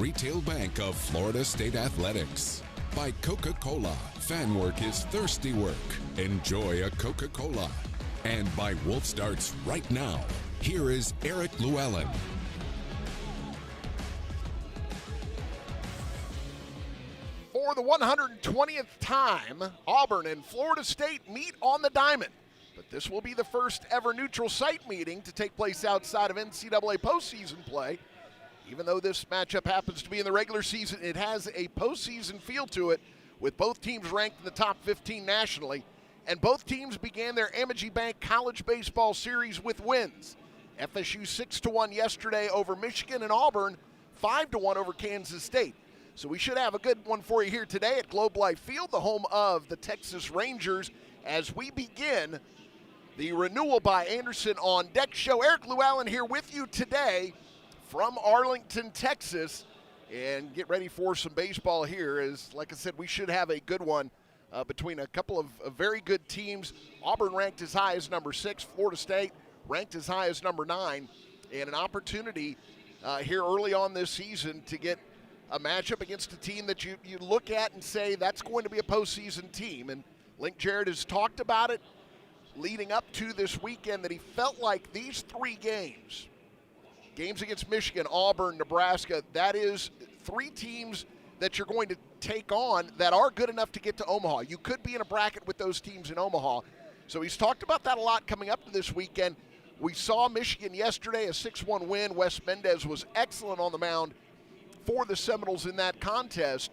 retail bank of Florida State Athletics. By Coca-Cola, fan work is thirsty work. Enjoy a Coca-Cola. And by Wolf Starts right now. Here is Eric Luallen. For the 120th time, Auburn and Florida State meet on the diamond. But this will be the first ever neutral site meeting to take place outside of NCAA postseason play. Even though this matchup happens to be in the regular season, it has a postseason feel to it, with both teams ranked in the top 15 nationally. And both teams began their Amegy Bank College Baseball Series with wins. FSU 6-1 yesterday over Michigan, and Auburn 5-1 over Kansas State. So we should have a good one for you here today at Globe Life Field, the home of the Texas Rangers, as we begin the Renewal by Anderson on Deck show. Eric Luallen here with you today from Arlington, Texas, and get ready for some baseball here. As, like I said, we should have a good one between a couple of very good teams. Auburn ranked as high as number 6, Florida State ranked as high as number 9, and an opportunity here early on this season to get a matchup against a team that you look at and say that's going to be a postseason team. And Link Jarrett has talked about it leading up to this weekend, that he felt like these 3 games against Michigan, Auburn, Nebraska, that is 3 teams that you're going to take on that are good enough to get to Omaha. You could be in a bracket with those teams in Omaha. So he's talked about that a lot coming up to this weekend. We saw Michigan yesterday, a 6-1 win. Wes Mendez was excellent on the mound for the Seminoles in that contest.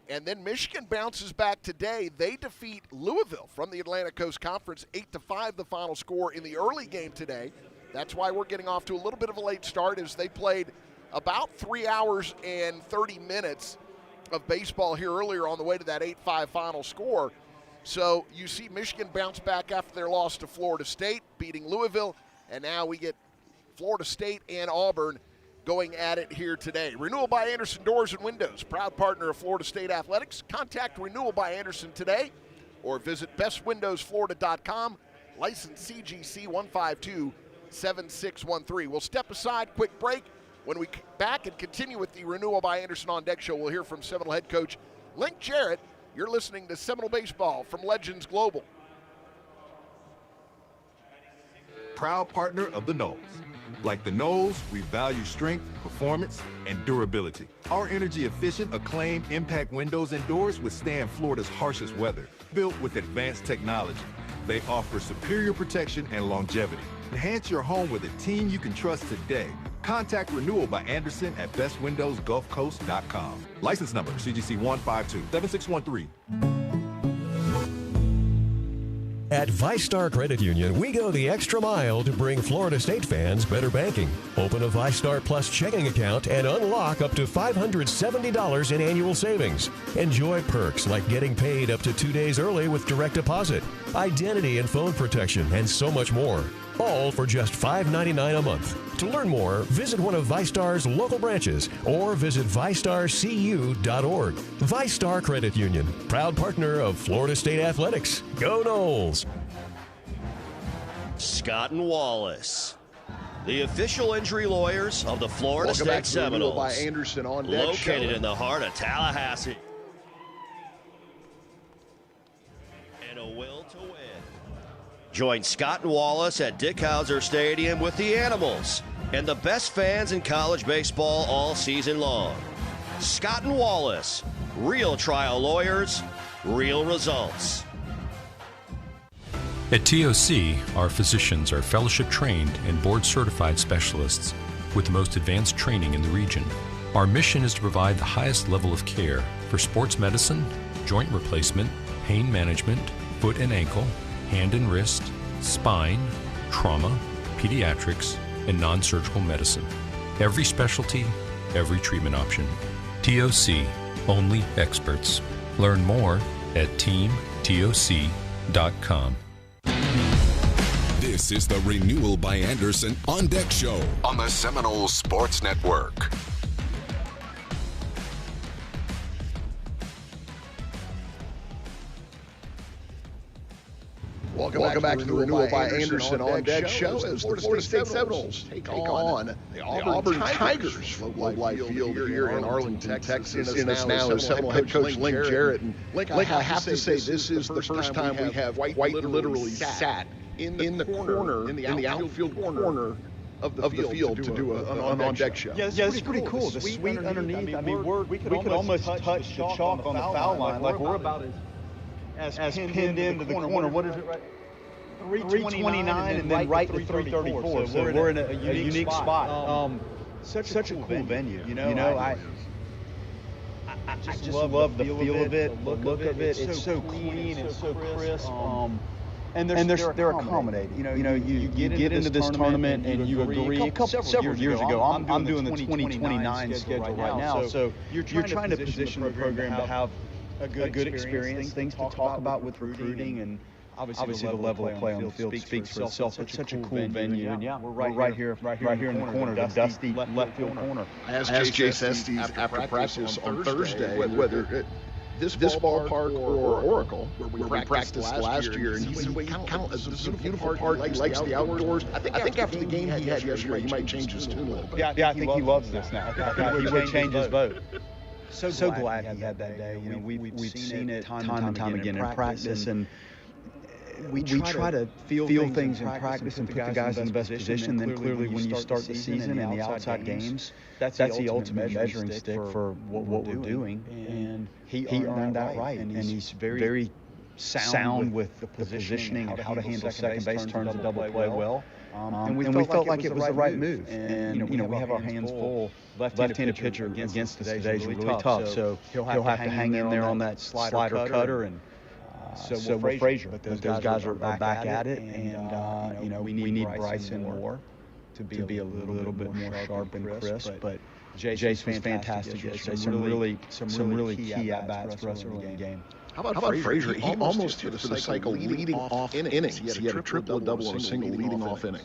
And then Michigan bounces back today. They defeat Louisville from the Atlantic Coast Conference, 8-5 the final score in the early game today. That's why we're getting off to a little bit of a late start, as they played about 3 hours and 30 minutes of baseball here earlier on the way to that 8-5 final score. So you see Michigan bounce back after their loss to Florida State, beating Louisville, and now we get Florida State and Auburn going at it here today. Renewal by Anderson Doors and Windows, proud partner of Florida State Athletics. Contact Renewal by Anderson today or visit bestwindowsflorida.com. License CGC 1527613. We'll step aside, quick break. When we come back and continue with the Renewal by Anderson on Deck show, we'll hear from Seminole head coach Link Jarrett. You're listening to Seminole Baseball from Legends Global. Proud partner of the Knolls. Like the Knolls, we value strength, performance, and durability. Our energy-efficient, acclaimed impact windows and doors withstand Florida's harshest weather. Built with advanced technology, they offer superior protection and longevity. Enhance your home with a team you can trust today. Contact Renewal by Anderson at bestwindowsgulfcoast.com. License number CGC 1527613. At ViStar Credit Union, we go the extra mile to bring Florida State fans better banking. Open a ViStar Plus checking account and unlock up to $570 in annual savings. Enjoy perks like getting paid up to 2 days early with direct deposit, identity and phone protection, and so much more. All for just $5.99 a month. To learn more, visit one of ViStar's local branches or visit ViStarCU.org. ViStar Credit Union, proud partner of Florida State Athletics. Go Noles! Scott and Wallace, the official injury lawyers of the Florida State Seminoles, by Anderson on Deck located show. in the heart of Tallahassee. And a will to win. Join Scott and Wallace at Dick Howser Stadium with the Animals and the best fans in college baseball all season long. Scott and Wallace, real trial lawyers, real results. At TOC, our physicians are fellowship-trained and board-certified specialists with the most advanced training in the region. Our mission is to provide the highest level of care for sports medicine, joint replacement, pain management, foot and ankle, hand and wrist, spine, trauma, pediatrics, and non-surgical medicine. Every specialty, every treatment option. TOC, only experts. Learn more at teamtoc.com. This is the Renewal by Anderson on Deck show on the Seminole Sports Network. Welcome back to the Renewal by Anderson on Deck show as the Florida State Seminoles take on the Auburn Tigers. Globe Life Field here in Arlington, Texas. In us now is Seminole head coach Link Jarrett. And Link, I have to say, this is the first time we have White literally sat in the corner, in the outfield corner of the field to do an on-deck show. Yeah, it's pretty cool. The suite underneath, I mean, we could almost touch the chalk on the foul line. Like, we're about as pinned into the corner. What is it, right? 329 and then right to 334. So we're in a unique spot. Such a cool venue. You know, I just love the feel of it, the look of it. It's so clean and so crisp. And they're accommodating. You know, you get into this tournament and you agree. Several years ago, I'm doing the 2029 schedule right now. So you're trying to position the program to have a good experience, things to talk about with recruiting, and obviously the level of play on the field speaks for itself. It's such a cool venue, and yeah, we're right here in the corner, the dusty left field corner. I asked Jace Estes after practice on Thursday whether this ballpark or Oracle, where we practiced last year, and he said, this is a beautiful park, he likes the outdoors. I think after the game he had yesterday, he might change his tune a little bit. Yeah, I think he loves this now. He would change his vote. So glad he had that day. You know, we've seen it time and time again in practice, and we try to feel things in practice and put the guys in the best position. Then clearly when you start the season and the outside games, that's the ultimate measuring stick for what we're doing. And he earned that right. And he's very sound with the positioning, how to handle second base, turns the double play well. And we felt like it was the right move. And you know, we have our hands full. Left-handed pitcher against us today is really tough. So he'll have to hang in there on that slider cutter, and so will Frazier. But those guys are back at it, and you know, we need Bryson more to be a little bit more sharp and crisp. But Jay's fantastic yesterday. Some really key at-bats for us early in the game. How about Frazier? He almost hit the cycle leading off innings. He had a triple, a double, and a single leading off inning.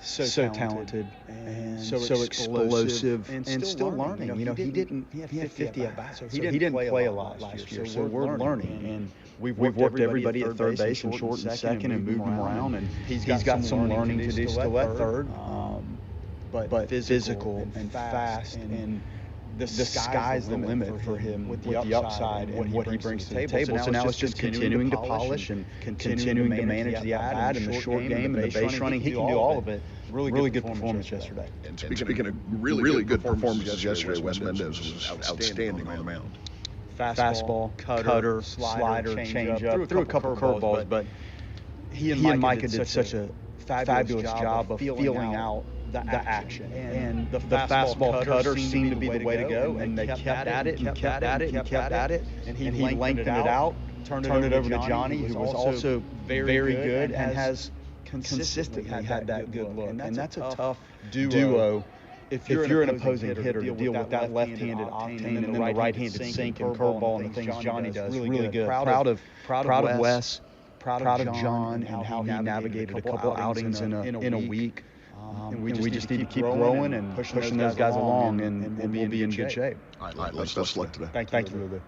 So talented and so explosive and still learning. You know, he had 50 at-bats. So he didn't play a lot last year. So we're learning. And we've worked everybody at third base and short and second and moved him around. And he's got some learning to do still at third. But physical and fast, and the sky's the limit for him with the upside and what he brings to the table. So now it's just continuing to polish and continuing to manage the at-bat and the short game and the base running. He can do all of it. Really good performance yesterday. And speaking of really good performances yesterday, Wes Mendez was outstanding on the mound. Fastball, cutter, slider, changeup, threw a couple curveballs, but he and Micah did such a fabulous job of feeling out the action. And the fastball cutter seemed to be the way to go, and they kept at it and kept at it and kept at it, and he lengthened it out, turned it over to Johnny, who was also very good and has consistently had that good look. And that's a tough duo if you're an opposing hitter to deal with that left-handed octane and then the right-handed sink and curveball and the things Johnny does. Really good. Proud of Wes, proud of John and how he navigated a couple outings in a week. And we just need to keep growing and pushing those guys along, and we'll be in good shape. All right, let's best luck today. Thank you, Lulu.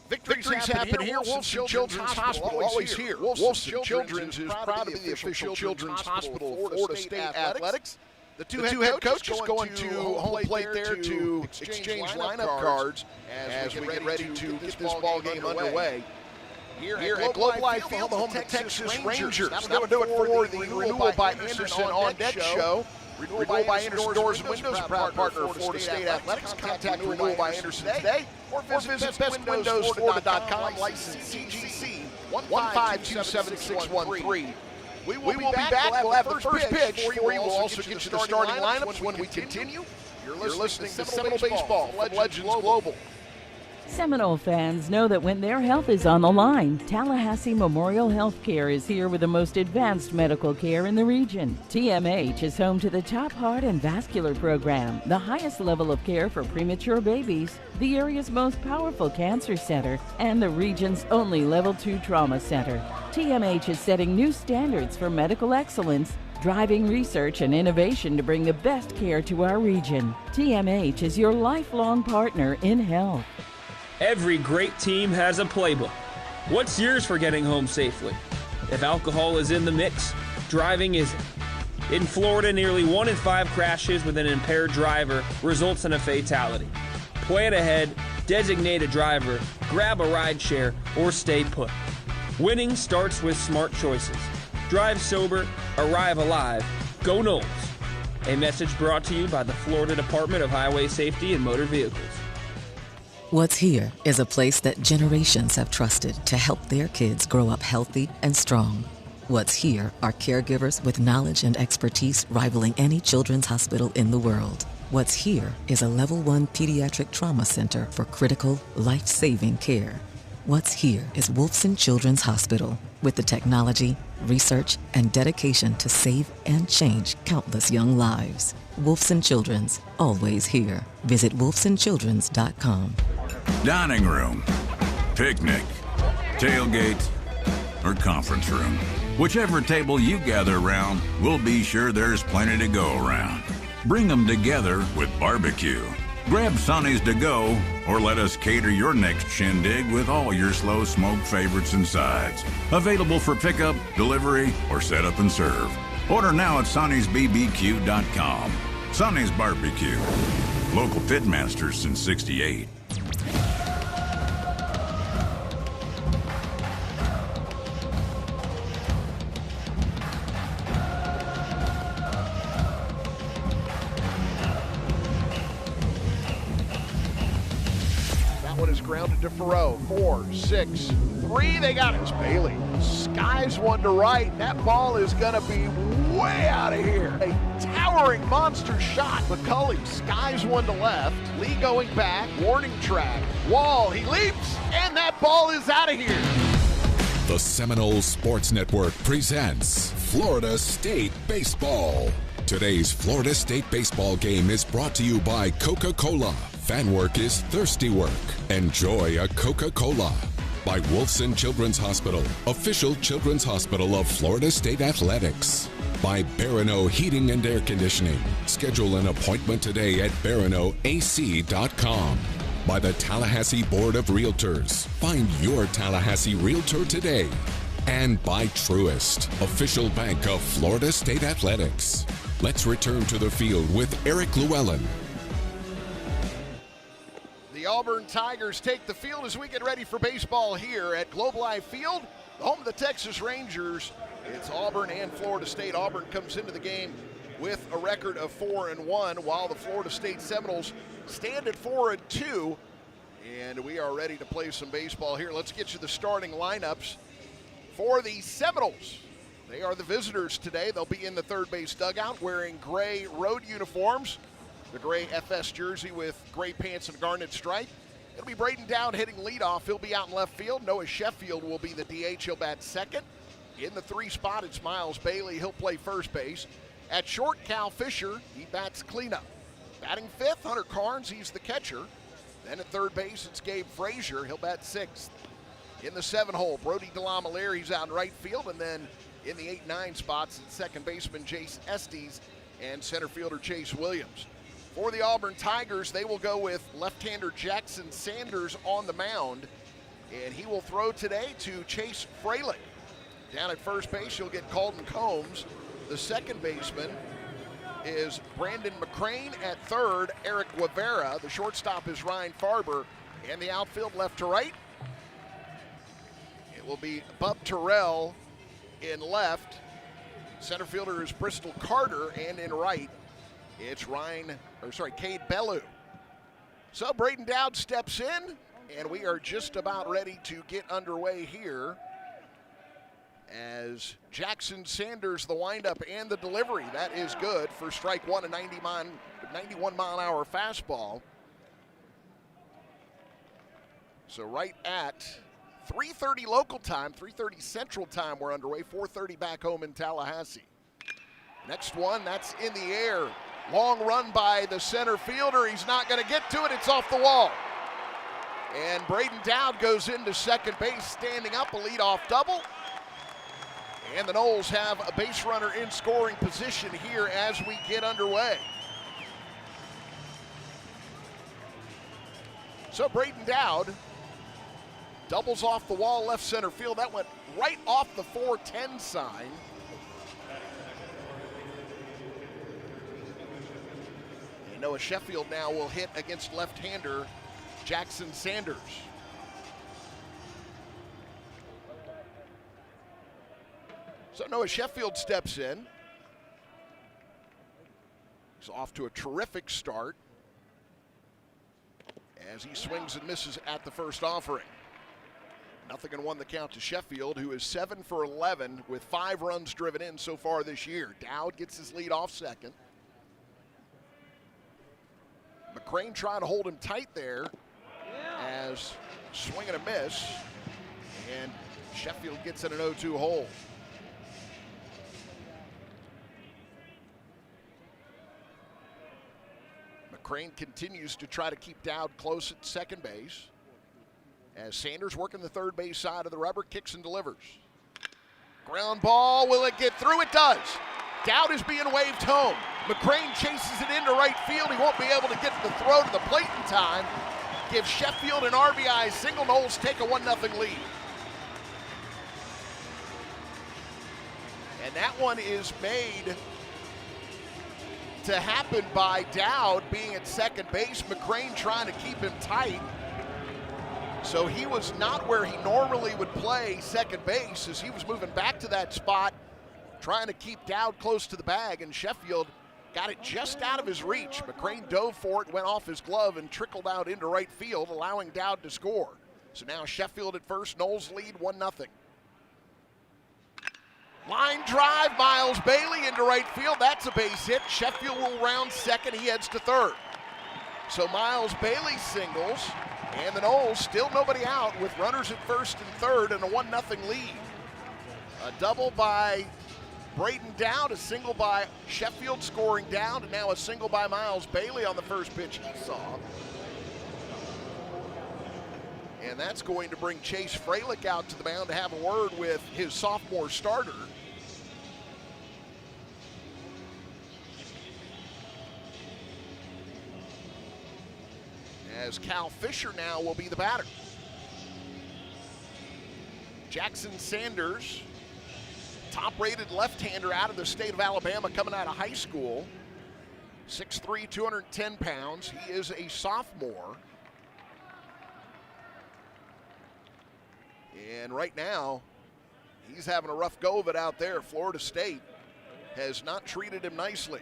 Victories happen here. Wolfson Children's Hospital, always here. Wolfson Children's is proud to be the official Children's Hospital of Florida State Athletics. The two head coaches going to home plate there to exchange lineup cards as we get ready to get this ball game underway. Here at Globe Life Field, the home of the Texas Rangers. That'll do it for the Renewal by Anderson on Deck show. Renewal by Anderson Doors and Windows, proud partner of Florida State Athletics. Contact Renewal by Anderson today or visit bestwindowsflorida.com, license CGC 1527613. We will be back. We'll have the first pitch for you. We'll also get you the starting lineups when we continue. You're listening to Seminole Baseball from Legends Global. Seminole fans know that when their health is on the line, Tallahassee Memorial Healthcare is here with the most advanced medical care in the region. TMH is home to the top heart and vascular program, the highest level of care for premature babies, the area's most powerful cancer center, and the region's only Level 2 trauma center. TMH is setting new standards for medical excellence, driving research and innovation to bring the best care to our region. TMH is your lifelong partner in health. Every great team has a playbook, What's yours for getting home safely? If alcohol is in the mix, driving isn't. In Florida, nearly 1 in 5 crashes with an impaired driver results in a fatality. Plan ahead, designate a driver, grab a rideshare, or stay put. Winning starts with smart choices. Drive sober, arrive alive, go Noles. A message brought to you by the Florida Department of Highway Safety and Motor Vehicles. What's Here is a place that generations have trusted to help their kids grow up healthy and strong. What's Here are caregivers with knowledge and expertise rivaling any children's hospital in the world. What's Here is a Level 1 pediatric trauma center for critical, life-saving care. What's Here is Wolfson Children's Hospital with the technology, research, and dedication to save and change countless young lives. Wolfson Children's, always here. Visit wolfsonchildrens.com. Dining room, picnic, tailgate, or conference room. Whichever table you gather around, we'll be sure there's plenty to go around. Bring them together with barbecue. Grab Sonny's to go, or let us cater your next shindig with all your slow smoke favorites and sides. Available for pickup, delivery, or set up and serve. Order now at sonnysbbq.com. Sonny's Barbecue. Local pitmasters since '68. Grounded to Farrow. 4, 6, 3. They got it. It's Bailey. Skies one to right. That ball is going to be way out of here. A towering monster shot. McCulley skies one to left. Lee going back. Warning track. Wall. He leaps. And that ball is out of here. The Seminole Sports Network presents Florida State Baseball. Today's Florida State baseball game is brought to you by Coca-Cola. Fan work is thirsty work. Enjoy a Coca-Cola. By Wolfson Children's Hospital, official children's hospital of Florida State Athletics. By Barano Heating and Air Conditioning. Schedule an appointment today at baranoac.com. By the Tallahassee Board of Realtors. Find your Tallahassee Realtor today. And by Truist, official bank of Florida State Athletics. Let's return to the field with Eric Luallen. The Auburn Tigers take the field as we get ready for baseball here at Globe Life Field, the home of the Texas Rangers. It's Auburn and Florida State. Auburn comes into the game with a record of 4-1, while the Florida State Seminoles stand at 4-2. And we are ready to play some baseball here. Let's get you the starting lineups for the Seminoles. They are the visitors today. They'll be in the third base dugout wearing gray road uniforms. The gray FS jersey with gray pants and garnet stripe. It'll be Braden Dowd hitting leadoff. He'll be out in left field. Noah Sheffield will be the DH. He'll bat second. In the 3 spot, it's Miles Bailey. He'll play first base. At short, Cal Fisher. He bats cleanup. Batting fifth, Hunter Carnes. He's the catcher. Then at third base, it's Gabe Frazier. He'll bat sixth. In the 7 hole, Brody DeLamiere. He's out in right field. And then in the 8-9 spots, it's second baseman Jace Estes and center fielder Chase Williams. For the Auburn Tigers, they will go with left-hander Jackson Sanders on the mound, and he will throw today to Chase Fralick. Down at first base, you'll get Colton Combs. The second baseman is Brandon McCrane. At third, Eric Guevara. The shortstop is Ryan Farber, and the outfield left to right. It will be Bub Terrell in left. Center fielder is Bristol Carter, and in right, it's Cade Bellew. So Braden Dowd steps in, and we are just about ready to get underway here as Jackson Sanders, the windup and the delivery. That is good for strike one, a 91-mile-an-hour fastball. So right at 3:30 local time, 3:30 Central time, we're underway, 4:30 back home in Tallahassee. Next one, that's in the air. Long run by the center fielder. He's not going to get to it. It's off the wall. And Braden Dowd goes into second base, standing up, a leadoff double. And the Noles have a base runner in scoring position here as we get underway. So Braden Dowd Doubles off the wall, left center field. That went right off the 410 sign. And Noah Sheffield now will hit against left-hander Jackson Sanders. So Noah Sheffield steps in. He's off to a terrific start as he swings and misses at the first offering. 0-1 the count to Sheffield, who is 7 for 11 with 5 runs driven in so far this year. Dowd gets his lead off second. McCrane trying to hold him tight there as swing and a miss, and Sheffield gets in an 0-2 hole. McCrane continues to try to keep Dowd close at second base as Sanders working the third base side of the rubber, kicks and delivers. Ground ball, will it get through? It does. Dowd is being waved home. McCrane chases it into right field. He won't be able to get the throw to the plate in time. Gives Sheffield an RBI single. Knowles take a 1-0 lead. And that one is made to happen by Dowd being at second base. McCrane trying to keep him tight. So he was not where he normally would play second base as he was moving back to that spot, trying to keep Dowd close to the bag, and Sheffield got it just out of his reach. McCrane dove for it, went off his glove, and trickled out into right field, allowing Dowd to score. So now Sheffield at first, Knowles lead 1-0. Line drive, Miles Bailey into right field. That's a base hit. Sheffield will round second. He heads to third. So Miles Bailey singles, and the Knowles still nobody out with runners at first and third and a 1-0 lead. A double by Braden Dowd, a single by Sheffield scoring down, and now a single by Miles Bailey on the first pitch he saw. And that's going to bring Chase Fralick out to the mound to have a word with his sophomore starter. As Cal Fisher now will be the batter. Jackson Sanders, top-rated left-hander out of the state of Alabama, coming out of high school. 6'3", 210 pounds. He is a sophomore. And right now, he's having a rough go of it out there. Florida State has not treated him nicely.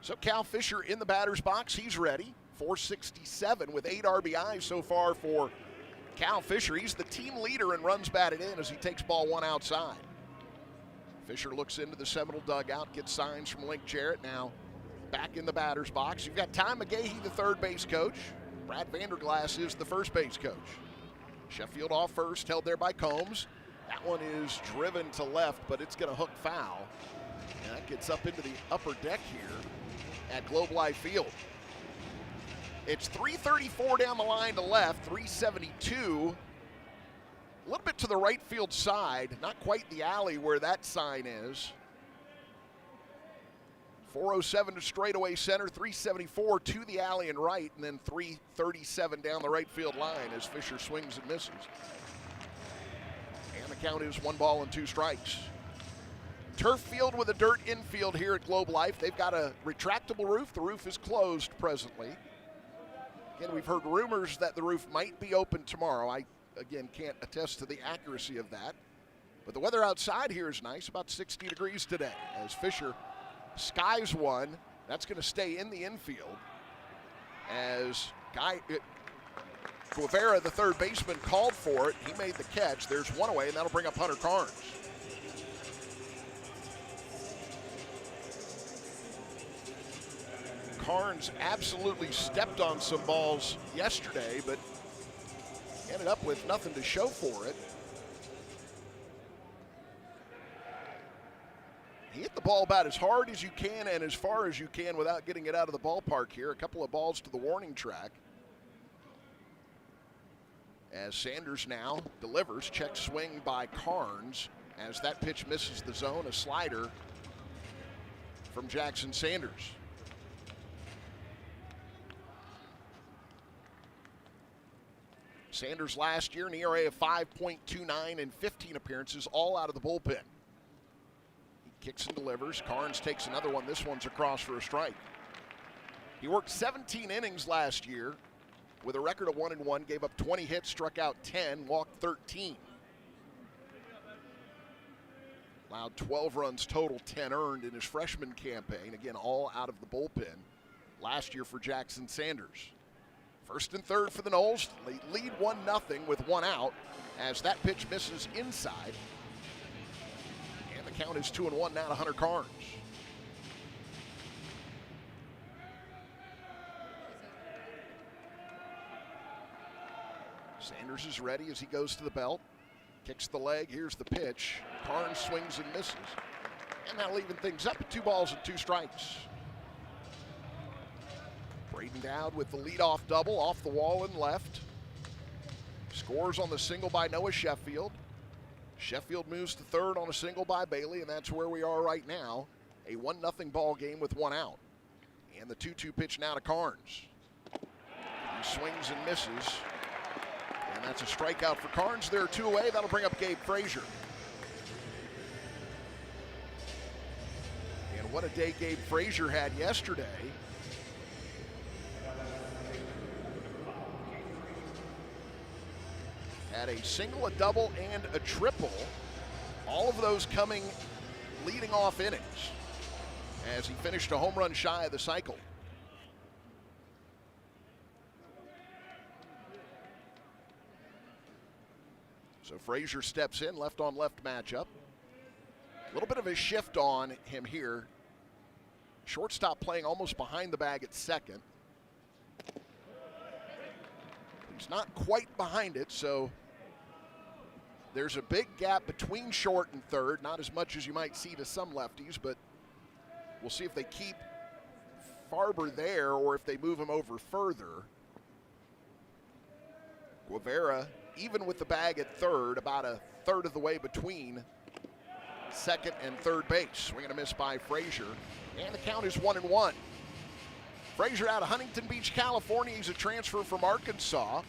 So Cal Fisher in the batter's box. He's ready. 467 with 8 RBIs so far for Cal Fisher. He's the team leader in runs batted in as he takes ball 1 outside. Fisher looks into the Seminole dugout, gets signs from Link Jarrett. Now back in the batter's box. You've got Ty McGahee, the third base coach. Brad Vanderglass is the first base coach. Sheffield off first, held there by Combs. That one is driven to left, but it's going to hook foul. And that gets up into the upper deck here at Globe Life Field. It's 334 down the line to left, 372. A little bit to the right field side, not quite the alley where that sign is. 407 to straightaway center, 374 to the alley and right, and then 337 down the right field line as Fisher swings and misses. And the count is 1 ball and 2 strikes. Turf field with a dirt infield here at Globe Life. They've got a retractable roof. The roof is closed presently. Again, we've heard rumors that the roof might be open tomorrow. I, again, can't attest to the accuracy of that. But the weather outside here is nice, about 60 degrees today, as Fisher skies one. That's going to stay in the infield as Guevara, the third baseman, called for it. He made the catch. There's one away, and that'll bring up Hunter Carnes. Carnes absolutely stepped on some balls yesterday, but ended up with nothing to show for it. He hit the ball about as hard as you can and as far as you can without getting it out of the ballpark here. A couple of balls to the warning track. As Sanders now delivers, check swing by Carnes. As that pitch misses the zone, a slider from Jackson Sanders. Sanders last year, an ERA of 5.29 and 15 appearances, all out of the bullpen. He kicks and delivers. Carnes takes another one. This one's across for a strike. He worked 17 innings last year with a record of 1-1, gave up 20 hits, struck out 10, walked 13. Allowed 12 runs total, 10 earned in his freshman campaign. Again, all out of the bullpen last year for Jackson Sanders. First and third for the Noles. They lead 1-0 with one out as that pitch misses inside. And the count is 2-1 now to Hunter Carnes. Sanders is ready as he goes to the belt. Kicks the leg. Here's the pitch. Carnes swings and misses. And that'll even things up at 2 balls and 2 strikes. Braden Dowd with the leadoff double off the wall and left. Scores on the single by Noah Sheffield. Sheffield moves to third on a single by Bailey, and that's where we are right now. A 1-0 ball game with one out. And the 2-2 pitch now to Carnes. He swings and misses. And that's a strikeout for Carnes. There are 2 away. That'll bring up Gabe Frazier. And what a day Gabe Frazier had yesterday. Had a single, a double, and a triple. All of those coming leading off innings as he finished a home run shy of the cycle. So Frazier steps in, left on left matchup. A little bit of a shift on him here. Shortstop playing almost behind the bag at second. He's not quite behind it, so there's a big gap between short and third. Not as much as you might see to some lefties, but we'll see if they keep Farber there or if they move him over further. Guevara, even with the bag at third, about a third of the way between second and third base. Swing and a miss by Frazier, and the count is 1-1. Frazier out of Huntington Beach, California. He's a transfer from Arkansas.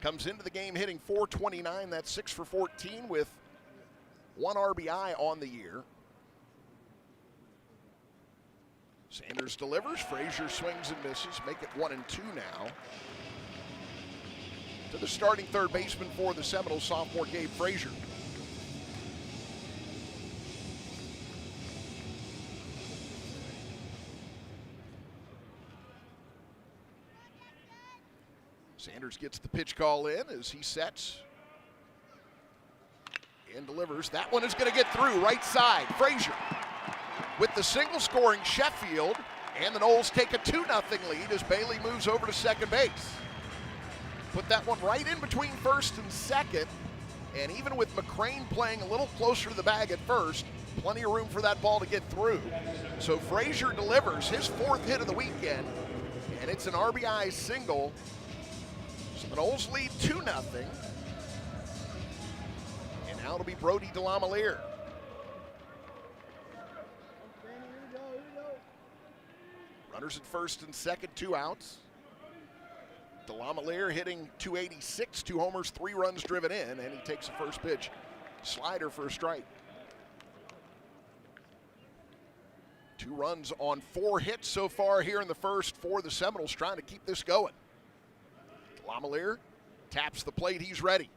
Comes into the game hitting .429. That's 6 for 14 with 1 RBI on the year. Sanders delivers. Frazier swings and misses. Make it 1-2 now. To the starting third baseman for the Seminoles, sophomore Gabe Frazier. Sanders gets the pitch call in as he sets and delivers. That one is going to get through right side. Frazier with the single scoring Sheffield, and the Noles take a 2-0 lead as Bailey moves over to second base. Put that one right in between first and second, and even with McCrane playing a little closer to the bag at first, plenty of room for that ball to get through. So Frazier delivers his 4th hit of the weekend, and it's an RBI single. So the Noles lead 2-0. And now it'll be Brody DeLamielleure. Runners at first and second, 2 outs. DeLamielleure hitting .286, 2 homers, 3 runs driven in, and he takes the first pitch. Slider for a strike. 2 runs on 4 hits so far here in the first for the Seminoles, trying to keep this going. DeLamielleure taps the plate, he's ready.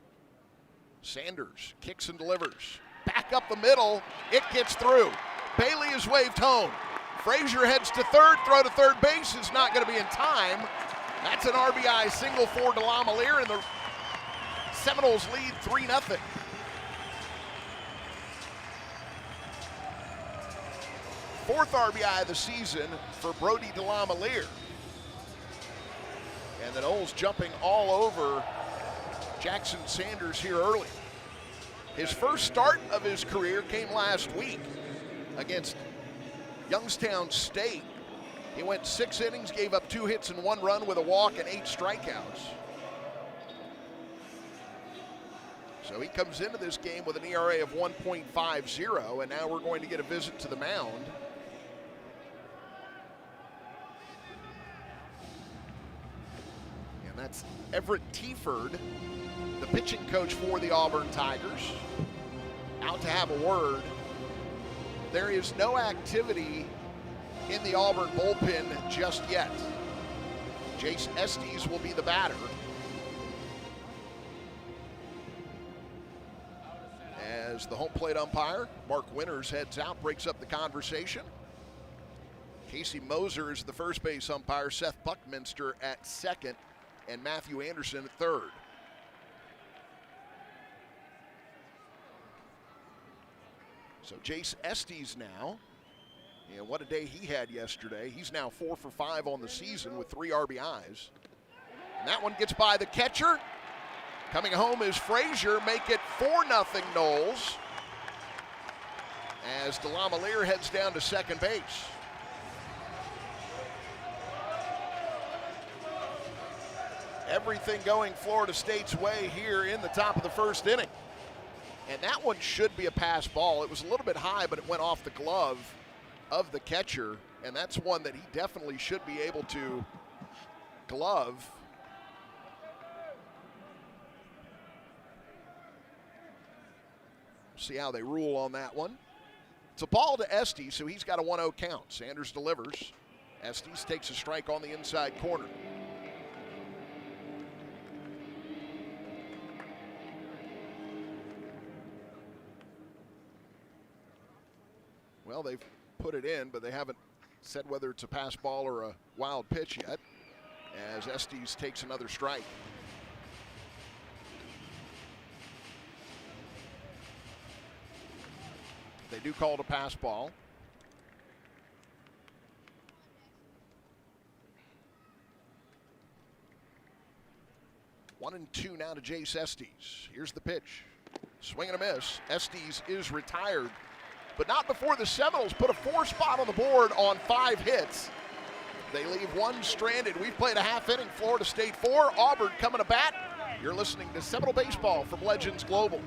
Sanders kicks and delivers. Back up the middle, it gets through. Bailey is waved home. Frazier heads to third, throw to third base is not going to be in time. That's an RBI single for DeLamielleure, and the Seminoles lead 3-0. Fourth RBI of the season for Brody DeLamielleure. And the Noles jumping all over Jackson Sanders here early. His first start of his career came last week against Youngstown State. He went 6 innings, gave up 2 hits and 1 run with a walk and 8 strikeouts. So he comes into this game with an ERA of 1.50, and now we're going to get a visit to the mound. And That's Everett Tieford, the pitching coach for the Auburn Tigers, out to have a word. There is no activity in the Auburn bullpen just yet. Jace Estes will be the batter. As the home plate umpire, Mark Winters, heads out, breaks up the conversation. Casey Moser is the first base umpire, Seth Buckminster at second, and Matthew Anderson at third. So Jace Estes now, and what a day he had yesterday. He's now 4 for 5 on the season with 3 RBIs. And that one gets by the catcher. Coming home is Frazier, make it 4-0 Noles, as DeLamielleure heads down to second base. Everything going Florida State's way here in the top of the first inning. And that one should be a pass ball. It was a little bit high, but it went off the glove of the catcher, and that's one that he definitely should be able to glove. See how they rule on that one. It's a ball to Estes, so he's got a 1-0 count. Sanders delivers. Estes takes a strike on the inside corner. Well, they've put it in, but they haven't said whether it's a pass ball or a wild pitch yet, as Estes takes another strike. They do call it a pass ball. One and two now to Jace Estes. Here's the pitch. Swing and a miss. Estes is retired, but not before the Seminoles put a 4 spot on the board on 5 hits. They leave one stranded. We've played a half inning. Florida State 4, Auburn coming to bat. You're listening to Seminole Baseball from Legends Global.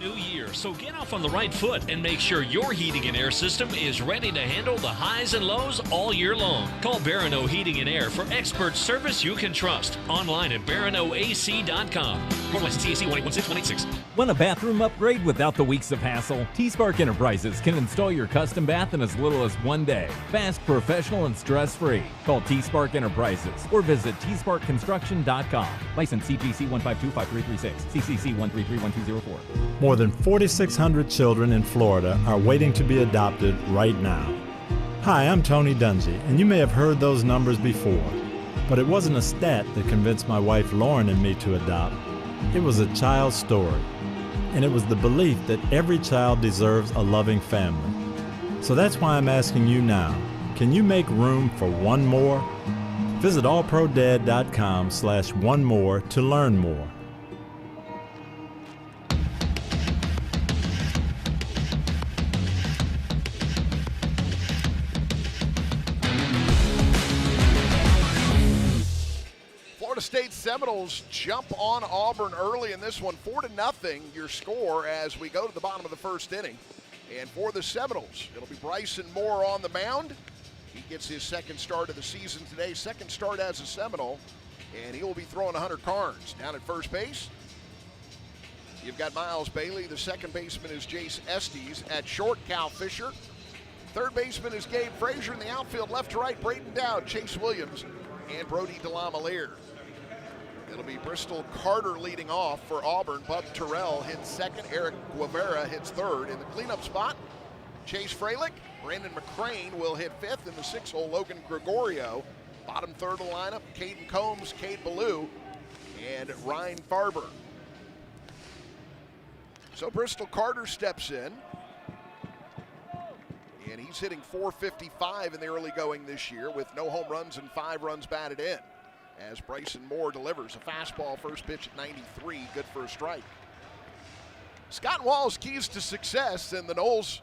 New year, so get off on the right foot and make sure your heating and air system is ready to handle the highs and lows all year long. Call Barano Heating and Air for expert service you can trust. Online at baranoac.com. License CAC 1816186. Want a bathroom upgrade without the weeks of hassle? T-Spark Enterprises can install your custom bath in as little as 1 day. Fast, professional, and stress-free. Call T-Spark Enterprises or visit tsparkconstruction.com. License CGC 1525336. CCC 1331204. More than 4,600 children in Florida are waiting to be adopted right now. Hi, I'm Tony Dungy, and you may have heard those numbers before. But it wasn't a stat that convinced my wife Lauren and me to adopt. It was a child's story. And it was the belief that every child deserves a loving family. So that's why I'm asking you now, can you make room for one more? Visit allprodad.com/one-more to learn more. State Seminoles jump on Auburn early in this one, 4-0 your score as we go to the bottom of the first inning. And for the Seminoles, it'll be Bryson Moore on the mound. He gets his second start of the season today, second start as a Seminole, and he will be throwing Hunter Carnes. Down at first base, you've got Miles Bailey. The second baseman is Jace Estes. At short, Cal Fisher. Third baseman is Gabe Frazier. In the outfield, left to right, Braden Dowd, Chase Williams, and Brody DeLamielleure. It'll be Bristol Carter leading off for Auburn. Bub Terrell hits second. Eric Guevara hits third. In the cleanup spot, Chase Freilich. Brandon McCrane will hit fifth. In the 6-hole, Logan Gregorio. Bottom third of the lineup, Caden Combs, Cade Ballou, and Ryan Farber. So Bristol Carter steps in. And he's hitting .455 in the early going this year with no home runs and 5 runs batted in. As Bryson Moore delivers a fastball, first pitch at 93, good for a strike. Scott Wall's keys to success, and the Noles,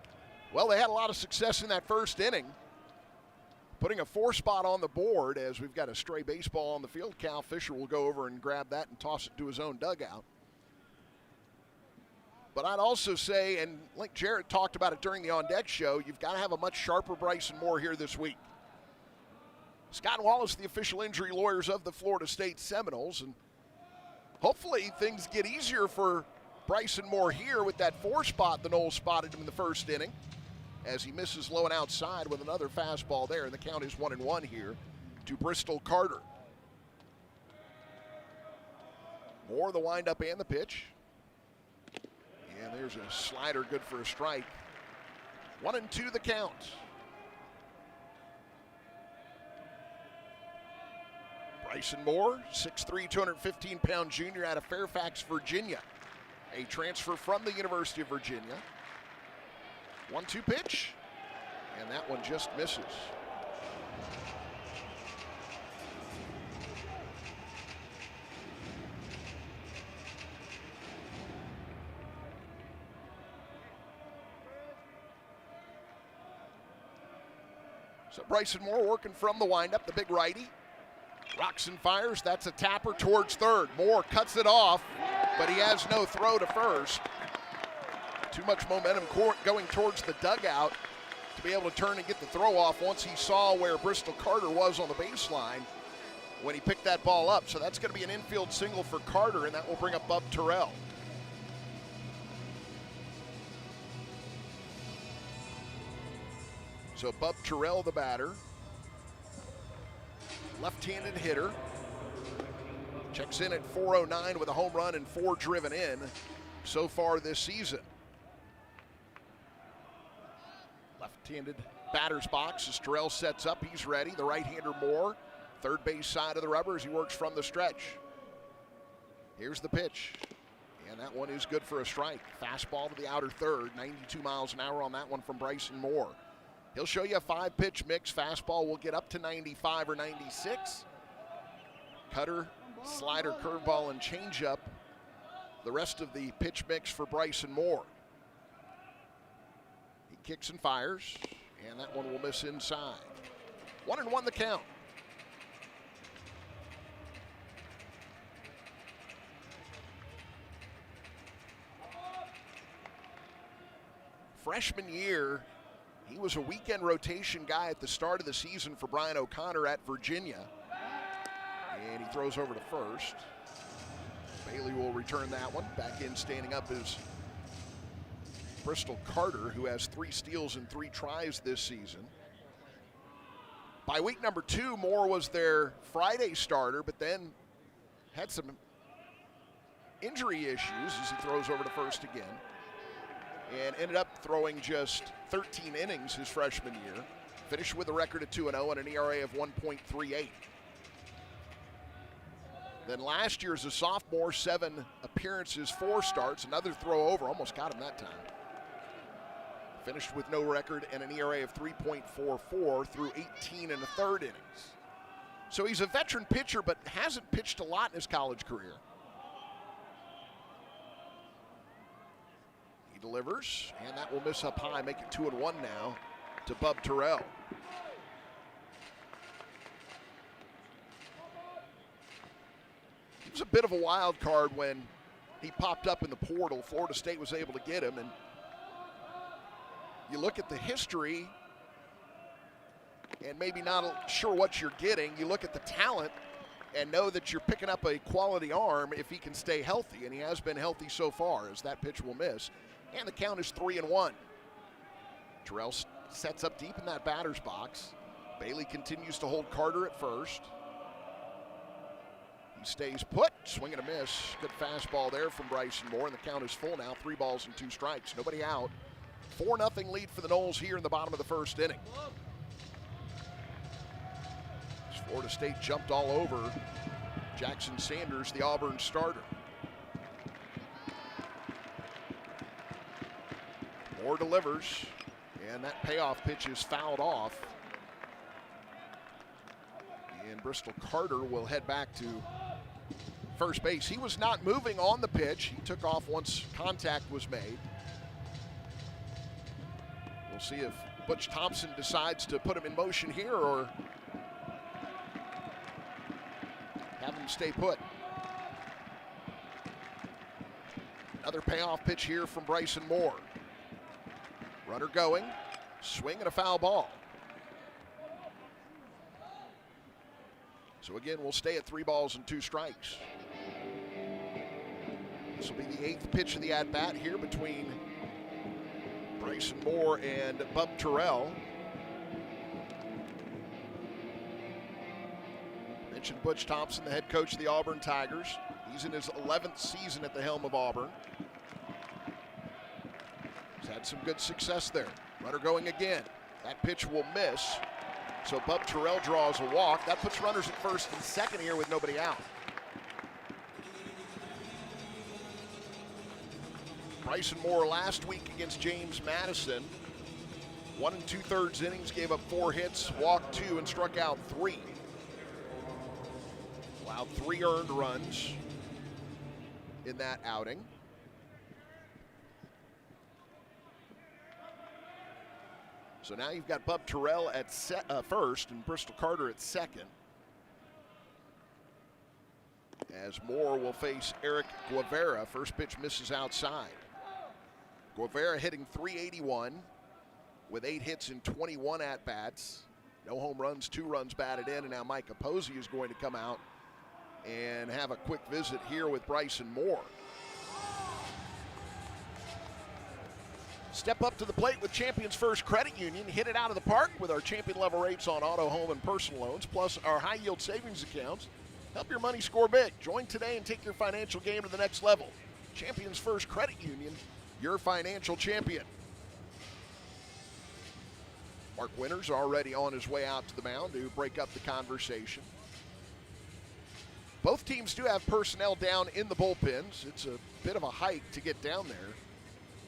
well, they had a lot of success in that first inning. Putting a 4 spot on the board as we've got a stray baseball on the field. Cal Fisher will go over and grab that and toss it to his own dugout. But I'd also say, and like Jarrett talked about it during the On Deck show, you've got to have a much sharper Bryson Moore here this week. Scott Wallace, the official injury lawyers of the Florida State Seminoles, and hopefully things get easier for Bryson Moore here with that 4 spot the Noles spotted him in the first inning as he misses low and outside with another fastball there, and the count is 1-1 here to Bristol Carter. Moore, the windup and the pitch. And there's a slider good for a strike. 1-2 the count. Bryson Moore, 6'3", 215-pound junior out of Fairfax, Virginia. A transfer from the University of Virginia. 1-2 pitch, and that one just misses. So Bryson Moore working from the windup, the big righty. Rocks and fires, that's a tapper towards third. Moore cuts it off, but he has no throw to first. Too much momentum going towards the dugout to be able to turn and get the throw off once he saw where Bristol Carter was on the baseline when he picked that ball up. So that's going to be an infield single for Carter, and that will bring up Bub Terrell. So Bub Terrell, the batter. Left-handed hitter. Checks in at 409 with a home run and 4 driven in so far this season. Left-handed batter's box as Terrell sets up. He's ready. The right-hander Moore. Third base side of the rubber as he works from the stretch. Here's the pitch. And that one is good for a strike. Fastball to the outer third. 92 miles an hour on that one from Bryson Moore. He'll show you a 5-pitch mix. Fastball will get up to 95 or 96. Cutter, slider, curveball, and changeup. The rest of the pitch mix for Bryson Moore. He kicks and fires, and that one will miss inside. 1-1 the count. Freshman year, he was a weekend rotation guy at the start of the season for Brian O'Connor at Virginia. And he throws over to first. Bailey will return that one. Back in standing up is Bristol Carter, who has 3 steals and 3 tries this season. By week number 2, Moore was their Friday starter, but then had some injury issues as he throws over to first again. And ended up throwing just 13 innings his freshman year. Finished with a record of 2-0 and an ERA of 1.38. Then last year as a sophomore, 7 appearances, 4 starts, another throw over, almost got him that time. Finished with no record and an ERA of 3.44 through 18 1/3 innings. So he's a veteran pitcher, but hasn't pitched a lot in his college career. Delivers, and that will miss up high, make it 2-1 now to Bub Terrell. He was a bit of a wild card when he popped up in the portal. Florida State was able to get him, and you look at the history and maybe not sure what you're getting. You look at the talent and know that you're picking up a quality arm if he can stay healthy, and he has been healthy so far as that pitch will miss. And the count is 3-1. Terrell sets up deep in that batter's box. Bailey continues to hold Carter at first. He stays put, swing and a miss. Good fastball there from Bryson Moore, and the count is full now. 3 balls and 2 strikes. Nobody out. 4-0 lead for the Noles here in the bottom of the first inning. Florida State jumped all over Jackson Sanders, the Auburn starter. Moore delivers, and that payoff pitch is fouled off. And Bristol Carter will head back to first base. He was not moving on the pitch. He took off once contact was made. We'll see if Butch Thompson decides to put him in motion here or have him stay put. Another payoff pitch here from Bryson Moore. Runner going, swing and a foul ball. So again, we'll stay at 3 balls and 2 strikes. This will be the 8th pitch of the at-bat here between Bryson Moore and Bub Terrell. Mentioned Butch Thompson, the head coach of the Auburn Tigers. He's in his 11th season at the helm of Auburn. He's had some good success there. Runner going again. That pitch will miss. So Bub Terrell draws a walk. That puts runners at first and second here with nobody out. Bryson Moore last week against James Madison. 1 2/3 innings, gave up 4 hits, walked 2, and struck out 3. Allowed 3 earned runs in that outing. So now you've got Bub Terrell at first and Bristol Carter at second. As Moore will face Eric Guevara. First pitch misses outside. Guevara hitting .381 with 8 hits in 21 at-bats. No home runs, 2 runs batted in, and now Mike Amegy is going to come out and have a quick visit here with Bryson Moore. Step up to the plate with Champions First Credit Union. Hit it out of the park with our champion level rates on auto, home, and personal loans, plus our high yield savings accounts. Help your money score big. Join today and take your financial game to the next level. Champions First Credit Union, your financial champion. Mark Winters already on his way out to the mound to break up the conversation. Both teams do have personnel down in the bullpens. It's a bit of a hike to get down there.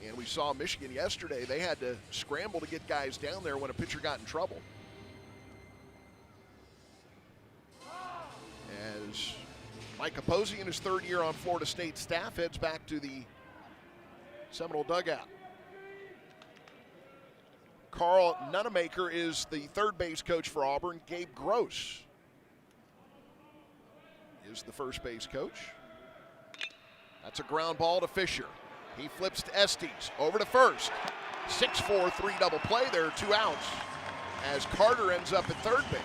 And we saw Michigan yesterday. They had to scramble to get guys down there when a pitcher got in trouble. As Mike Amegy, in his 3rd year on Florida State staff, heads back to the Seminole dugout. Carl Nunemaker is the 3rd base coach for Auburn. Gabe Gross is the 1st base coach. That's a ground ball to Fisher. He flips to Estes, over to first. 6-4-3 double play. There are 2 outs as Carter ends up at 3rd base.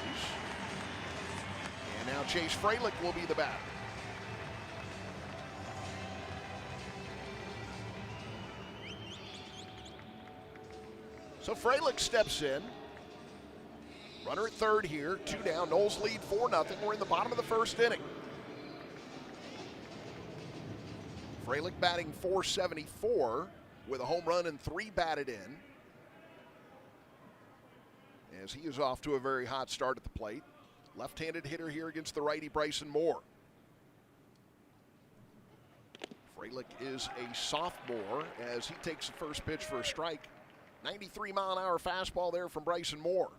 And now Chase Freilich will be the batter. So Freilich steps in. Runner at 3rd here, 2 down. Noles lead 4-0. We're in the bottom of the 1st inning. Freilich batting .474 with a home run and 3 batted in. As he is off to a very hot start at the plate. Left-handed hitter here against the righty Bryson Moore. Freilich is a sophomore as he takes the first pitch for a strike. 93-mile-an-hour fastball there from Bryson Moore.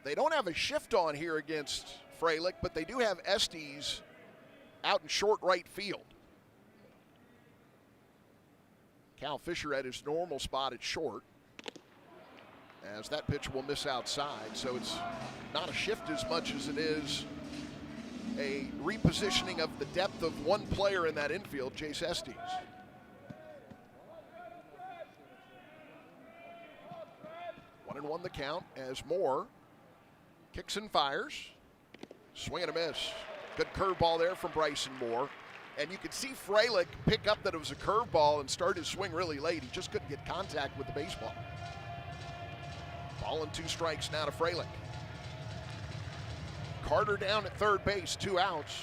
They don't have a shift on here against Freilich, but they do have Estes out in short right field. Cal Fisher at his normal spot at short, as that pitch will miss outside. So it's not a shift as much as it is a repositioning of the depth of one player in that infield, Chase Estes. One and one the count as Moore kicks and fires. Swing and a miss. Good curveball there from Bryson Moore. And you could see Freilich pick up that it was a curveball and start his swing really late. He just couldn't get contact with the baseball. Ball and 2 strikes now to Freilich. Carter down at 3rd base, 2 outs.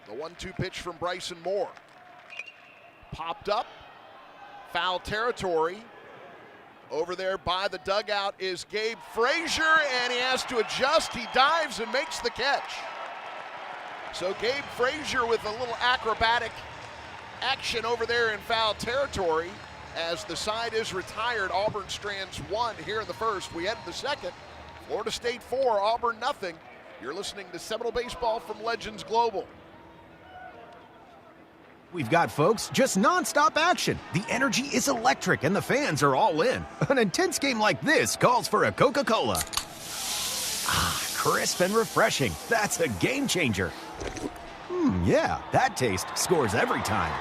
The 1-2 pitch from Bryson Moore. Popped up, foul territory. Over there by the dugout is Gabe Frazier, and he has to adjust. He dives and makes the catch. So Gabe Frazier with a little acrobatic action over there in foul territory as the side is retired. Auburn strands 1 here in the 1st. We head to the 2nd. Florida State 4, Auburn nothing. You're listening to Seminole Baseball from Legends Global. We've got, folks, just nonstop action. The energy is electric and the fans are all in. An intense game like this calls for a Coca-Cola. Ah, crisp and refreshing. That's a game changer. Yeah, that taste scores every time.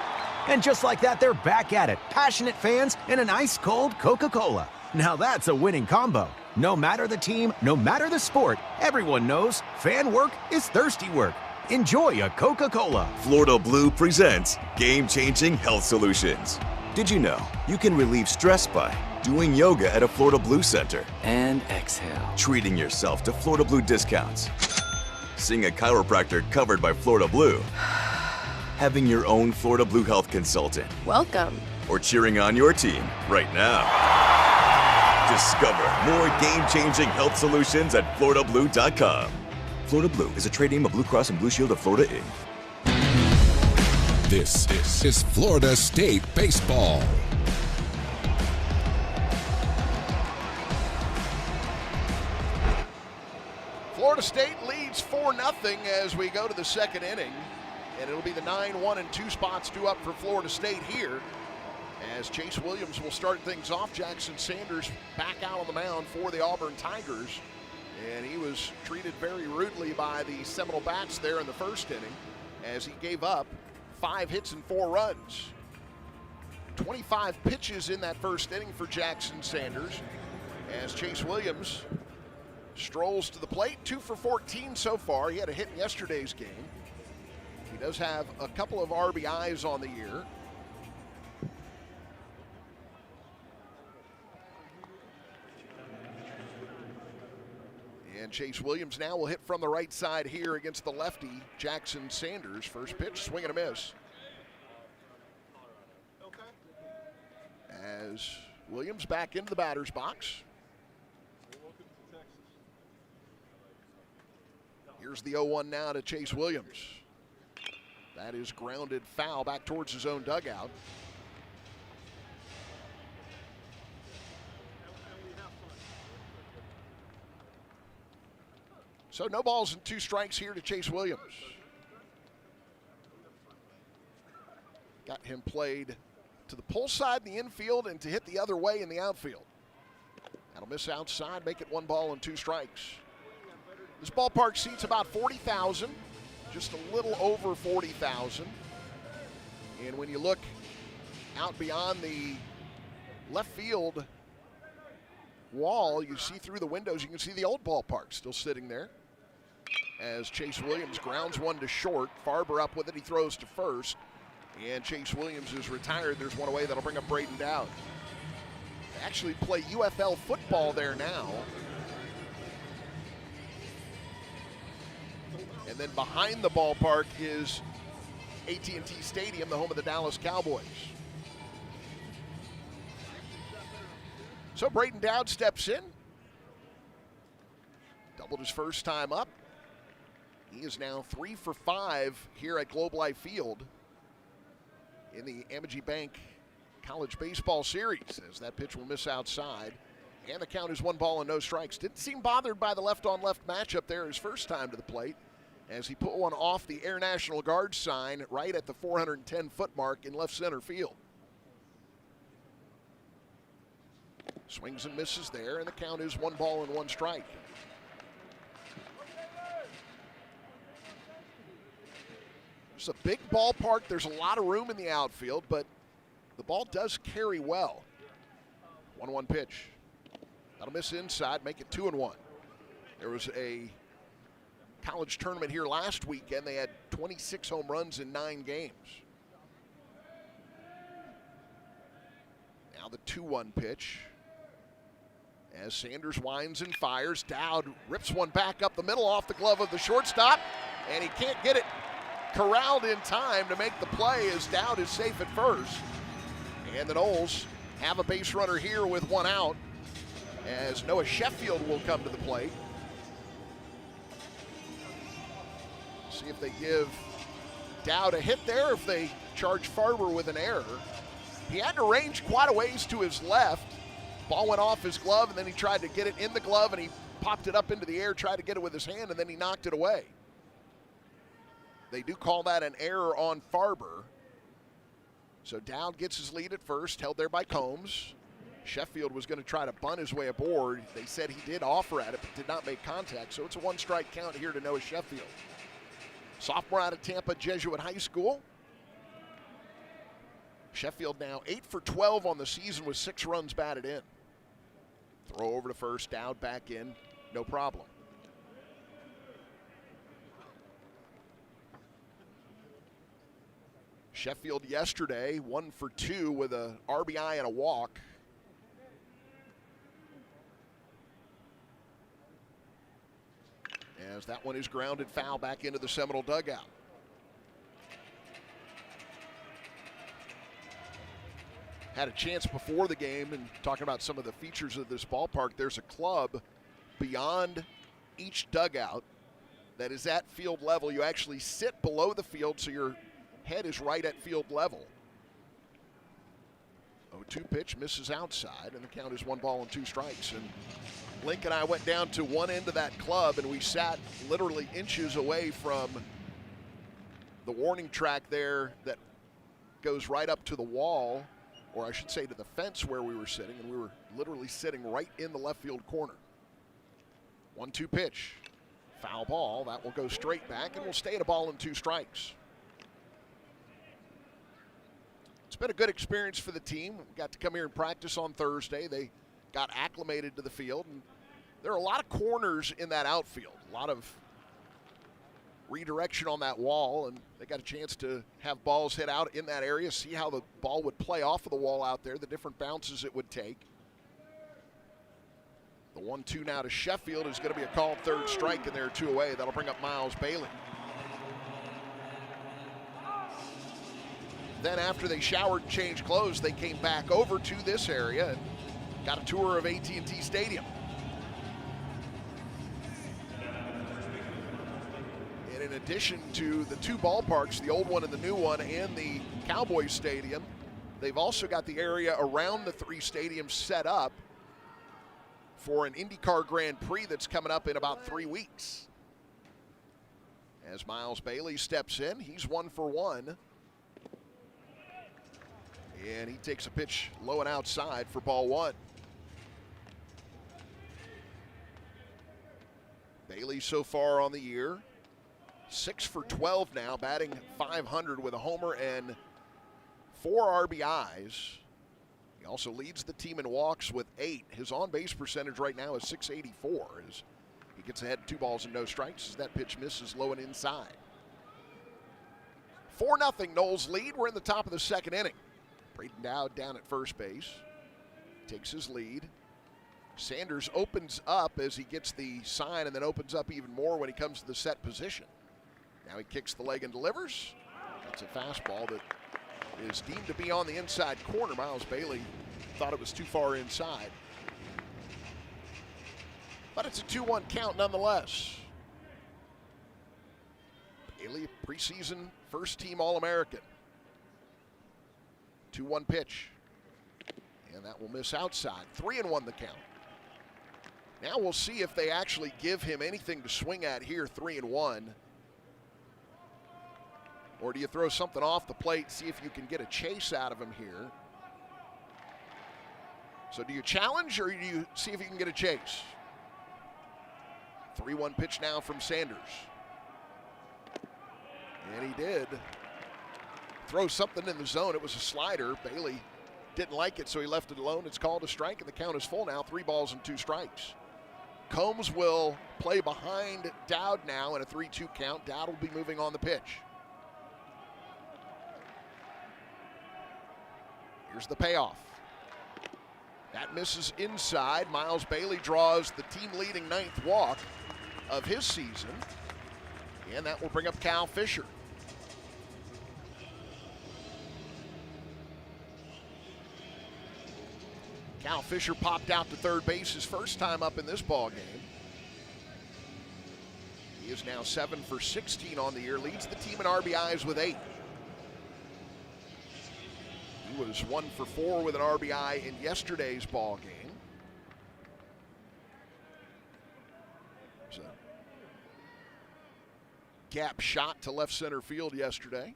And just like that, they're back at it. Passionate fans and an ice-cold Coca-Cola. Now that's a winning combo. No matter the team, no matter the sport, everyone knows fan work is thirsty work. Enjoy a Coca-Cola. Florida Blue presents game-changing health solutions. Did you know you can relieve stress by doing yoga at a Florida Blue center? And exhale. Treating yourself to Florida Blue discounts. Seeing a chiropractor covered by Florida Blue. Having your own Florida Blue health consultant. Welcome. Or cheering on your team right now. Discover more game-changing health solutions at FloridaBlue.com. Florida Blue is a trade name of Blue Cross and Blue Shield of Florida, Inc. This is Florida State baseball. Florida State leads 4-0 as we go to the second inning. And it'll be the 9-1 and 2 spots due up for Florida State here. As Chase Williams will start things off, Jackson Sanders back out on the mound for the Auburn Tigers. And he was treated very rudely by the Seminole Bats there in the first inning as he gave up 5 hits and 4 runs. 25 pitches in that first inning for Jackson Sanders as Chase Williams strolls to the plate. 2 for 14 so far. He had a hit in yesterday's game. He does have a couple of RBIs on the year. And Chase Williams now will hit from the right side here against the lefty, Jackson Sanders. First pitch, swing and a miss. As Williams back into the batter's box. Here's the 0-1 now to Chase Williams. That is grounded foul back towards his own dugout. So no balls and 2 strikes here to Chase Williams. Got him played to the pull side in the infield and to hit the other way in the outfield. That'll miss outside, make it 1 ball and 2 strikes. This ballpark seats about 40,000, just a little over 40,000. And when you look out beyond the left field wall, you see through the windows, you can see the old ballpark still sitting there. As Chase Williams grounds one to short, Farber up with it, he throws to first. And Chase Williams is retired. There's one away that'll bring up Braden Dowd. They actually play UFL football there now. And then behind the ballpark is AT&T Stadium, the home of the Dallas Cowboys. So Braden Dowd steps in. Doubled his first time up. He is now 3 for 5 here at Globe Life Field in the Amegy Bank College Baseball Series, as that pitch will miss outside. And the count is 1 ball and no strikes. Didn't seem bothered by the left-on-left matchup there his first time to the plate, as he put one off the Air National Guard sign right at the 410-foot mark in left center field. Swings and misses there, and the count is 1 ball and 1 strike. It's a big ballpark. There's a lot of room in the outfield, but the ball does carry well. 1-1 pitch. That'll miss inside, make it 2-1. There was a college tournament here last weekend. They had 26 home runs in 9 games. Now the 2-1 pitch. As Sanders winds and fires, Dowd rips one back up the middle off the glove of the shortstop, and he can't get it corralled in time to make the play as Dowd is safe at first. And the Noles have a base runner here with 1 out as Noah Sheffield will come to the plate. See if they give Dowd a hit there, if they charge Farber with an error. He had to range quite a ways to his left. Ball went off his glove, and then he tried to get it in the glove, and he popped it up into the air, tried to get it with his hand, and then he knocked it away. They do call that an error on Farber. So Dowd gets his lead at first, held there by Combs. Sheffield was going to try to bunt his way aboard. They said he did offer at it, but did not make contact. So it's a 1-strike count here to Noah Sheffield. Sophomore out of Tampa Jesuit High School. Sheffield now 8 for 12 on the season with 6 runs batted in. Throw over to first, Dowd back in, no problem. Sheffield yesterday 1 for 2 with a RBI and a walk. As that one is grounded foul back into the Seminole dugout. Had a chance before the game, and talking about some of the features of this ballpark, there's a club beyond each dugout that is at field level. You actually sit below the field, so your head is right at field level. 0-2 pitch misses outside, and the count is 1 ball and 2 strikes. And Link and I went down to one end of that club, and we sat literally inches away from the warning track there that goes right up to the wall, or I should say to the fence where we were sitting, and we were literally sitting right in the left field corner. 1-2 pitch. Foul ball. That will go straight back, and will stay at 1 ball and 2 strikes. It's been a good experience for the team. We got to come here and practice on Thursday. They got acclimated to the field, and there are a lot of corners in that outfield, a lot of redirection on that wall, and they got a chance to have balls hit out in that area, see how the ball would play off of the wall out there, the different bounces it would take. The 1-2 now to Sheffield is going to be a called third strike, and they're 2 away. That'll bring up Miles Bailey. Then after they showered and changed clothes, they came back over to this area and got a tour of AT&T Stadium. And in addition to the 2 ballparks, the old one and the new one, and the Cowboys Stadium, they've also got the area around the 3 stadiums set up for an IndyCar Grand Prix that's coming up in about 3 weeks. As Miles Bailey steps in, he's 1 for 1. And he takes a pitch low and outside for ball 1. Bailey so far on the year, 6 for 12 now, batting .500 with a homer and 4 RBIs. He also leads the team in walks with 8. His on-base percentage right now is .684 as he gets ahead 2 balls and no strikes as that pitch misses low and inside. 4-0 Noles lead. We're in the top of the 2nd inning. Braden Dowd down at first base, takes his lead. Sanders opens up as he gets the sign, and then opens up even more when he comes to the set position. Now he kicks the leg and delivers. That's a fastball that is deemed to be on the inside corner. Miles Bailey thought it was too far inside. But it's a 2-1 count nonetheless. Bailey, preseason first-team All-American. 2-1 pitch, and that will miss outside. 3-1 the count. Now we'll see if they actually give him anything to swing at here, 3-1. Or do you throw something off the plate, see if you can get a chase out of him here? So do you challenge, or do you see if you can get a chase? 3-1 pitch now from Sanders. And he did throw something in the zone. It was a slider. Bailey didn't like it, so he left it alone. It's called a strike, and the count is full now, 3 balls and 2 strikes. Combs will play behind Dowd now in a 3-2 count. Dowd will be moving on the pitch. Here's the payoff. That misses inside. Miles Bailey draws the team-leading 9th walk of his season, and that will bring up Cal Fisher. Cal Fisher popped out to third base his first time up in this ball game. He is now 7 for 16 on the year, leads the team in RBIs with 8. He was 1 for 4 with an RBI in yesterday's ball game. There's a gap shot to left center field yesterday.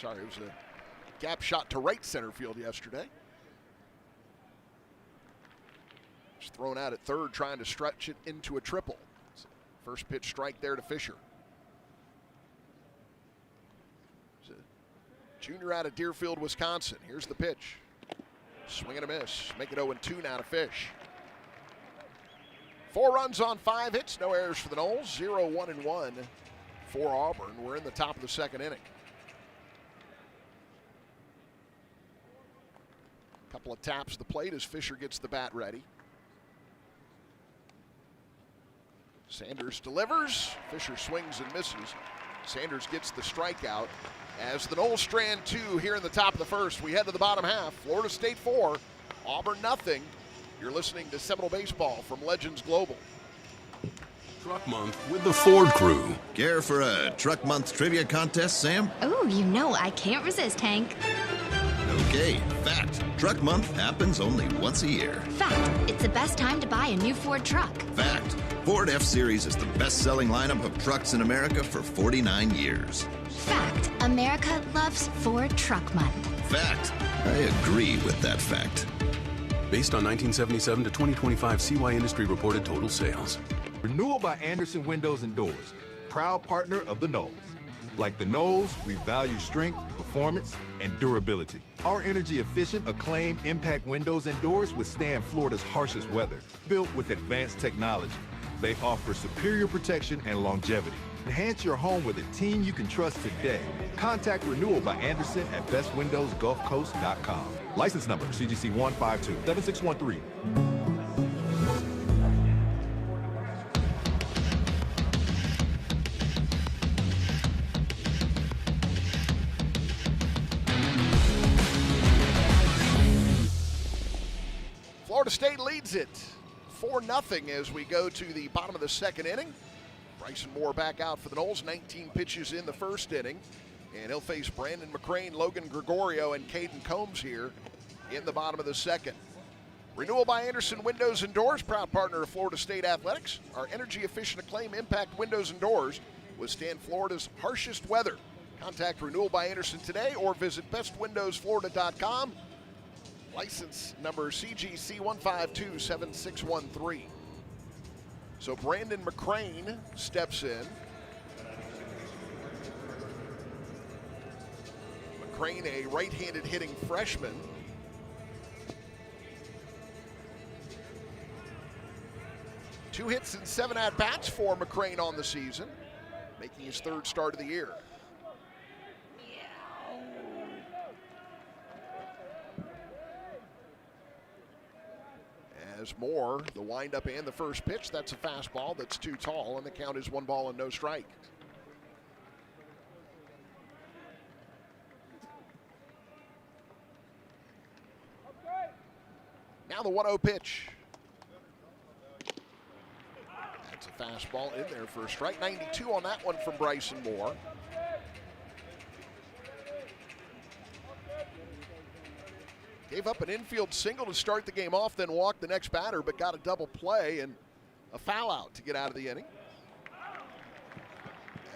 Sorry, it was a gap shot to right center field yesterday. Just thrown out at third, trying to stretch it into a triple. First pitch strike there to Fisher. Junior out of Deerfield, Wisconsin. Here's the pitch. Swing and a miss. Make it 0-2 now to Fish. 4 runs on 5 hits, no errors for the Noles. 0-1-1 for Auburn. We're in the top of the second inning. Couple of taps to the plate as Fisher gets the bat ready. Sanders delivers. Fisher swings and misses. Sanders gets the strikeout. As the Noles strand 2 here in the top of the first, we head to the bottom half. Florida State 4, Auburn nothing. You're listening to Seminole Baseball from Legends Global. Truck Month with the Ford Crew. Care for a Truck Month trivia contest, Sam? Oh, you know I can't resist, Hank. Okay, fact. Truck Month happens only once a year. Fact. It's the best time to buy a new Ford truck. Fact. Ford F-Series is the best-selling lineup of trucks in America for 49 years. Fact. America loves Ford Truck Month. Fact. I agree with that fact. Based on 1977 to 2025 CY Industry reported total sales. Renewal by Anderson Windows and Doors, proud partner of the Noles. Like the Noles, we value strength, performance, and durability. Our energy-efficient, acclaimed impact windows and doors withstand Florida's harshest weather. Built with advanced technology, they offer superior protection and longevity. Enhance your home with a team you can trust today. Contact Renewal by Anderson at bestwindowsgulfcoast.com. License number CGC 1527613. Florida State leads it 4-0 as we go to the bottom of the second inning. Bryson Moore back out for the Noles, 19 pitches in the first inning. And he'll face Brandon McCrane, Logan Gregorio, and Caden Combs here in the bottom of the second. Renewal by Anderson Windows and Doors, proud partner of Florida State Athletics. Our energy-efficient acclaim impact windows and doors withstand Florida's harshest weather. Contact Renewal by Anderson today or visit bestwindowsflorida.com. License number CGC 1527613. So Brandon McCrane steps in. McCrane, a right-handed hitting freshman. Two hits and 7 at-bats for McCrane on the season, making his 3rd start of the year. As Moore, the windup and the first pitch, that's a fastball that's too tall, and the count is 1 ball and no strike. Now the 1-0 pitch. That's a fastball in there for a strike. 92 on that one from Bryson Moore. Gave up an infield single to start the game off, then walked the next batter, but got a double play and a foul out to get out of the inning.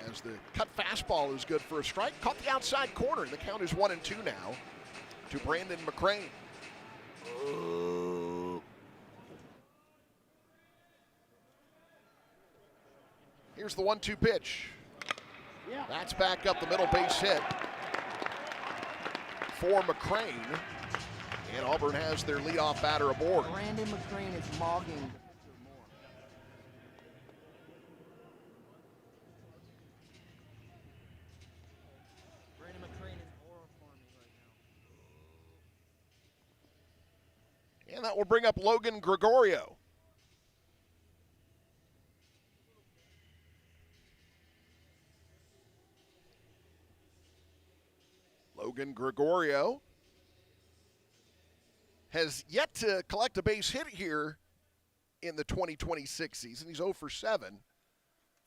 As the cut fastball is good for a strike. Caught the outside corner, and the count is 1-2 now to Brandon McCrane. Here's the 1-2 pitch. That's back up the middle, base hit for McCrane. And Auburn has their leadoff batter aboard. Brandon McCrane is mogging. Brandon McCrane is horrifying right now. And that will bring up Logan Gregorio. Logan Gregorio has yet to collect a base hit here in the 2026 season. He's 0 for 7.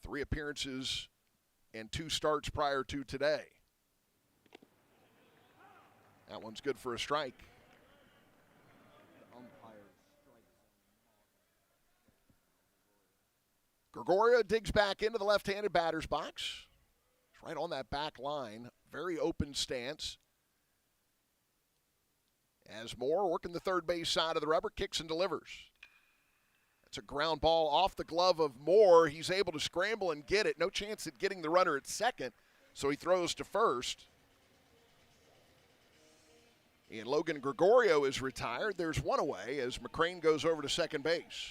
3 appearances and 2 starts prior to today. That one's good for a strike. Gregorio digs back into the left-handed batter's box. It's right on that back line. Very open stance. As Moore, working the third base side of the rubber, kicks and delivers. That's a ground ball off the glove of Moore. He's able to scramble and get it. No chance at getting the runner at second, so he throws to first. And Logan Gregorio is retired. There's one away as McCrane goes over to second base.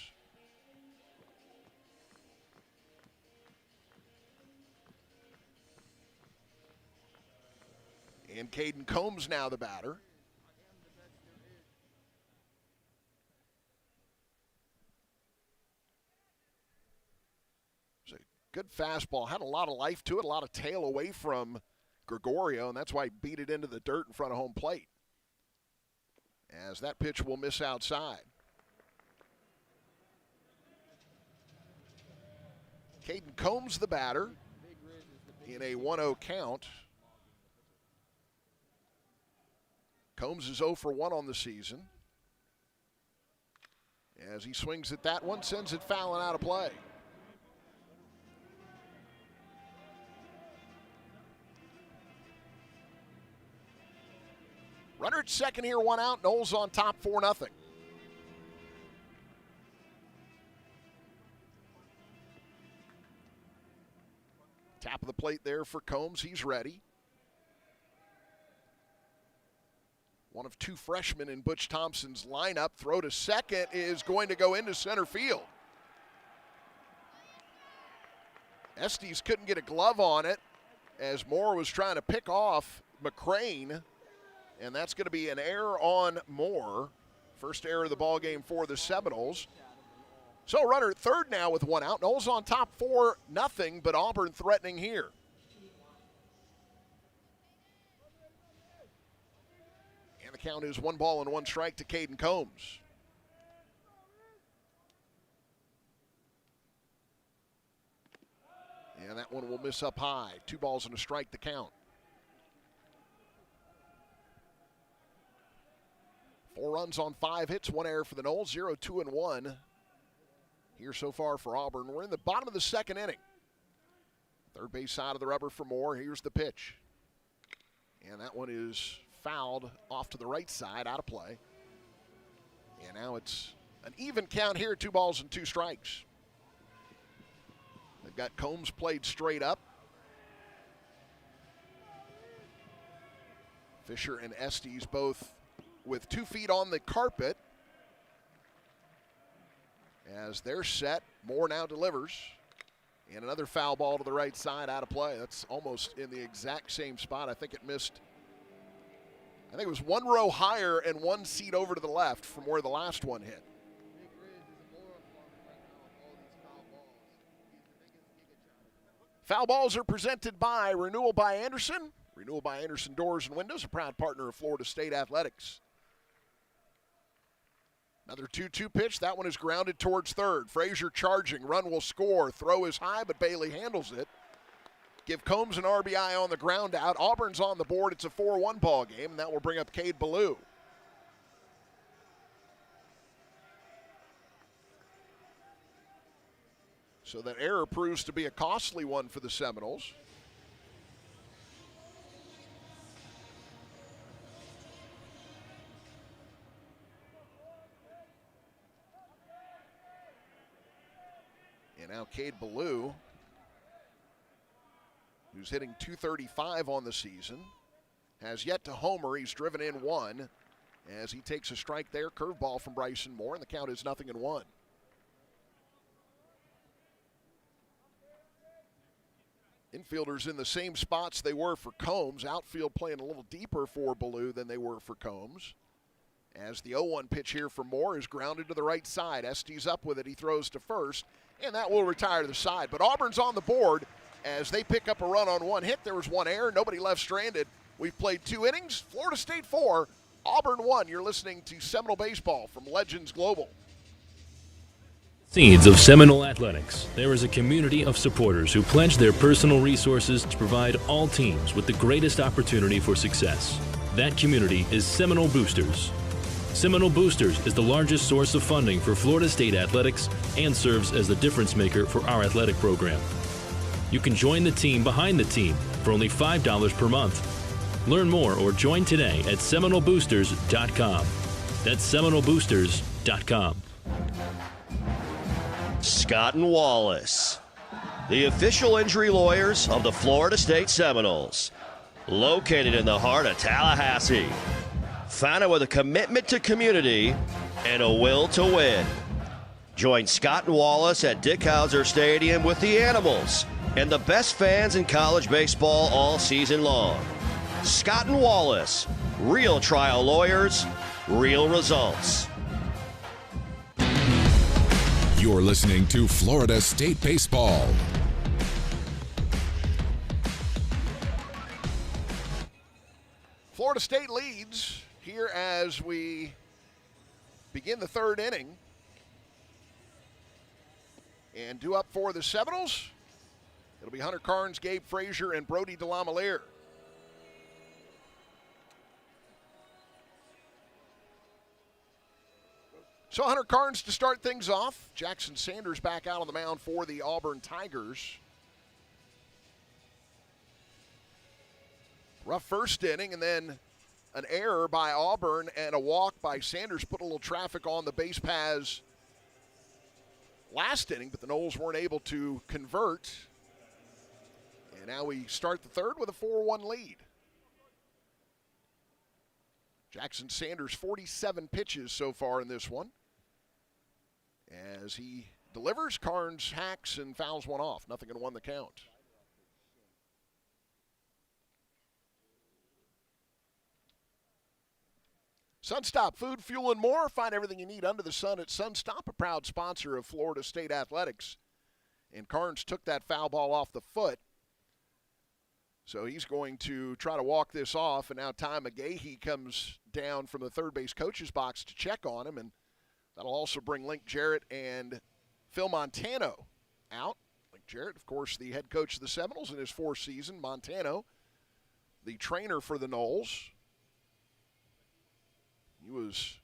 And Caden Combs now the batter. It's a good fastball. Had a lot of life to it, a lot of tail away from Gregorio, and that's why he beat it into the dirt in front of home plate. As that pitch will miss outside. Caden Combs the batter in a 1-0 count. Combs is 0 for 1 on the season. As he swings at that one, sends it fouling out of play. Runner at second here, 1 out. Knowles on top, 4-0. Tap of the plate there for Combs. He's ready. One of 2 freshmen in Butch Thompson's lineup. Throw to second is going to go into center field. Estes couldn't get a glove on it as Moore was trying to pick off McCrane. And that's going to be an error on Moore. First error of the ball game for the Seminoles. So runner at third now with 1 out. Knowles on top 4-0, but Auburn threatening here. And the count is 1 ball and 1 strike to Caden Combs. And that one will miss up high. 2 balls and a strike to count. 4 runs on 5 hits, 1 error for the Noles, 0, 2, and 1 here so far for Auburn. We're in the bottom of the second inning. Third base side of the rubber for Moore. Here's the pitch. And that one is fouled off to the right side, out of play. And now it's an even count here, 2 balls and 2 strikes. They've got Combs played straight up. Fisher and Estes both with 2 feet on the carpet. As they're set, Moore now delivers. And another foul ball to the right side, out of play. That's almost in the exact same spot. I think it missed, I think it was 1 row higher and 1 seat over to the left from where the last one hit. Foul balls are presented by Renewal by Anderson. Renewal by Anderson Doors and Windows, a proud partner of Florida State Athletics. Another 2-2 pitch. That one is grounded towards third. Frazier charging. Run will score. Throw is high, but Bailey handles it. Give Combs an RBI on the ground out. Auburn's on the board. It's a 4-1 ball game, and that will bring up Cade Ballou. So that error proves to be a costly one for the Seminoles. And now Cade Ballou, who's hitting .235 on the season, has yet to homer. He's driven in 1 as he takes a strike there. Curveball from Bryson Moore, and the count is 0-1. Infielders in the same spots they were for Combs. Outfield playing a little deeper for Ballou than they were for Combs. As the 0-1 pitch here for Moore is grounded to the right side. Estes up with it. He throws to first, and that will retire to the side. But Auburn's on the board as they pick up a run on 1 hit. There was 1 error. Nobody left stranded. We've played 2 innings. Florida State 4, Auburn 1. You're listening to Seminole Baseball from Legends Global. Seeds of Seminole Athletics. There is a community of supporters who pledge their personal resources to provide all teams with the greatest opportunity for success. That community is Seminole Boosters. Seminole Boosters is the largest source of funding for Florida State athletics and serves as the difference maker for our athletic program. You can join the team behind the team for only $5 per month. Learn more or join today at SeminoleBoosters.com. That's SeminoleBoosters.com. Scott and Wallace, the official injury lawyers of the Florida State Seminoles, located in the heart of Tallahassee. Founded with a commitment to community and a will to win. Join Scott and Wallace at Dick Howser Stadium with the Animals and the best fans in college baseball all season long. Scott and Wallace, real trial lawyers, real results. You're listening to Florida State Baseball. Florida State leads here as we begin the third inning. And due up for the Seminoles, it'll be Hunter Carnes, Gabe Frazier, and Brody DeLamielleure. So Hunter Carnes to start things off. Jackson Sanders back out on the mound for the Auburn Tigers. Rough first inning, and then an error by Auburn and a walk by Sanders put a little traffic on the base paths last inning, but the Noles weren't able to convert. And now we start the third with a 4-1 lead. Jackson Sanders, 47 pitches so far in this one. As he delivers, Carnes hacks and fouls one off. Nothing in one the count. Sunstop Food, Fuel, and More. Find everything you need under the sun at Sunstop, a proud sponsor of Florida State Athletics. And Carnes took that foul ball off the foot. So he's going to try to walk this off, and now Ty Amegy comes down from the third base coach's box to check on him, and that'll also bring Link Jarrett and Phil Montano out. Link Jarrett, of course, the head coach of the Seminoles in his fourth season. Montano, the trainer for the Noles. He was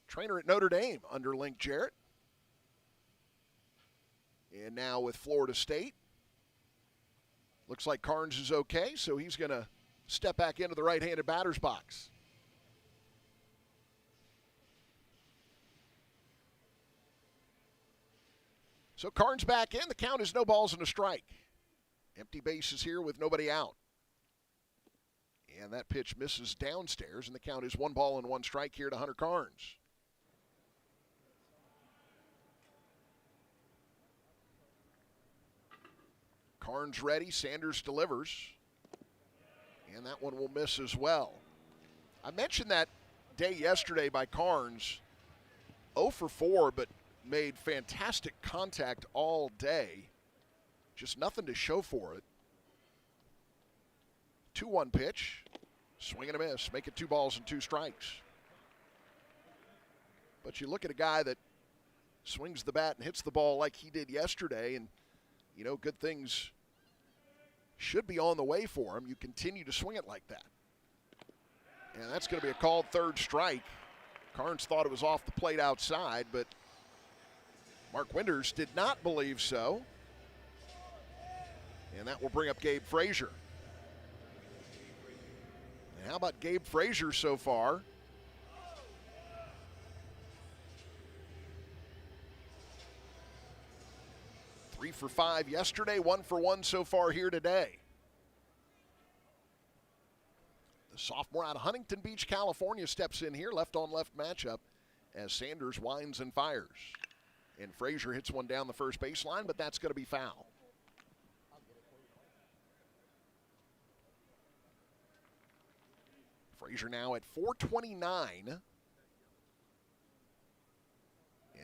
trainer at Notre Dame under Link Jarrett. And now with Florida State. Looks like Carnes is okay, so he's going to step back into the right-handed batter's box. So Carnes back in. The count is no balls and a strike. Empty bases here with nobody out. And that pitch misses downstairs, and the count is 1 ball and 1 strike here to Hunter Carnes. Carnes ready, Sanders delivers. And that one will miss as well. I mentioned that day yesterday by Carnes, 0 for 4, but made fantastic contact all day. Just nothing to show for it. 2-1 pitch, swing and a miss, make it 2 balls and 2 strikes. But you look at a guy that swings the bat and hits the ball like he did yesterday, and, you know, good things should be on the way for him. You continue to swing it like that. And that's going to be a called third strike. Carnes thought it was off the plate outside, but Mark Winters did not believe so. And that will bring up Gabe Frazier. And how about Gabe Frazier so far? Three for 5 yesterday, 1 for 1 so far here today. The sophomore out of Huntington Beach, California, steps in here, left-on-left matchup as Sanders winds and fires. And Frazier hits one down the first baseline, but that's going to be foul. Frazier now at 429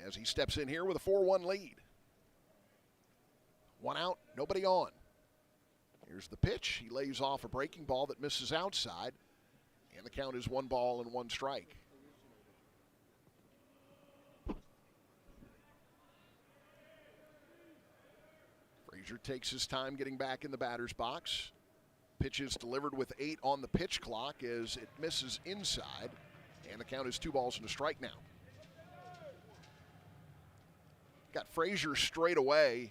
as he steps in here with a 4-1 lead. 1 out, nobody on. Here's the pitch. He lays off a breaking ball that misses outside, and the count is 1 ball and 1 strike. Frazier takes his time getting back in the batter's box. Pitch is delivered with 8 on the pitch clock as it misses inside, and the count is 2 balls and a strike now. Got Frazier straight away.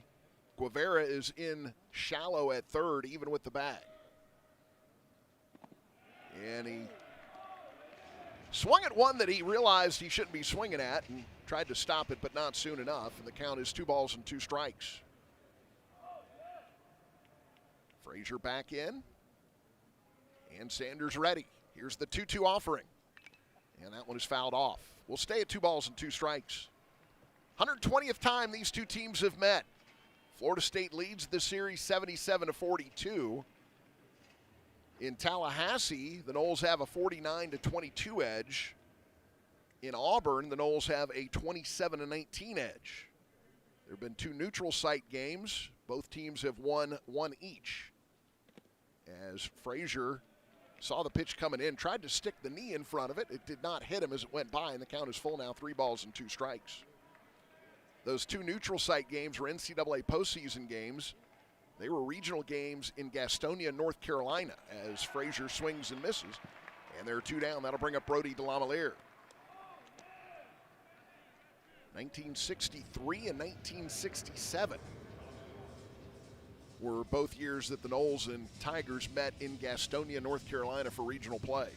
Guevara is in shallow at third, even with the bag. And he swung at one that he realized he shouldn't be swinging at and tried to stop it, but not soon enough. And the count is 2 balls and 2 strikes. Frazier back in. And Sanders ready. Here's the 2-2 offering. And that one is fouled off. We'll stay at 2 balls and 2 strikes. 120th time these two teams have met. Florida State leads the series 77-42. In Tallahassee, the Noles have a 49-22 edge. In Auburn, the Noles have a 27-19 edge. There have been 2 neutral site games. Both teams have won 1 each. As Frazier saw the pitch coming in, tried to stick the knee in front of it. It did not hit him as it went by, and the count is full now, 3 balls and 2 strikes. Those 2 neutral site games were NCAA postseason games. They were regional games in Gastonia, North Carolina, as Frazier swings and misses. And there are 2 down. That'll bring up Brody DeLamielleure. 1963 and 1967 were both years that the Noles and Tigers met in Gastonia, North Carolina for regional play.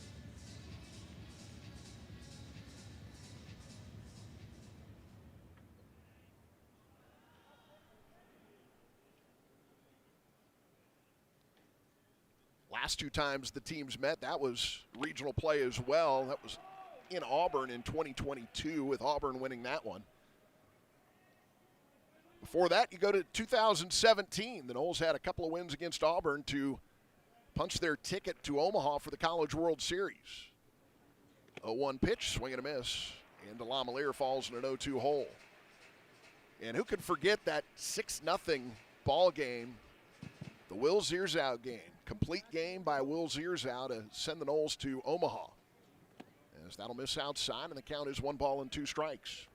Last 2 times the teams met, that was regional play as well. That was in Auburn in 2022, with Auburn winning that one. Before that, you go to 2017. The Noles had a couple of wins against Auburn to punch their ticket to Omaha for the College World Series. 0-1 pitch, swing and a miss, and DeLamielleure falls in an 0-2 hole. And who could forget that 6-0 ball game, the Will Zierzout game. Complete game by Will Zierzout to send the Noles to Omaha. As that'll miss outside, and the count is 1 ball and 2 strikes.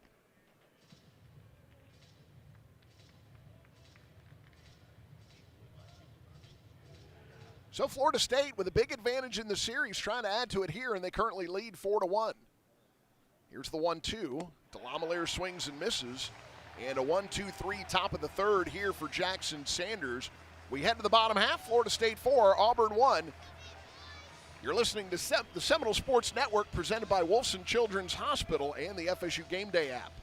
So Florida State with a big advantage in the series, trying to add to it here, and they currently lead 4-1. Here's the 1-2. DeLamielleure swings and misses. And a 1-2-3 top of the 3rd here for Jackson Sanders. We head to the bottom half. Florida State 4, Auburn 1. You're listening to the Seminole Sports Network, presented by Wolfson Children's Hospital and the FSU Game Day app.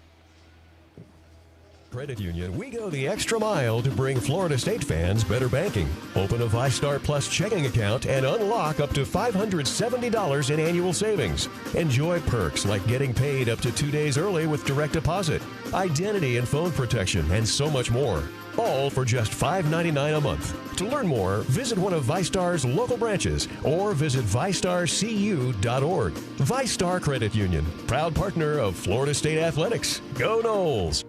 Credit Union, we go the extra mile to bring Florida State fans better banking. Open a ViStar Plus checking account and unlock up to $570 in annual savings. Enjoy perks like getting paid up to 2 days early with direct deposit, identity and phone protection, and so much more. All for just $5.99 a month. To learn more, visit one of ViStar's local branches or visit ViStarCU.org. ViStar Credit Union, proud partner of Florida State Athletics. Go Noles!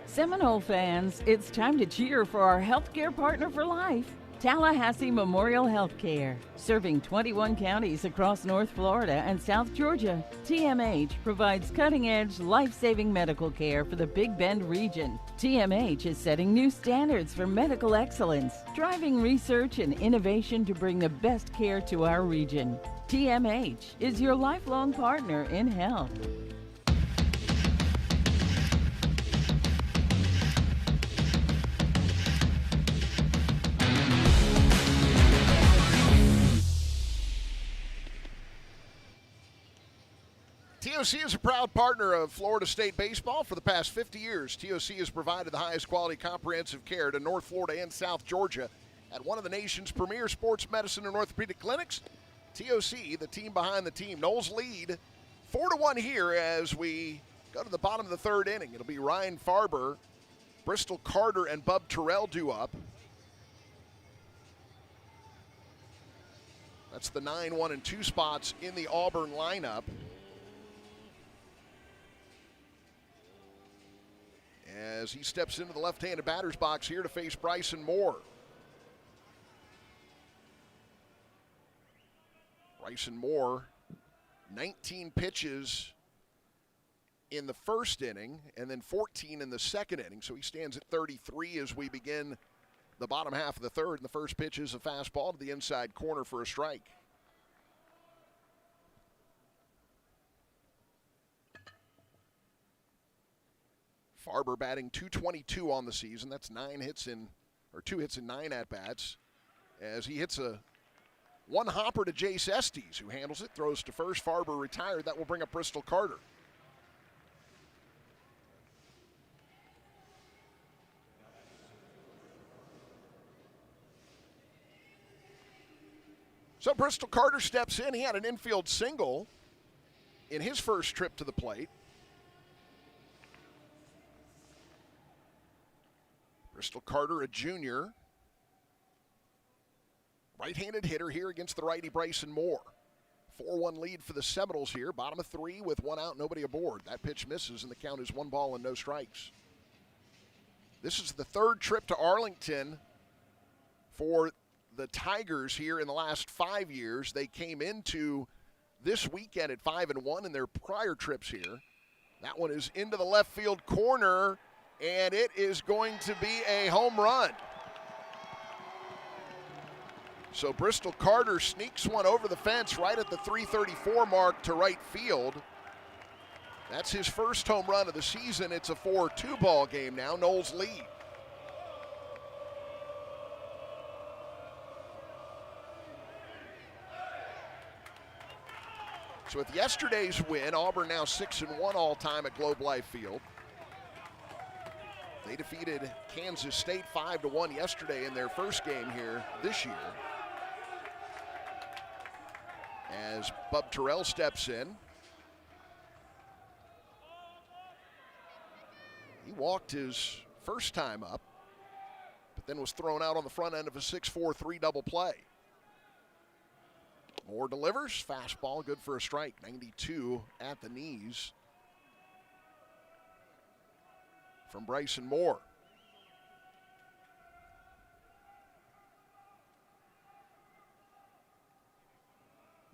Seminole fans, it's time to cheer for our healthcare partner for life, Tallahassee Memorial Healthcare. Serving 21 counties across North Florida and South Georgia, TMH provides cutting-edge, life-saving medical care for the Big Bend region. TMH is setting new standards for medical excellence, driving research and innovation to bring the best care to our region. TMH is your lifelong partner in health. TOC is a proud partner of Florida State baseball for the past 50 years. TOC has provided the highest quality comprehensive care to North Florida and South Georgia at one of the nation's premier sports medicine and orthopedic clinics. TOC, the team behind the team. Noles lead 4-1 here as we go to the bottom of the 3rd inning. It'll be Ryan Farber, Bristol Carter, and Bub Terrell due up. That's the 9, 1, and 2 spots in the Auburn lineup. As he steps into the left-handed batter's box here to face Bryson Moore. Bryson Moore, 19 pitches in the 1st inning and then 14 in the 2nd inning. So he stands at 33 as we begin the bottom half of the 3rd. And the first pitch is a fastball to the inside corner for a strike. Farber batting .222 on the season. That's 2 hits in 9 at-bats. As he hits a one hopper to Jace Estes, who handles it, throws to first. Farber retired. That will bring up Bristol Carter. So Bristol Carter steps in. He had an infield single in his first trip to the plate. Bristol Carter, a junior. Right-handed hitter here against the righty Bryson Moore. 4-1 lead for the Seminoles here. Bottom of 3 with 1 out, nobody aboard. That pitch misses, and the count is 1 ball and no strikes. This is the third trip to Arlington for the Tigers here in the last 5 years. They came into this weekend at 5-1 in their prior trips here. That one is into the left field corner, and it is going to be a home run. So Bristol Carter sneaks one over the fence right at the 334 mark to right field. That's his first home run of the season. It's a 4-2 ball game now. Noles lead. So with yesterday's win, Auburn now 6-1 all-time at Globe Life Field. They defeated Kansas State 5-1 yesterday in their first game here this year. As Bub Terrell steps in. He walked his first time up, but then was thrown out on the front end of a 6-4-3 double play. Moore delivers, fastball, good for a strike, 92 at the knees from Bryson Moore.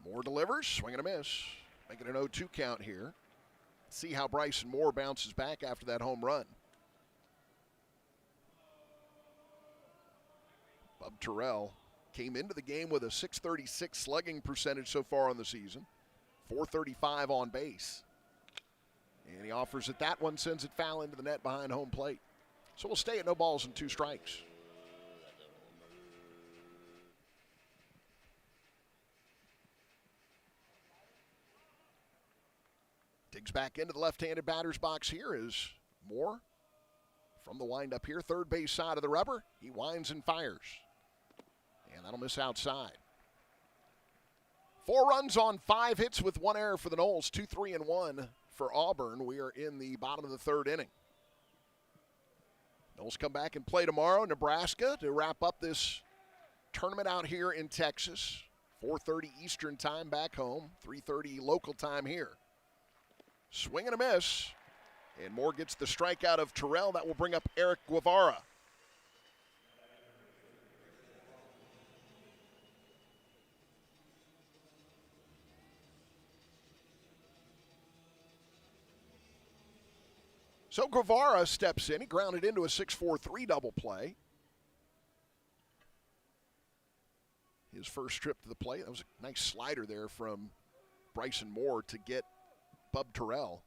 Moore delivers, swing and a miss, making an 0-2 count here. See how Bryson Moore bounces back after that home run. Bub Terrell came into the game with a .636 slugging percentage so far on the season, .435 on base. And he offers it. That one sends it foul into the net behind home plate. So we'll stay at no balls and 2 strikes. Digs back into the left-handed batter's box here is Moore from the windup here. Third base side of the rubber. He winds and fires. And that'll miss outside. 4 runs on 5 hits with 1 error for the Noles. 2-3-1 for Auburn. We are in the bottom of the 3rd inning. Noles come back and play tomorrow. Nebraska to wrap up this tournament out here in Texas. 4:30 Eastern time back home. 3:30 local time here. Swing and a miss. And Moore gets the strikeout of Terrell. That will bring up Eric Guevara. So Guevara steps in. He grounded into a 6-4-3 double play. His first trip to the plate. That was a nice slider there from Bryson Moore to get Bub Terrell.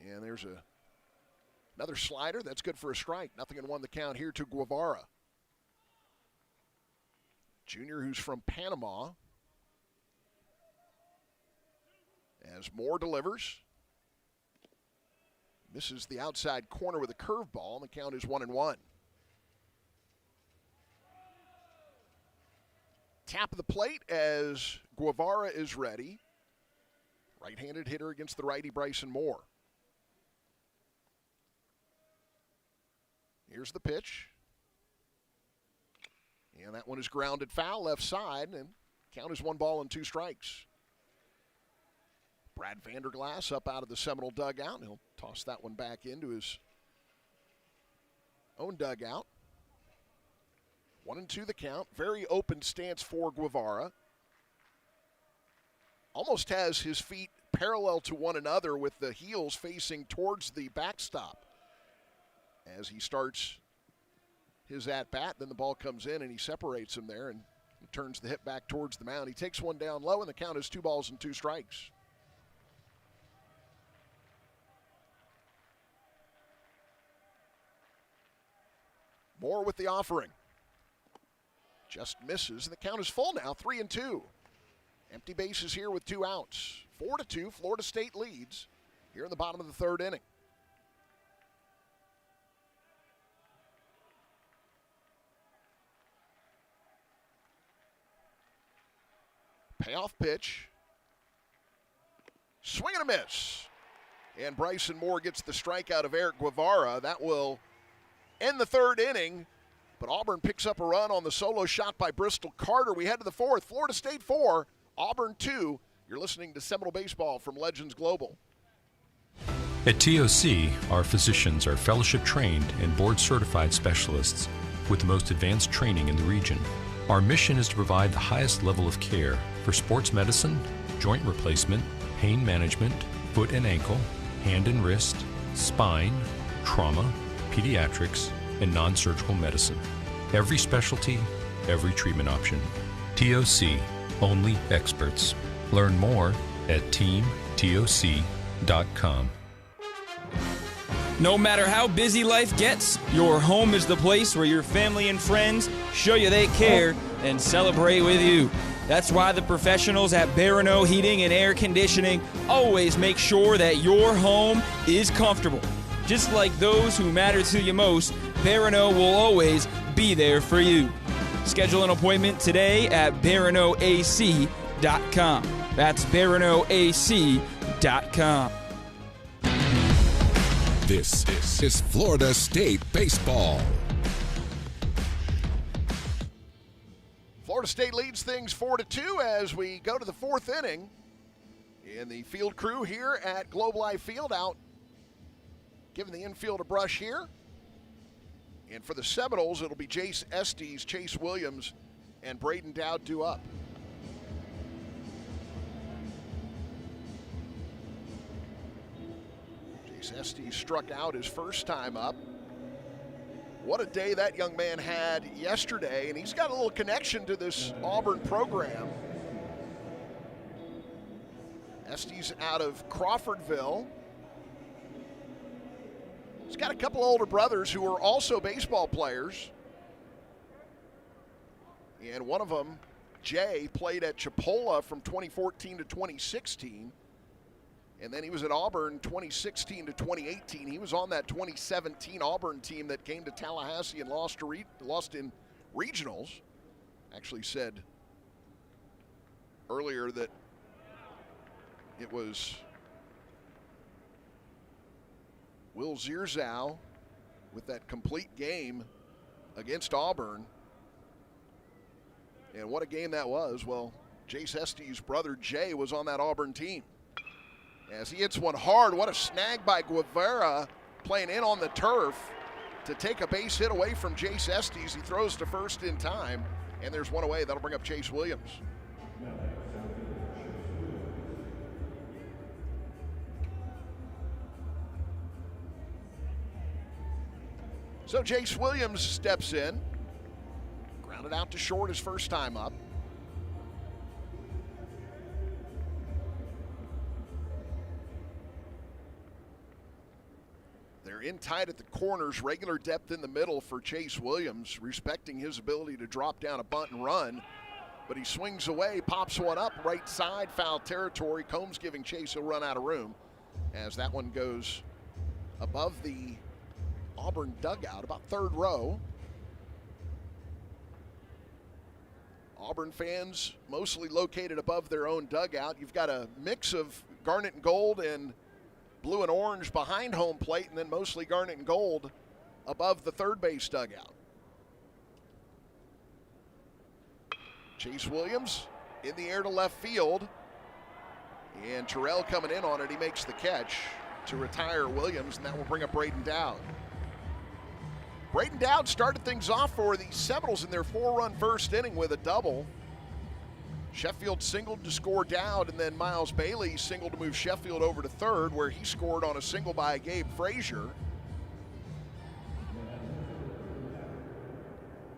And there's another slider. That's good for a strike. 0-1 the count here to Guevara. Junior who's from Panama. As Moore delivers. Misses the outside corner with a curveball, and the count is 1-1. Tap of the plate as Guevara is ready. Right-handed hitter against the righty Bryson Moore. Here's the pitch. And that one is grounded foul left side, and count is 1 ball and 2 strikes. Brad Vanderglass up out of the Seminole dugout, and he'll toss that one back into his own dugout. 1-2 the count. Very open stance for Guevara. Almost has his feet parallel to one another with the heels facing towards the backstop. As he starts his at-bat, then the ball comes in and he separates him there and he turns the hip back towards the mound. He takes one down low, and the count is 2 balls and 2 strikes. Moore with the offering. Just misses, and the count is full now, 3-2. Empty bases here with 2 outs. 4-2, Florida State leads here in the bottom of the 3rd inning. Payoff pitch. Swing and a miss. And Bryson Moore gets the strikeout of Eric Guevara. That will end the third inning. But Auburn picks up a run on the solo shot by Bristol Carter. We head to the fourth. Florida State 4, Auburn 2. You're listening to Seminole Baseball from Legends Global. At TOC, our physicians are fellowship trained and board certified specialists with the most advanced training in the region. Our mission is to provide the highest level of care for sports medicine, joint replacement, pain management, foot and ankle, hand and wrist, spine, trauma, pediatrics, and non-surgical medicine. Every specialty, every treatment option. TOC, only experts. Learn more at teamtoc.com. No matter how busy life gets, your home is the place where your family and friends show you they care and celebrate with you. That's why the professionals at Barano Heating and Air Conditioning always make sure that your home is comfortable. Just like those who matter to you most, Barano will always be there for you. Schedule an appointment today at baranoac.com. That's baranoac.com. This is Florida State Baseball. Florida State leads things 4-2 as we go to the fourth inning. And the field crew here at Globe Life Field out giving the infield a brush here. And for the Seminoles, it'll be Jace Estes, Chase Williams, and Braden Dowd due up. Jace Estes struck out his first time up. What a day that young man had yesterday, and he's got a little connection to this Auburn program. Estes out of Crawfordville. He's got a couple older brothers who are also baseball players. And one of them, Jay, played at Chipola from 2014 to 2016. And then he was at Auburn 2016 to 2018. He was on that 2017 Auburn team that came to Tallahassee and lost in regionals. Actually said earlier that it was Will Zierzow with that complete game against Auburn. And what a game that was. Well, Jace Estes' brother Jay was on that Auburn team. As he hits one hard, what a snag by Guevara playing in on the turf to take a base hit away from Jace Estes. He throws to first in time, and there's one away. That'll bring up Chase Williams. So Chase Williams steps in, grounded out to short his first time up. They're in tight at the corners, regular depth in the middle for Chase Williams, respecting his ability to drop down a bunt and run. But he swings away, pops one up, right side, foul territory. Combs giving Chase a run out of room as that one goes above the Auburn dugout, about third row. Auburn fans mostly located above their own dugout. You've got a mix of garnet and gold and blue and orange behind home plate, and then mostly garnet and gold above the third base dugout. Chase Williams in the air to left field, and Terrell coming in on it. He makes the catch to retire Williams, and that will bring up Braden Dowd. Braden Dowd started things off for the Seminoles in their 4-run first inning with a double. Sheffield singled to score Dowd, and then Miles Bailey singled to move Sheffield over to third, where he scored on a single by Gabe Frazier.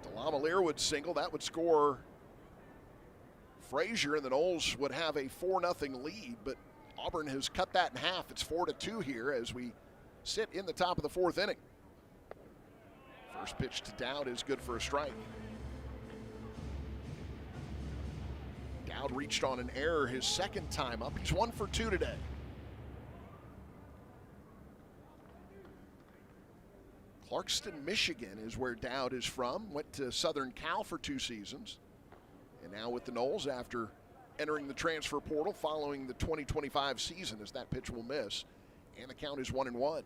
DeLamiere would single. That would score Frazier, and the Noles would have a 4-0 lead, but Auburn has cut that in half. It's 4-2 here as we sit in the top of the fourth inning. First pitch to Dowd is good for a strike. Dowd reached on an error his second time up. He's 1 for 2 today. Clarkston, Michigan is where Dowd is from. Went to Southern Cal for 2 seasons. And now with the Noles after entering the transfer portal following the 2025 season, as that pitch will miss. And the count is 1-1.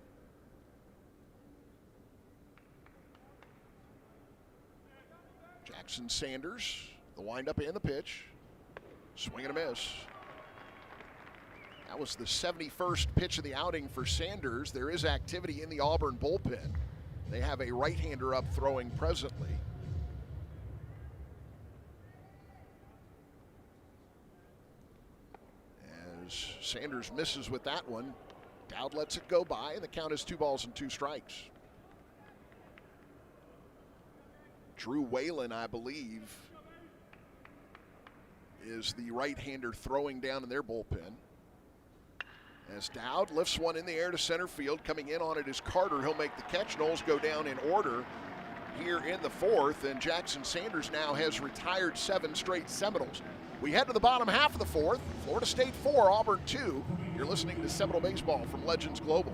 Jackson Sanders, the windup and the pitch. Swing and a miss. That was the 71st pitch of the outing for Sanders. There is activity in the Auburn bullpen. They have a right-hander up throwing presently. As Sanders misses with that one, Dowd lets it go by, and the count is 2-2 strikes. Drew Whalen, I believe, is the right-hander throwing down in their bullpen. As Dowd lifts one in the air to center field, coming in on it is Carter. He'll make the catch. Noles go down in order here in the fourth, and Jackson Sanders now has retired 7 straight Seminoles. We head to the bottom half of the fourth. Florida State 4, Auburn 2. You're listening to Seminole Baseball from Legends Global.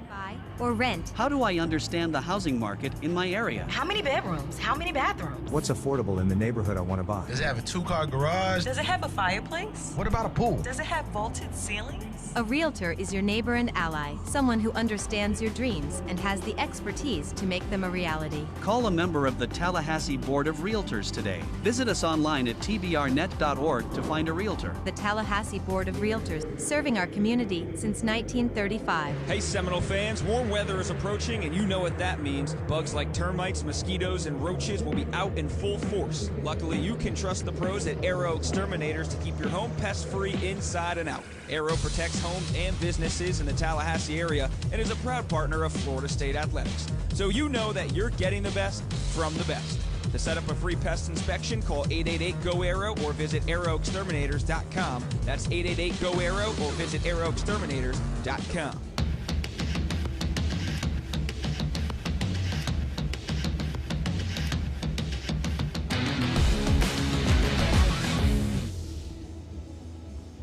Buy or rent. How do I understand the housing market in my area? How many bedrooms? How many bathrooms? What's affordable in the neighborhood I want to buy? Does it have a 2-car garage? Does it have a fireplace? What about a pool? Does it have vaulted ceilings? A realtor is your neighbor and ally, someone who understands your dreams and has the expertise to make them a reality. Call a member of the Tallahassee Board of Realtors today. Visit us online at tbrnet.org to find a realtor. The Tallahassee Board of Realtors, serving our community since 1935. Hey Seminole fans, warm weather is approaching and you know what that means. Bugs like termites, mosquitoes, and roaches will be out in full force. Luckily, you can trust the pros at Arrow Exterminators to keep your home pest-free inside and out. Arrow protects homes and businesses in the Tallahassee area and is a proud partner of Florida State Athletics. So you know that you're getting the best from the best. To set up a free pest inspection, call 888-GO-ARROW or visit arrowexterminators.com. That's 888-GO-ARROW or visit arrowexterminators.com.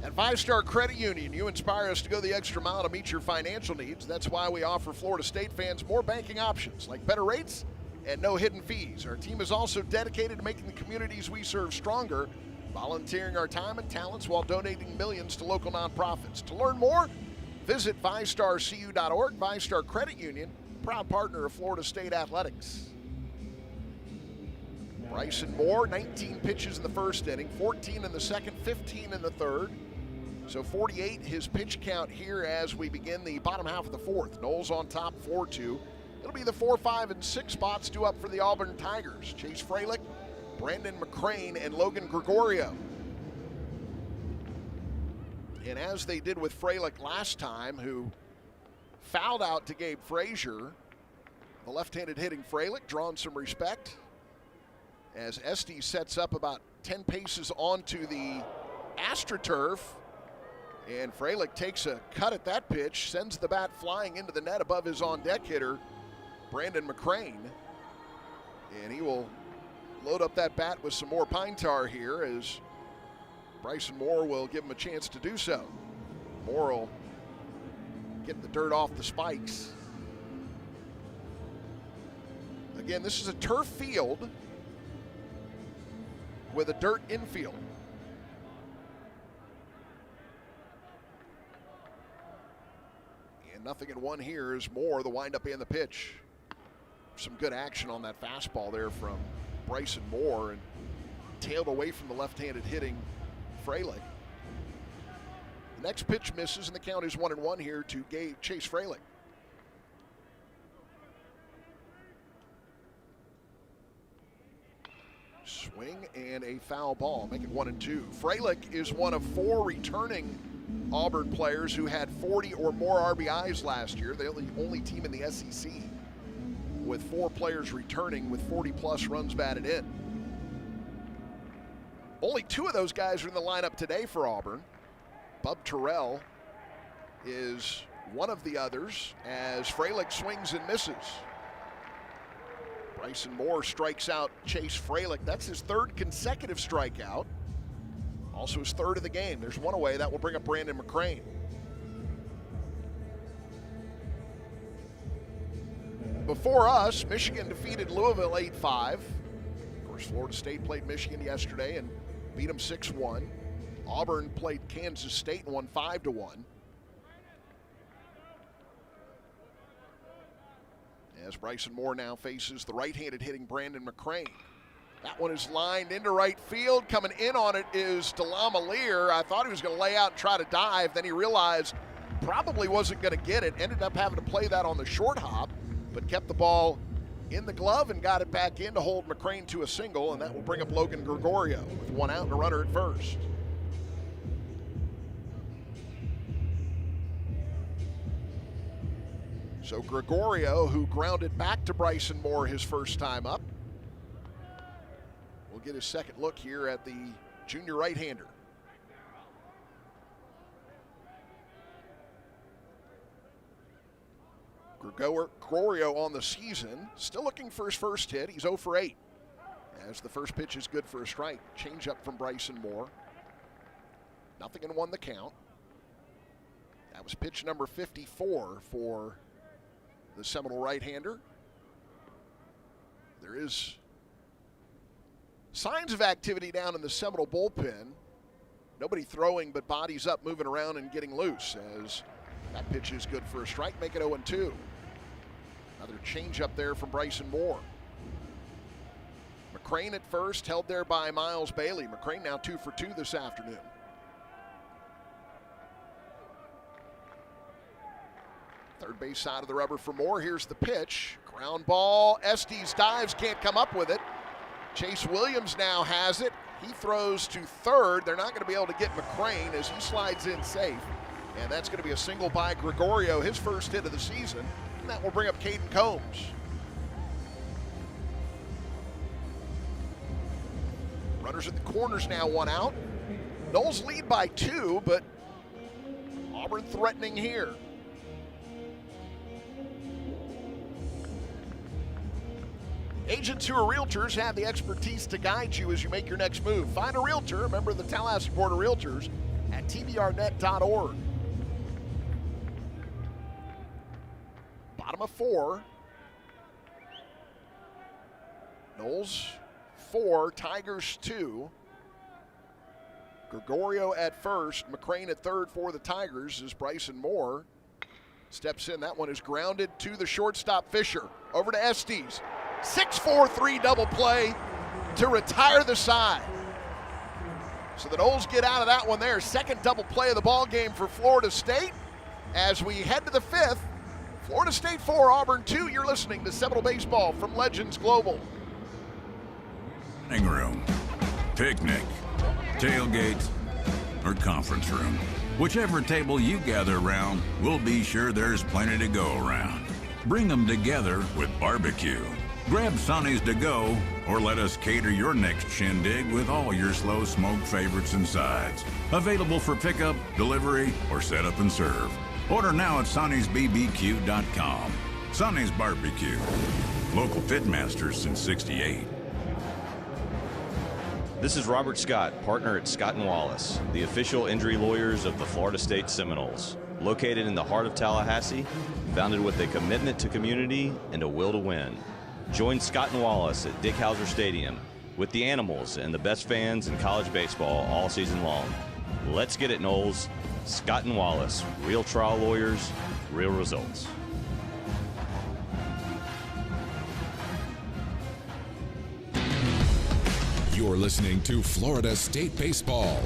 At Five Star Credit Union, you inspire us to go the extra mile to meet your financial needs. That's why we offer Florida State fans more banking options, like better rates and no hidden fees. Our team is also dedicated to making the communities we serve stronger, volunteering our time and talents while donating millions to local nonprofits. To learn more, visit ViStarCU.org. ViStar Credit Union, proud partner of Florida State Athletics. Bryson Moore, 19 pitches in the first inning, 14 in the second, 15 in the third. So 48 his pitch count here as we begin the bottom half of the fourth. Noles on top 4-2. It'll be the 4, 5, and 6 spots due up for the Auburn Tigers. Chase Freilich, Brandon McCrane, and Logan Gregorio. And as they did with Freilich last time, who fouled out to Gabe Frazier, the left-handed hitting Freilich drawing some respect as Estes sets up about 10 paces onto the AstroTurf. And Freilich takes a cut at that pitch, sends the bat flying into the net above his on-deck hitter, Brandon McCrane. And he will load up that bat with some more pine tar here as Bryson Moore will give him a chance to do so. Moore will get the dirt off the spikes. Again, this is a turf field with a dirt infield. And 0-1 here is Moore, the windup and the pitch. Some good action on that fastball there from Bryson Moore and tailed away from the left-handed hitting Freilich. The next pitch misses and the count is 1-1 here to Chase Freilich. Swing and a foul ball, make it 1-2. Freilich is one of 4 returning Auburn players who had 40 or more RBIs last year. They're the only team in the SEC with 4 players returning with 40-plus runs batted in. Only 2 of those guys are in the lineup today for Auburn. Bub Terrell is one of the others as Freilich swings and misses. Bryson Moore strikes out Chase Freilich. That's his 3rd consecutive strikeout. Also his 3rd of the game. There's one away. That will bring up Brandon McCrane. Before us, Michigan defeated Louisville 8-5. Of course, Florida State played Michigan yesterday and beat them 6-1. Auburn played Kansas State and won 5-1. As Bryson Moore now faces the right-handed hitting Brandon McCrane. That one is lined into right field. Coming in on it is Delamalier. I thought he was going to lay out and try to dive. Then he realized probably wasn't going to get it. Ended up having to play that on the short hop, but kept the ball in the glove and got it back in to hold McCrane to a single, and that will bring up Logan Gregorio with one out and a runner at first. So Gregorio, who grounded back to Bryson Moore his first time up, will get his second look here at the junior right-hander. Gregorio on the season, still looking for his first hit. He's 0 for 8. As the first pitch is good for a strike. Change up from Bryson Moore. 0-1 the count. That was pitch number 54 for the Seminole right-hander. There is signs of activity down in the Seminole bullpen. Nobody throwing, but bodies up, moving around and getting loose, as that pitch is good for a strike. Make it 0-2. Another change up there from Bryson Moore. McCrane at first, held there by Miles Bailey. McCrane now 2 for 2 this afternoon. Third base side of the rubber for Moore. Here's the pitch. Ground ball. Estes dives, can't come up with it. Chase Williams now has it. He throws to third. They're not going to be able to get McCrane as he slides in safe. And that's going to be a single by Gregorio, his first hit of the season. And that will bring up Caden Combs. Runners at the corners now, one out. Noles lead by 2, but Auburn threatening here. Agents who are realtors have the expertise to guide you as you make your next move. Find a realtor, a member of the Tallahassee Board of Realtors, at tbrnet.org. Bottom of 4. Noles 4, Tigers 2. Gregorio at first, McCrane at third for the Tigers as Bryson Moore steps in. That one is grounded to the shortstop, Fisher. Over to Estes. 6-4-3 double play to retire the side. So the Noles get out of that one there. Second double play of the ball game for Florida State. As we head to the 5th, Florida State 4, Auburn 2. You're listening to Seminole Baseball from Legends Global. Dining room, picnic, tailgate, or conference room. Whichever table you gather around, we'll be sure there's plenty to go around. Bring them together with barbecue. Grab Sonny's to go, or let us cater your next shindig with all your slow smoke favorites and sides. Available for pickup, delivery, or set up and serve. Order now at sonnysbbq.com. Sonny's Barbecue. Local pitmasters since '68. This is Robert Scott, partner at Scott & Wallace, the official injury lawyers of the Florida State Seminoles. Located in the heart of Tallahassee, founded with a commitment to community and a will to win. Join Scott & Wallace at Dick Howser Stadium with the Animals and the best fans in college baseball all season long. Let's get it, Noles. Scott & Wallace, real trial lawyers, real results. You're listening to Florida State Baseball.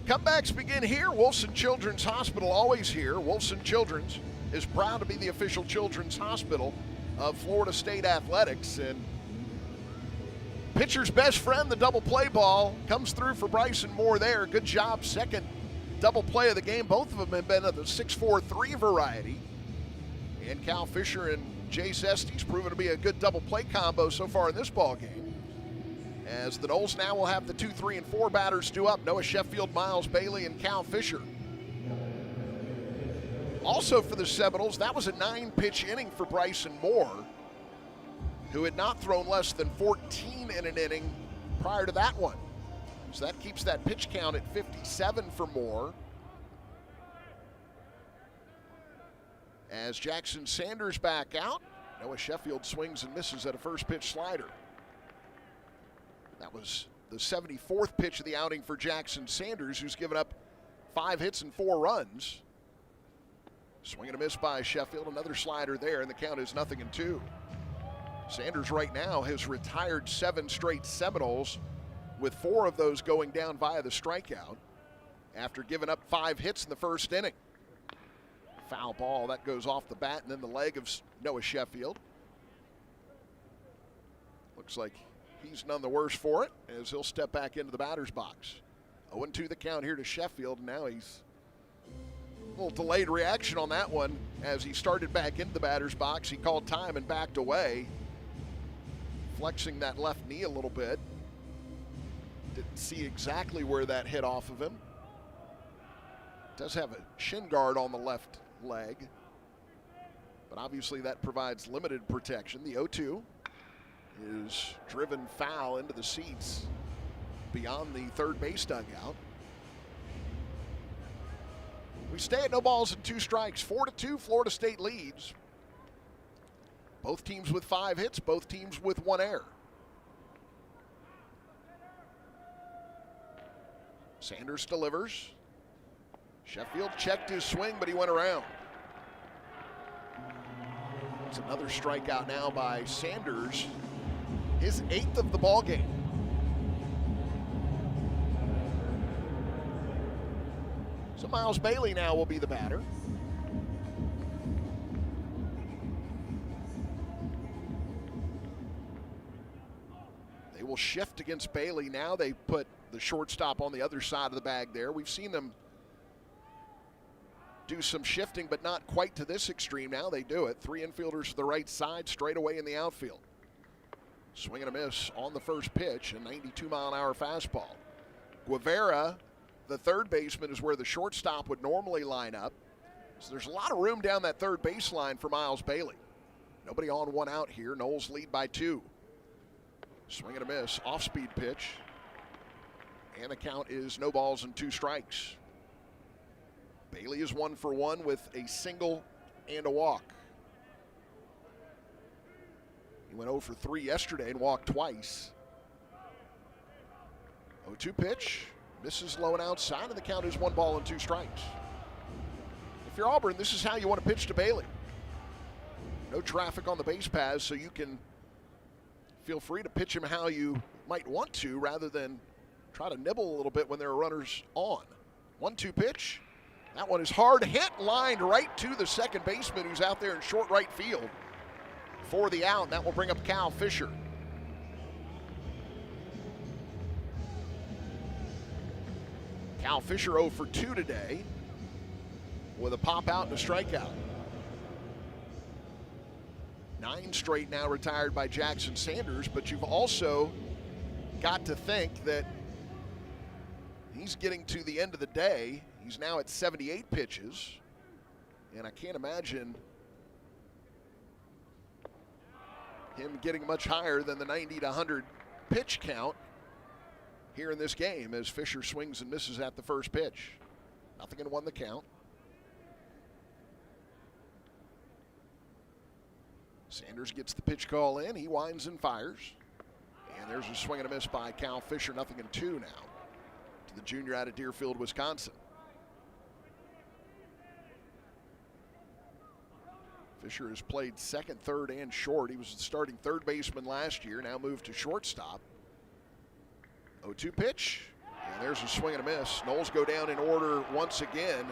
Comebacks begin here. Wolfson Children's Hospital, always here. Wolfson Children's is proud to be the official children's hospital of Florida State Athletics. And pitcher's best friend, the double play ball, comes through for Bryson Moore there. Good job, second double play of the game. Both of them have been of the 6-4-3 variety. And Cal Fisher and Jace Estes proven to be a good double play combo so far in this ball game. As the Noles now will have the 2, 3, and 4 batters due up. Noah Sheffield, Miles Bailey, and Cal Fisher. Also for the Seminoles, that was a 9-pitch inning for Bryson Moore, who had not thrown less than 14 in an inning prior to that one. So that keeps that pitch count at 57 for Moore. As Jackson Sanders back out, Noah Sheffield swings and misses at a first pitch slider. That was the 74th pitch of the outing for Jackson Sanders, who's given up 5 hits and 4 runs. Swing and a miss by Sheffield, another slider there, and the count is 0-2. Sanders right now has retired 7 straight Seminoles, with 4 of those going down via the strikeout after giving up 5 hits in the first inning. Foul ball, that goes off the bat and then the leg of Noah Sheffield. Looks like he's none the worse for it as he'll step back into the batter's box. 0-2 the count here to Sheffield, and now he's a little delayed reaction on that one. As he started back into the batter's box, he called time and backed away, flexing that left knee a little bit. Didn't see exactly where that hit off of him. Does have a shin guard on the left leg, but obviously that provides limited protection. The 0-2 is driven foul into the seats beyond the third base dugout. We stay at no balls and 2 strikes. 4-2, Florida State leads. Both teams with 5 hits, both teams with 1 error. Sanders delivers. Sheffield checked his swing, but he went around. It's another strikeout now by Sanders, his 8th of the ball game. So Miles Bailey now will be the batter. They will shift against Bailey now. They put the shortstop on the other side of the bag there. We've seen them do some shifting, but not quite to this extreme. Now they do it. 3 infielders to the right side, straight away in the outfield. Swing and a miss on the first pitch, a 92-mile-an-hour fastball. Guevara, the third baseman, is where the shortstop would normally line up. So there's a lot of room down that third baseline for Miles Bailey. Nobody on, 1 out here. Noles lead by 2. Swing and a miss, off-speed pitch. And the count is no balls and 2 strikes. Bailey is 1 for 1 with a single and a walk. He went 0 for 3 yesterday and walked twice. 0-2 pitch, misses low and outside, and the count is 1 ball and 2 strikes. If you're Auburn, this is how you want to pitch to Bailey. No traffic on the base paths, so you can feel free to pitch him how you might want to rather than try to nibble a little bit when there are runners on. 1-2 pitch. That one is hard hit, lined right to the second baseman who's out there in short right field for the out. That will bring up Cal Fisher. Cal Fisher 0 for 2 today with a pop out and a strikeout. 9 straight now retired by Jackson Sanders, but you've also got to think that he's getting to the end of the day. He's now at 78 pitches, and I can't imagine him getting much higher than the 90 to 100 pitch count here in this game as Fisher swings and misses at the first pitch. 0-1 the count. Sanders gets the pitch call in. He winds and fires. And there's a swing and a miss by Cal Fisher. 0-2 now to the junior out of Deerfield, Wisconsin. Fisher has played second, third, and short. He was the starting third baseman last year, now moved to shortstop. 0-2 pitch, and there's a swing and a miss. Noles go down in order once again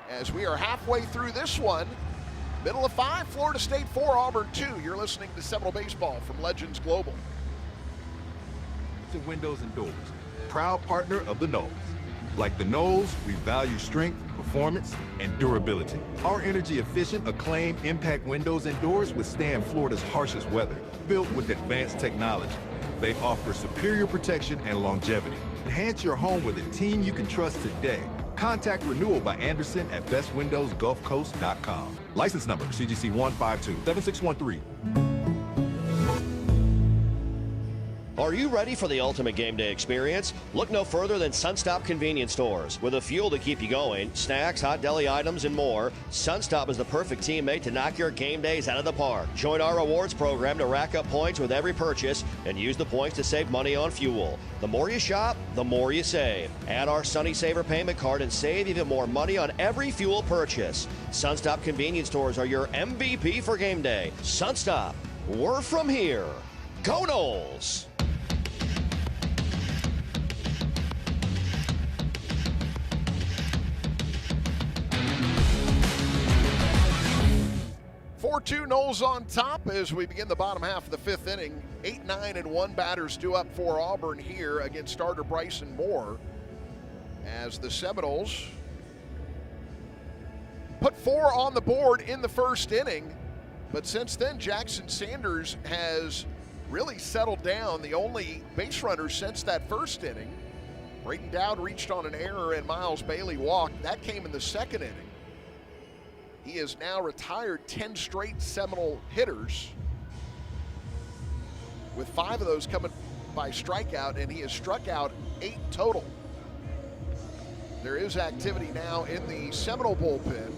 as we are halfway through this one. Middle of 5, Florida State 4, Auburn 2. You're listening to Seminole Baseball from Legends Global. To windows and doors, proud partner of the Noles. Like the Noles, we value strength, performance, and durability. Our energy-efficient, acclaimed impact windows and doors withstand Florida's harshest weather. Built with advanced technology, they offer superior protection and longevity. Enhance your home with a team you can trust today. Contact Renewal by Anderson at bestwindowsgulfcoast.com. License number CGC 1527613. Are you ready for the ultimate game day experience? Look no further than Sunstop Convenience Stores. With a fuel to keep you going, snacks, hot deli items, and more, Sunstop is the perfect teammate to knock your game days out of the park. Join our rewards program to rack up points with every purchase and use the points to save money on fuel. The more you shop, the more you save. Add our Sunny Saver payment card and save even more money on every fuel purchase. Sunstop Convenience Stores are your MVP for game day. Sunstop, we're from here. Go Noles! 4-2 Noles on top as we begin the bottom half of the fifth inning. 8-9-1 batters due up for Auburn here against starter Bryson Moore, as the Seminoles put 4 on the board in the first inning. But since then, Jackson Sanders has really settled down. The only base runner since that first inning, Braden Dowd reached on an error and Miles Bailey walked. That came in the second inning. He has now retired 10 straight Seminole hitters, with 5 of those coming by strikeout, and he has struck out 8 total. There is activity now in the Seminole bullpen.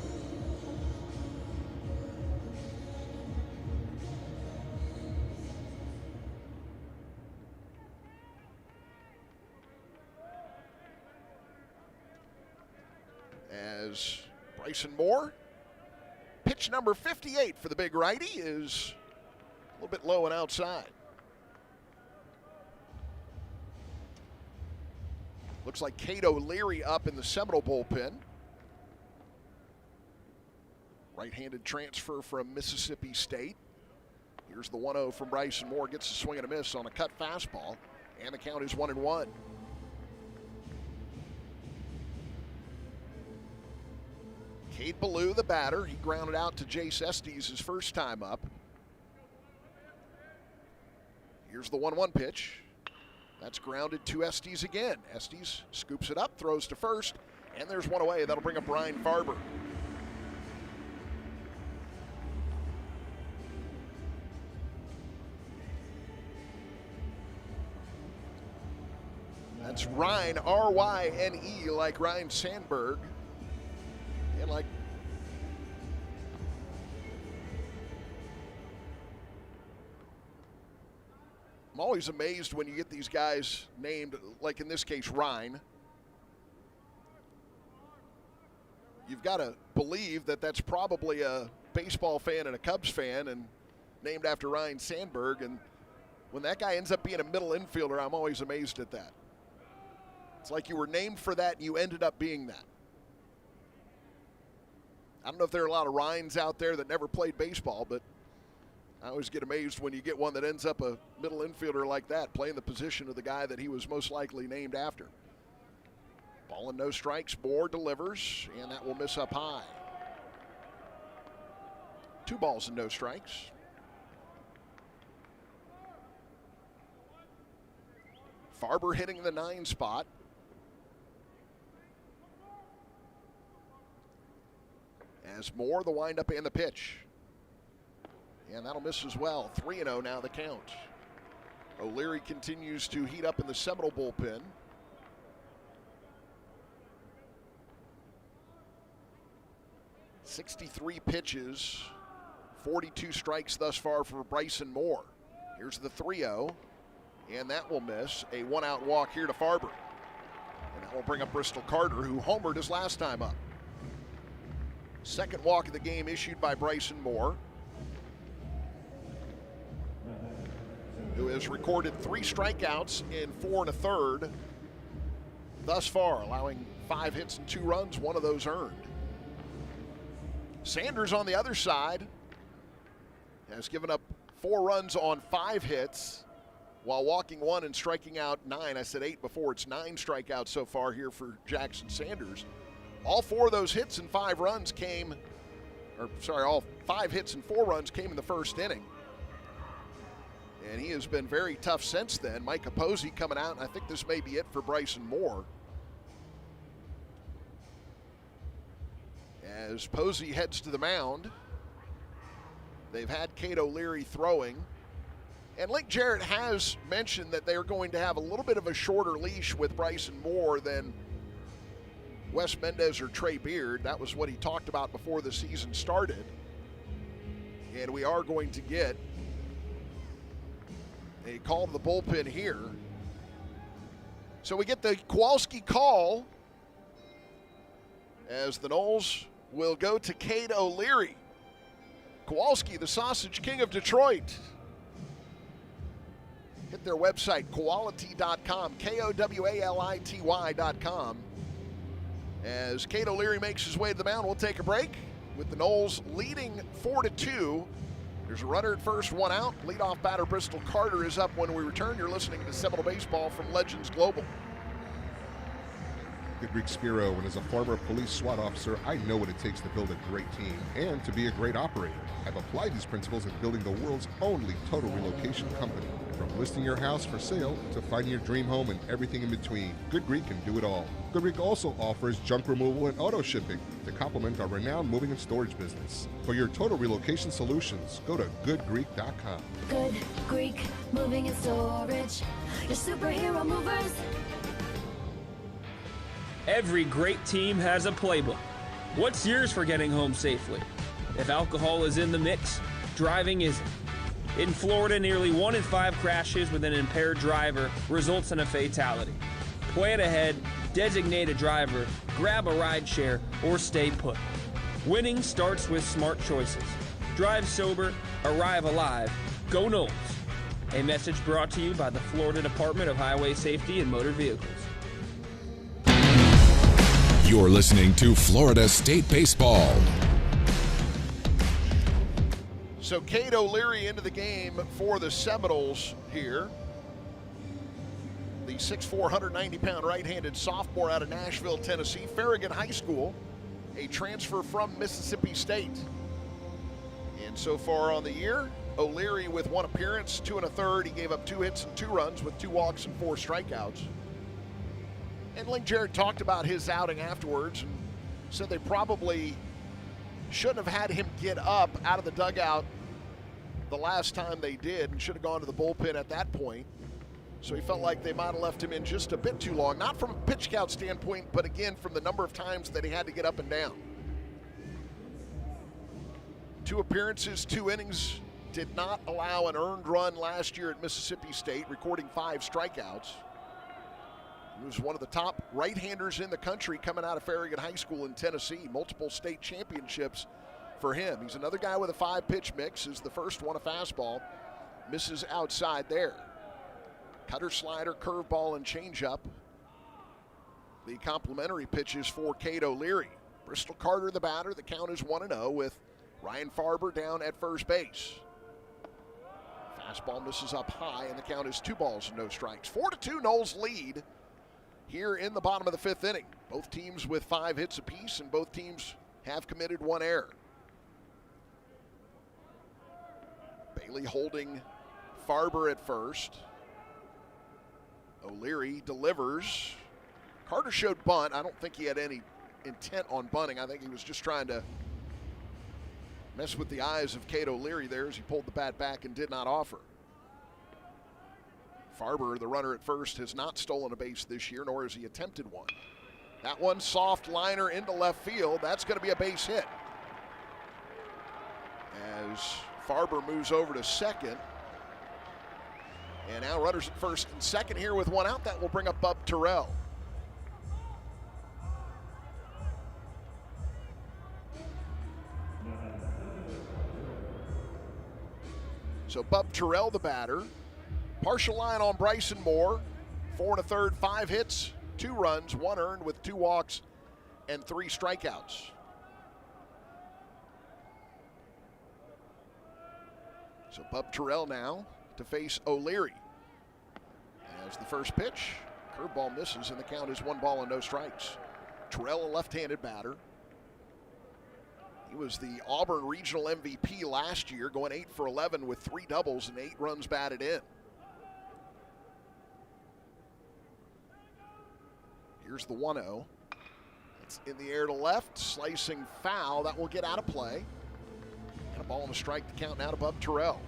As Bryson Moore, pitch number 58 for the big righty, is a little bit low and outside. Looks like Cato Leary up in the Seminole bullpen. Right-handed transfer from Mississippi State. Here's the 1-0 from Bryson Moore. Gets a swing and a miss on a cut fastball, and the count is 1-1. Cade Ballou, the batter. He grounded out to Jace Estes his first time up. Here's the 1-1 pitch. That's grounded to Estes again. Estes scoops it up, throws to first, and there's one away. That'll bring up Ryan Farber. That's Ryan, R-Y-N-E, like Ryan Sandberg. And like I'm always amazed when you get these guys named, like in this case, Ryan. You've got to believe that that's probably a baseball fan and a Cubs fan, and named after Ryan Sandberg. And when that guy ends up being a middle infielder, I'm always amazed at that. It's like you were named for that and you ended up being that. I don't know if there are a lot of Ryans out there that never played baseball, but I always get amazed when you get one that ends up a middle infielder like that, playing the position of the guy that he was most likely named after. Ball and no strikes. Moore delivers, and that will miss up high. 2 balls and no strikes. Farber hitting the 9 spot. As Moore, the windup and the pitch. And that'll miss as well. 3-0 now the count. O'Leary continues to heat up in the Seminole bullpen. .63 pitches, 42 strikes thus far for Bryson Moore. Here's the 3-0, and that will miss. A 1-out walk here to Farber. And that will bring up Bristol Carter, who homered his last time up. Second walk of the game issued by Bryson Moore, who has recorded 3 strikeouts in 4 1/3 thus far, allowing 5 hits and 2 runs, 1 of those earned. Sanders on the other side has given up 4 runs on 5 hits while walking 1 and striking out 9. I said 8 before. It's 9 strikeouts so far here for Jackson Sanders. All 4 of those hits and 5 runs came, all 5 hits and 4 runs came in the first inning. And he has been very tough since then. Mike Amegy coming out, and I think this may be it for Bryson Moore. As Posey heads to the mound, they've had Cato Leary throwing, And Link Jarrett has mentioned that they are going to have a little bit of a shorter leash with Bryson Moore than Wes Mendez or Trey Beard. That was what he talked about before the season started. And we are going to get a call to the bullpen here. So we get the Kowalski call as the Noles will go to Cade O'Leary. Kowalski, the Sausage King of Detroit. Hit their website, Kowality.com, Kowality.com. As Cade O'Leary makes his way to the mound, we'll take a break with the Noles leading 4-2. There's a runner at first, one out. Leadoff batter Bristol Carter is up when we return. You're listening to Seminole Baseball from Legends Global. Goodrick Spiro, and as a former police SWAT officer, I know what it takes to build a great team and to be a great operator. I've applied these principles in building the world's only total relocation company. From listing your house for sale to finding your dream home and everything in between, Goodrick can do it all. Goodrick also offers junk removal and auto shipping to complement our renowned moving and storage business. For your total relocation solutions, go to goodgreek.com. Good Greek Moving and Storage, your superhero movers. Every great team has a playbook. What's yours for getting home safely? If alcohol is in the mix, driving isn't. In Florida, nearly 1 in 5 crashes with an impaired driver results in a fatality. Plan ahead, designate a driver, grab a rideshare, or stay put. Winning starts with smart choices. Drive sober, arrive alive, go Noles. A message brought to you by the Florida Department of Highway Safety and Motor Vehicles. You're listening to Florida State Baseball. So Cade O'Leary into the game for the Seminoles here. The 6'4", 190-pound right-handed sophomore out of Nashville, Tennessee, Farragut High School, a transfer from Mississippi State. And so far on the year, O'Leary with 1 appearance, 2 1/3. He gave up 2 hits and 2 runs with 2 walks and 4 strikeouts. And Link Jarrett talked about his outing afterwards and said they probably shouldn't have had him get up out of the dugout the last time they did and should have gone to the bullpen at that point. So he felt like they might have left him in just a bit too long, not from a pitch count standpoint, but again from the number of times that he had to get up and down. 2 appearances, 2 innings, did not allow an earned run last year at Mississippi State, recording 5 strikeouts. He was one of the top right-handers in the country coming out of Farragut High School in Tennessee. Multiple state championships for him. He's another guy with a 5-pitch mix. Is the first one a fastball. Misses outside there. Cutter, slider, curveball, and changeup. The complementary pitches for Cade O'Leary. Bristol Carter, the batter. The count is 1-0 with Ryan Farber down at first base. Fastball misses up high, and the count is 2 balls and no strikes. 4-2 Noles lead here in the bottom of the 5th inning. Both teams with 5 hits apiece, and both teams have committed 1 error. Bailey holding Farber at first. O'Leary delivers. Carter showed bunt. I don't think he had any intent on bunting. I think he was just trying to mess with the eyes of Cade O'Leary there as he pulled the bat back and did not offer. Farber, the runner at first, has not stolen a base this year, nor has he attempted one. That one soft liner into left field. That's going to be a base hit. As Farber moves over to second. And now runners at first and second here with 1 out. That will bring up Bub Terrell. So Bub Terrell, the batter. Partial line on Bryson Moore. 4 1/3, 5 hits, 2 runs, 1 earned with 2 walks and 3 strikeouts. So Bub Terrell now to face O'Leary. As the first pitch, curveball misses, and the count is 1 ball and no strikes. Terrell, a left-handed batter. He was the Auburn Regional MVP last year, going 8 for 11 with 3 doubles and 8 runs batted in. Here's the 1-0. It's in the air to left, slicing foul. That will get out of play. And a ball and a strike to count now to Bub Terrell.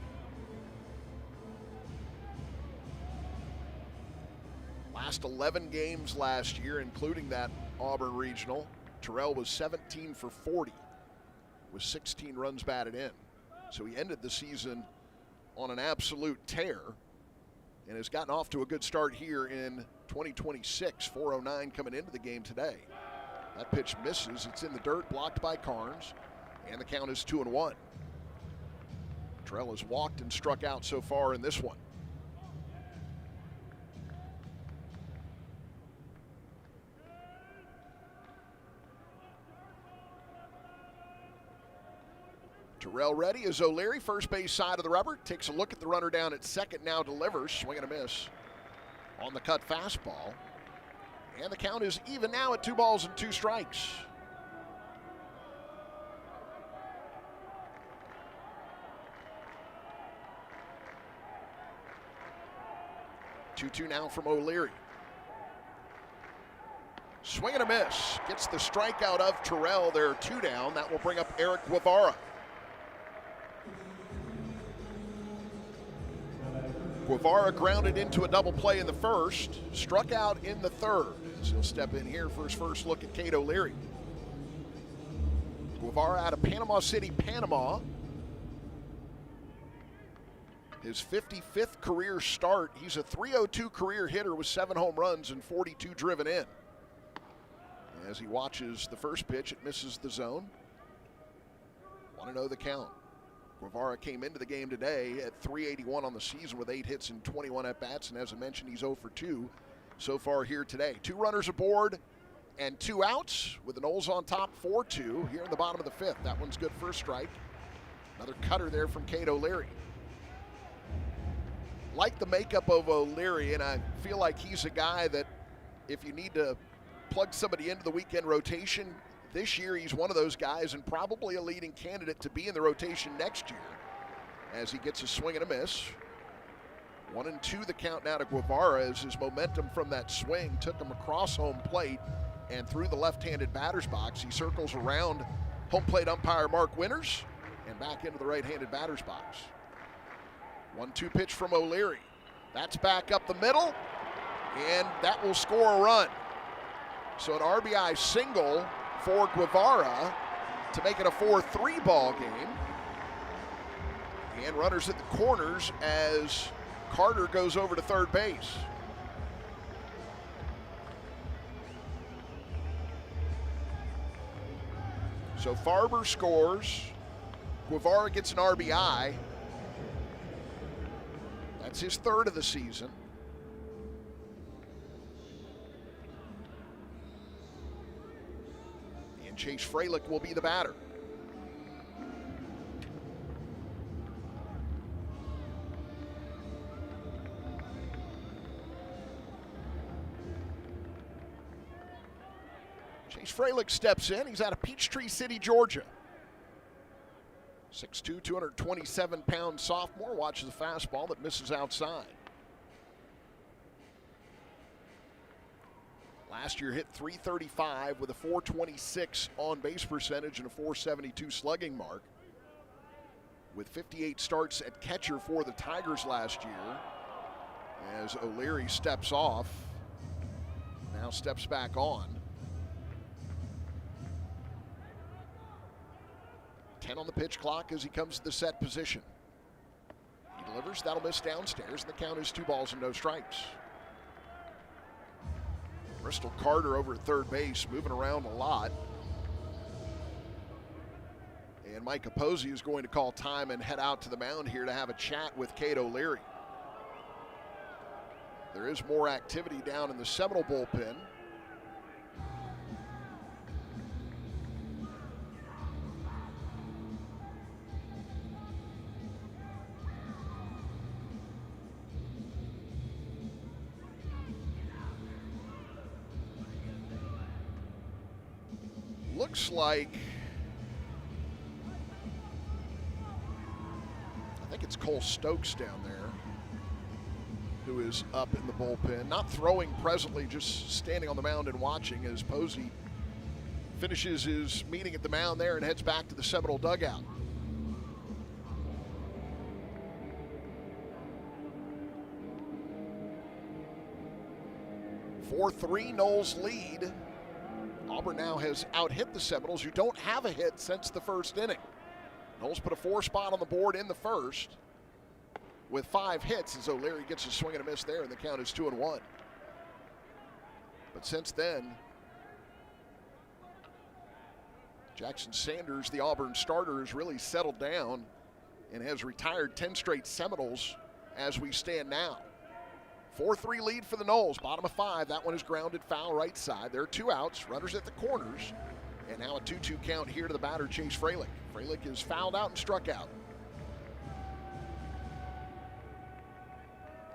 Last 11 games last year, including that Auburn regional, Terrell was 17 for 40 with 16 runs batted in. So he ended the season on an absolute tear and has gotten off to a good start here in 2026. 409 coming into the game today. That pitch misses. It's in the dirt, blocked by Carnes, and the count is 2-1. Terrell has walked and struck out so far in this one. Terrell ready as O'Leary, first base side of the rubber, takes a look at the runner down at second, now delivers, swing and a miss on the cut fastball. And the count is even now at 2 balls and 2 strikes. Two now from O'Leary. Swing and a miss. Gets the strikeout of Terrell. There are 2 down. That will bring up Eric Guevara. Guevara grounded into a double play in the first, struck out in the third. So he'll step in here for his first look at Cade O'Leary. Guevara out of Panama City, Panama. His 55th career start. He's a .302 career hitter with 7 home runs and 42 driven in. As he watches the first pitch, it misses the zone. 1-0 the count. Guevara came into the game today at .381 on the season with 8 hits and 21 at-bats, and as I mentioned, he's 0 for 2 so far here today. 2 runners aboard and 2 outs with the Noles on top 4-2 here in the bottom of the 5th. That one's good for a strike. Another cutter there from Cade O'Leary. Like the makeup of O'Leary, and I feel like he's a guy that if you need to plug somebody into the weekend rotation, this year he's one of those guys and probably a leading candidate to be in the rotation next year as he gets a swing and a miss. 1-2 the count now to Guevara as his momentum from that swing took him across home plate and through the left-handed batter's box. He circles around home plate umpire Mark Winters and back into the right-handed batter's box. 1-2 pitch from O'Leary. That's back up the middle, and that will score a run. So an RBI single for Guevara to make it a 4-3 ball game. And runners at the corners as Carter goes over to third base. So Farber scores. Guevara gets an RBI. That's his 3rd of the season. Chase Freilich will be the batter. Chase Freilich steps in. He's out of Peachtree City, Georgia. 6'2", 227-pound sophomore. Watches the fastball that misses outside. Last year hit .335 with a .426 on-base percentage and a .472 slugging mark. With 58 starts at catcher for the Tigers last year. As O'Leary steps off, now steps back on. 10 on the pitch clock as he comes to the set position. He delivers, that'll miss downstairs, and the count is 2 balls and no strikes. Bristol Carter over at third base, moving around a lot. And Mike Capozzi is going to call time and head out to the mound here to have a chat with Cade O'Leary. There is more activity down in the Seminole bullpen. Looks like, I think it's Cole Stokes down there who is up in the bullpen. Not throwing presently, just standing on the mound and watching as Posey finishes his meeting at the mound there and heads back to the Seminole dugout. 4-3 Noles lead. Auburn now has out-hit the Seminoles, who don't have a hit since the first inning. Noles put a 4 spot on the board in the first with 5 hits as O'Leary gets a swing and a miss there, and the count is 2-1. But since then, Jackson Sanders, the Auburn starter, has really settled down and has retired 10 straight Seminoles as we stand now. 4-3 lead for the Noles, bottom of 5. That one is grounded foul right side. There are 2 outs, runners at the corners, and now a 2-2 count here to the batter, Chase Freilich. Freilich is fouled out and struck out.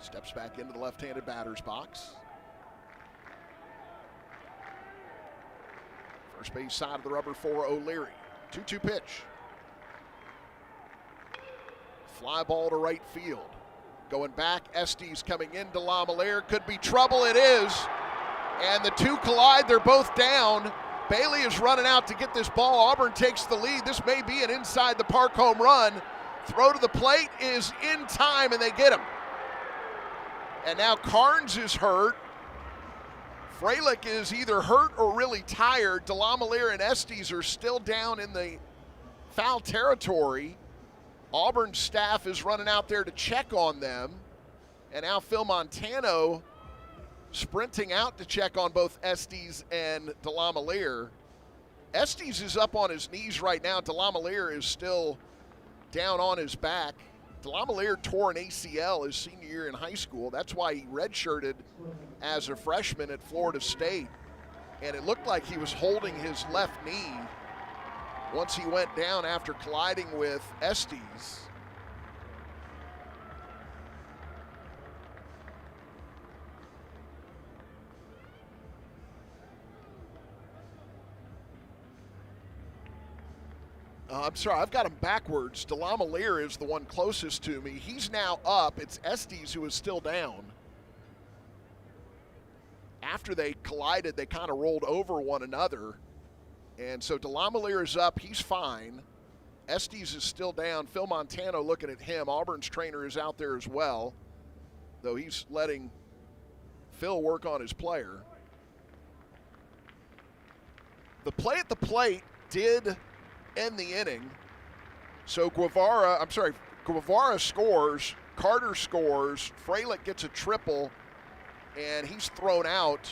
Steps back into the left-handed batter's box. First base side of the rubber for O'Leary. 2-2 pitch. Fly ball to right field. Going back, Estes coming in. DeLamielleure could be trouble. It is. And the two collide. They're both down. Bailey is running out to get this ball. Auburn takes the lead. This may be an inside the park home run. Throw to the plate is in time, and they get him. And now Carnes is hurt. Freilich is either hurt or really tired. DeLamielleure and Estes are still down in the foul territory. Auburn's staff is running out there to check on them. And now Phil Montano sprinting out to check on both Estes and DeLamielleure. Estes is up on his knees right now. DeLamielleure is still down on his back. DeLamielleure tore an ACL his senior year in high school. That's why he redshirted as a freshman at Florida State. And it looked like he was holding his left knee once he went down after colliding with Estes. I'm sorry, I've got him backwards. DeLamielleure is the one closest to me. He's now up. It's Estes who is still down. After they collided, they kind of rolled over one another. And so DeLamielleure is up. He's fine. Estes is still down. Phil Montano looking at him. Auburn's trainer is out there as well, though he's letting Phil work on his player. The play at the plate did end the inning. So Guevara scores, Carter scores, Freilich gets a triple, and he's thrown out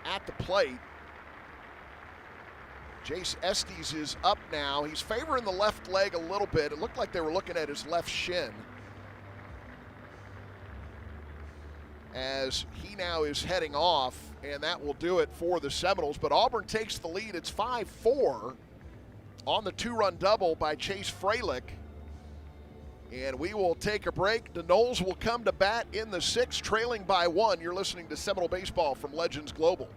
at the plate. Jace Estes is up now. He's favoring the left leg a little bit. It looked like they were looking at his left shin, as he now is heading off, and that will do it for the Seminoles. But Auburn takes the lead. It's 5-4 on the 2-run double by Chase Freilich. And we will take a break. The Noles will come to bat in the 6th, trailing by 1. You're listening to Seminole Baseball from Legends Global.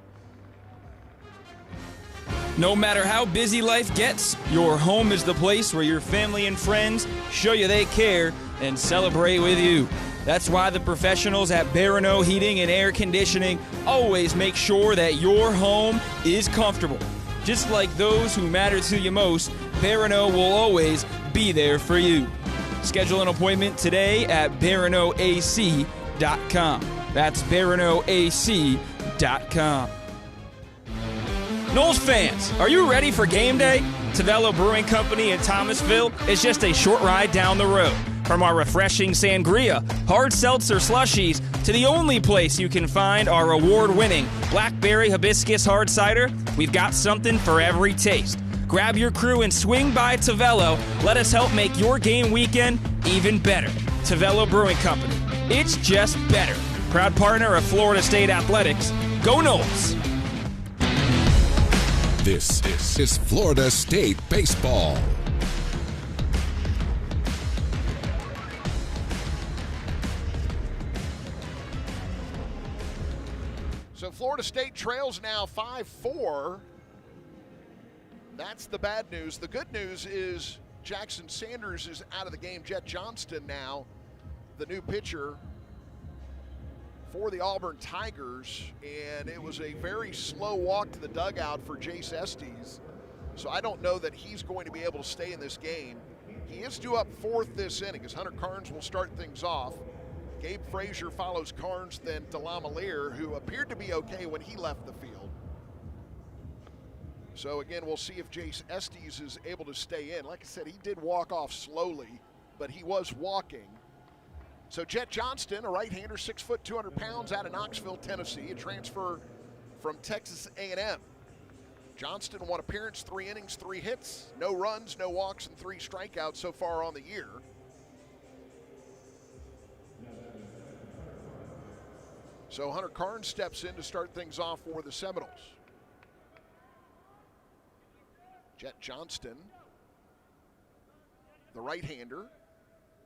No matter how busy life gets, your home is the place where your family and friends show you they care and celebrate with you. That's why the professionals at Barano Heating and Air Conditioning always make sure that your home is comfortable. Just like those who matter to you most, Barano will always be there for you. Schedule an appointment today at baranoac.com. That's baranoac.com. Noles fans, are you ready for game day? Tavello Brewing Company in Thomasville is just a short ride down the road. From our refreshing sangria, hard seltzer slushies, to the only place you can find our award-winning blackberry hibiscus hard cider, we've got something for every taste. Grab your crew and swing by Tavello. Let us help make your game weekend even better. Tavello Brewing Company. It's just better. Proud partner of Florida State Athletics. Go Noles! This is Florida State Baseball. So Florida State trails now 5-4. That's the bad news. The good news is Jackson Sanders is out of the game. Jet Johnston now, the new pitcher for the Auburn Tigers, and it was a very slow walk to the dugout for Jace Estes, so I don't know that he's going to be able to stay in this game. He is due up 4th this inning as Hunter Carnes will start things off. Gabe Frazier follows Carnes, then Delamalier, who appeared to be okay when he left the field. So again, we'll see if Jace Estes is able to stay in. Like I said, he did walk off slowly, but he was walking. So Jet Johnston, a right-hander, 6 foot, 200 pounds, out of Knoxville, Tennessee, a transfer from Texas A&M. Johnston, 1 appearance, 3 innings, 3 hits, no runs, no walks, and 3 strikeouts so far on the year. So Hunter Carnes steps in to start things off for the Seminoles. Jet Johnston, the right-hander,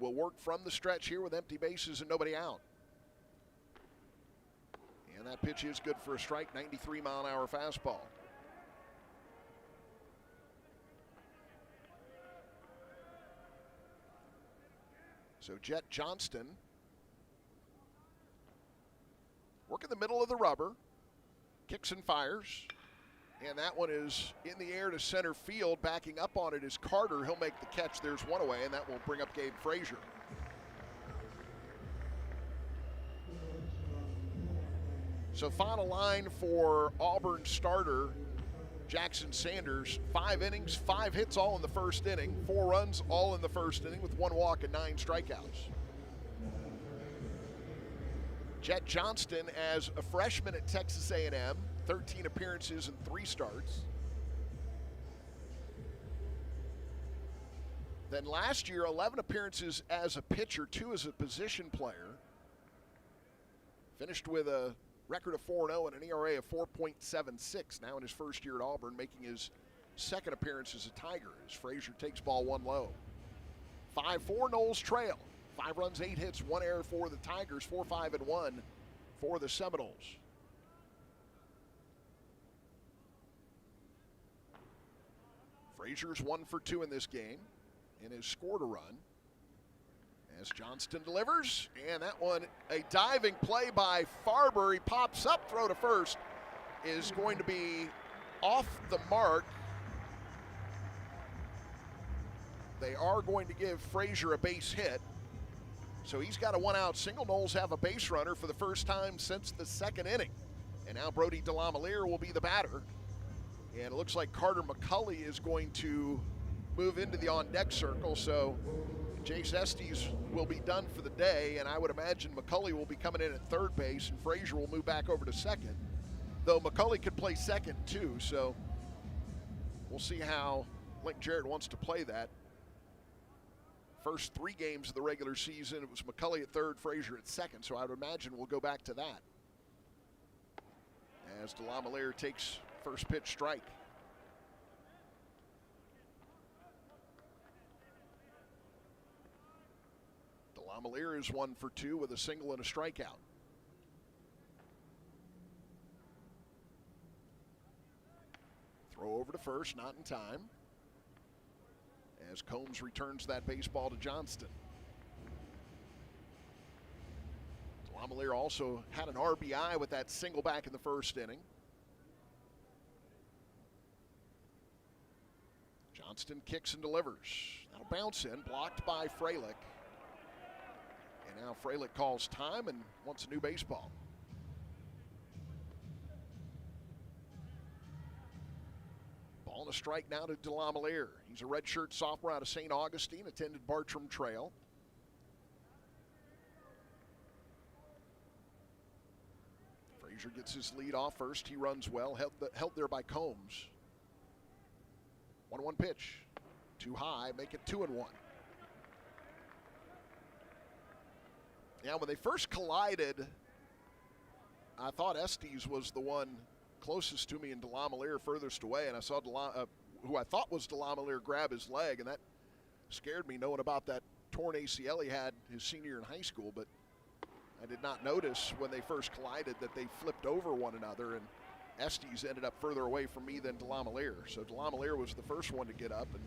will work from the stretch here with empty bases and nobody out. And that pitch is good for a strike, 93-mile-an-hour fastball. So Jet Johnston, work in the middle of the rubber, kicks and fires. And that one is in the air to center field. Backing up on it is Carter. He'll make the catch. There's one away, and that will bring up Gabe Frazier. So final line for Auburn starter Jackson Sanders. 5 innings, 5 hits all in the first inning. 4 runs all in the first inning with 1 walk and 9 strikeouts. Jet Johnston as a freshman at Texas A&M. 13 appearances and 3 starts. Then last year, 11 appearances as a pitcher, 2 as a position player. Finished with a record of 4-0 and an ERA of 4.76. Now in his first year at Auburn, making his 2nd appearance as a Tiger as Frazier takes ball 1 low. 5-4 Noles trail. 5 runs, 8 hits, 1 error for the Tigers. 4-5-1 for the Seminoles. Frazier's 1 for 2 in this game and has scored a run. As Johnston delivers, and that one, a diving play by Farber. He pops up, throw to first is going to be off the mark. They are going to give Frazier a base hit. So he's got a 1-out single. Noles have a base runner for the first time since the 2nd inning. And now Brody Delamalier will be the batter. And it looks like Carter McCulley is going to move into the on-deck circle. So Jace Estes will be done for the day, and I would imagine McCulley will be coming in at 3rd base, and Frazier will move back over to 2nd. Though McCulley could play 2nd too, so we'll see how Link Jarrett wants to play that. First 3 games of the regular season, it was McCulley at 3rd, Frazier at 2nd, so I would imagine we'll go back to that. As Delamalier takes first pitch strike. Delamalier is 1 for 2 with a single and a strikeout. Throw over to first, not in time. As Combs returns that baseball to Johnston. Delamalier also had an RBI with that single back in the first inning. Johnston kicks and delivers. That'll bounce in, blocked by Freilich. And now Freilich calls time and wants a new baseball. Ball and a strike now to Delamalier. He's a redshirt sophomore out of St. Augustine, attended Bartram Trail. Frazier gets his lead off first. He runs well, held there by Combs. 1-1 pitch. Too high, make it 2-1. Yeah, when they first collided, I thought Estes was the one closest to me and Delamalier furthest away, and I saw who I thought was Delamalier grab his leg, and that scared me knowing about that torn ACL he had his senior year in high school, but I did not notice when they first collided that they flipped over one another, and Estes ended up further away from me than Delamalier. So Delamalier was the first one to get up, and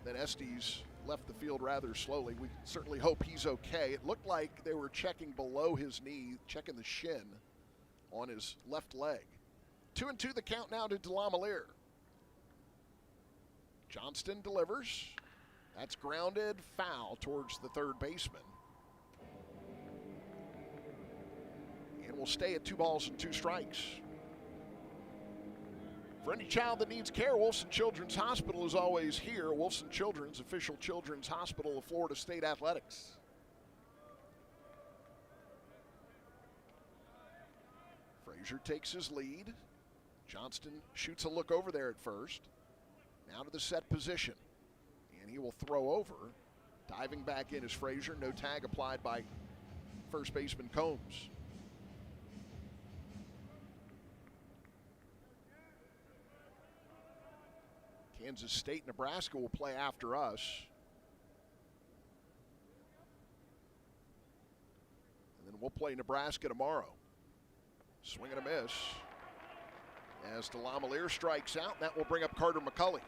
then Estes left the field rather slowly. We certainly hope he's okay. It looked like they were checking below his knee, checking the shin on his left leg. 2-2 the count now to Delamalier. Johnston delivers. That's grounded foul towards the 3rd baseman. will stay at 2 balls and 2 strikes. For any child that needs care, Wolfson Children's Hospital is always here. Wolfson Children's, official children's hospital of Florida State Athletics. Frazier takes his lead. Johnston shoots a look over there at first. Now to the set position. And he will throw over. Diving back in is Frazier. No tag applied by first baseman Combs. Kansas State, Nebraska will play after us. And then we'll play Nebraska tomorrow. Swing and a miss. As DeLamielleure strikes out, that will bring up Carter McCulley.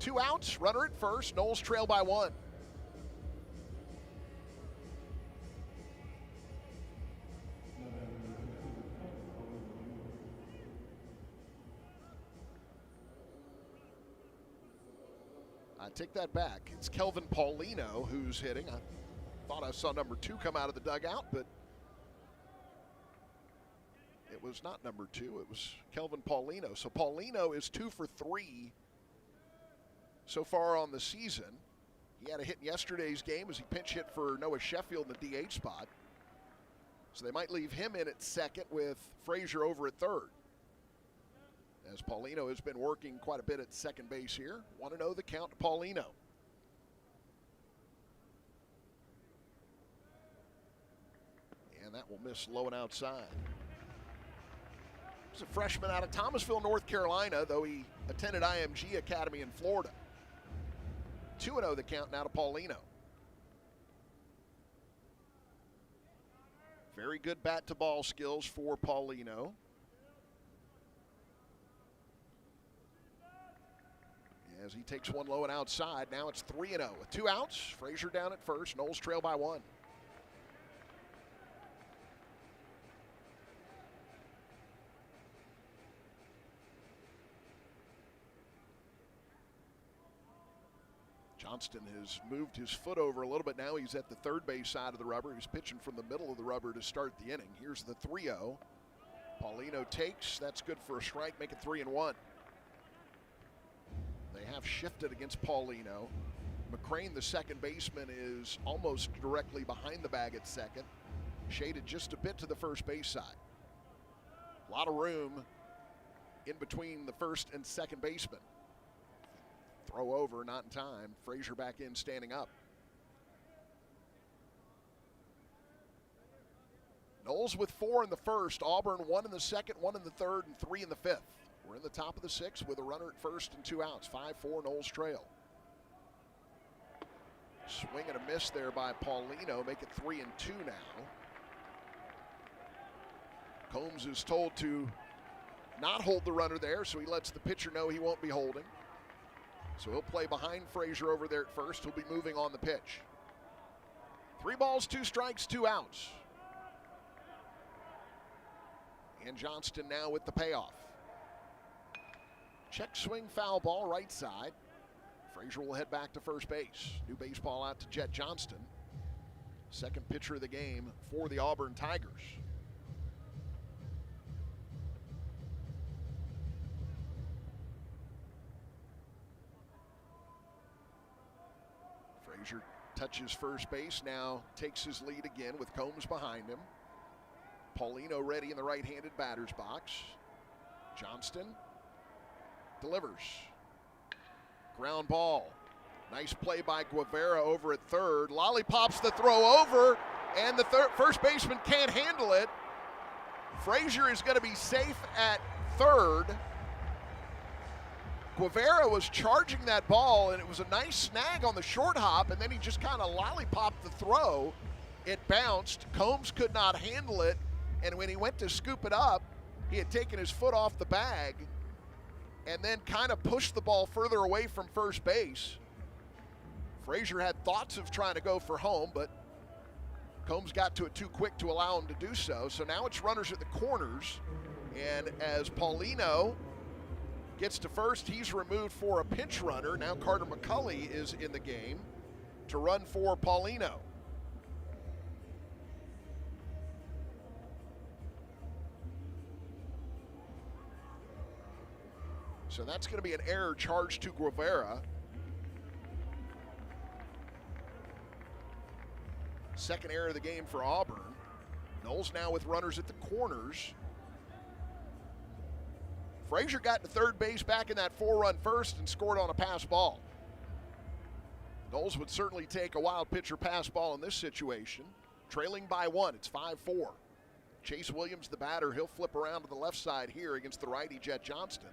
2 outs, runner at first. Noles trail by 1. I take that back. It's Kelvin Paulino who's hitting. I thought I saw number 2 come out of the dugout, but it was not number 2. It was Kelvin Paulino. So Paulino is 2 for 3 so far on the season. He had a hit in yesterday's game as he pinch hit for Noah Sheffield in the DH spot. So they might leave him in at second with Frazier over at third, as Paulino has been working quite a bit at second base here. 1-0 the count to Paulino. And that will miss low and outside. He's a freshman out of Thomasville, North Carolina, though he attended Amegy Academy in Florida. 2-0 the count now to Paulino. Very good bat-to-ball skills for Paulino. As he takes one low and outside, now it's 3-0 with 2 outs. Frazier down at first. Noles trail by 1. Johnston has moved his foot over a little bit now. He's at the third base side of the rubber. He's pitching from the middle of the rubber to start the inning. Here's the 3-0. Paulino takes. That's good for a strike. Make it 3-1. They have shifted against Paulino. McCrane, the second baseman, is almost directly behind the bag at second. Shaded just a bit to the first base side. A lot of room in between the first and second baseman. Throw over, not in time. Frazier back in, standing up. Noles with 4 in the first. Auburn 1 in the second, 1 in the third, and 3 in the fifth. We're in the top of the 6th with a runner at first and 2 outs. 5-4 Noles trail. Swing and a miss there by Paulino. Make it 3-2 now. Combs is told to not hold the runner there, so he lets the pitcher know he won't be holding. So he'll play behind Frazier over there at first. He'll be moving on the pitch. 3 balls, 2 strikes, 2 outs. And Johnston now with the payoff. Check swing, foul ball, right side. Frazier will head back to first base. New baseball out to Jet Johnston. Second pitcher of the game for the Auburn Tigers. Frazier touches first base, now takes his lead again with Combs behind him. Paulino ready in the right-handed batter's box. Johnston delivers. Ground ball. Nice play by Guevara over at third. Lollipops the throw over, and the first baseman can't handle it. Frazier is going to be safe at third. Guevara was charging that ball, and it was a nice snag on the short hop, and then he just kind of lollipopped the throw. It bounced. Combs could not handle it, and when he went to scoop it up, he had taken his foot off the bag and then kind of pushed the ball further away from first base. Frazier had thoughts of trying to go for home, but Combs got to it too quick to allow him to do so. So now it's runners at the corners, and as Paulino gets to first, he's removed for a pinch runner. Now Carter McCulley is in the game to run for Paulino. So that's going to be an error charged to Guevara. Second error of the game for Auburn. Noles now with runners at the corners. Frazier got to third base back in that 4-run first and scored on a pass ball. Noles would certainly take a wild pitcher pass ball in this situation. Trailing by 1, it's 5-4. Chase Williams, the batter, he'll flip around to the left side here against the righty Jet Johnston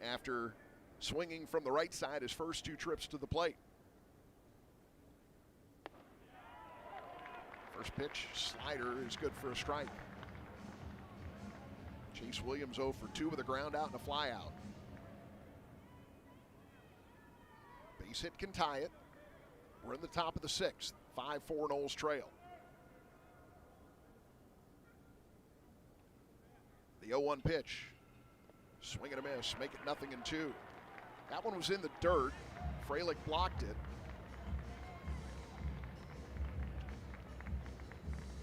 after swinging from the right side his first 2 trips to the plate. First pitch, slider is good for a strike. Chase Williams 0 for 2 with a ground out and a fly out. Base hit can tie it. We're in the top of the 6th. 5-4 Noles trail. The 0-1 pitch. Swing and a miss. Make it 0-2. That one was in the dirt. Freilich blocked it.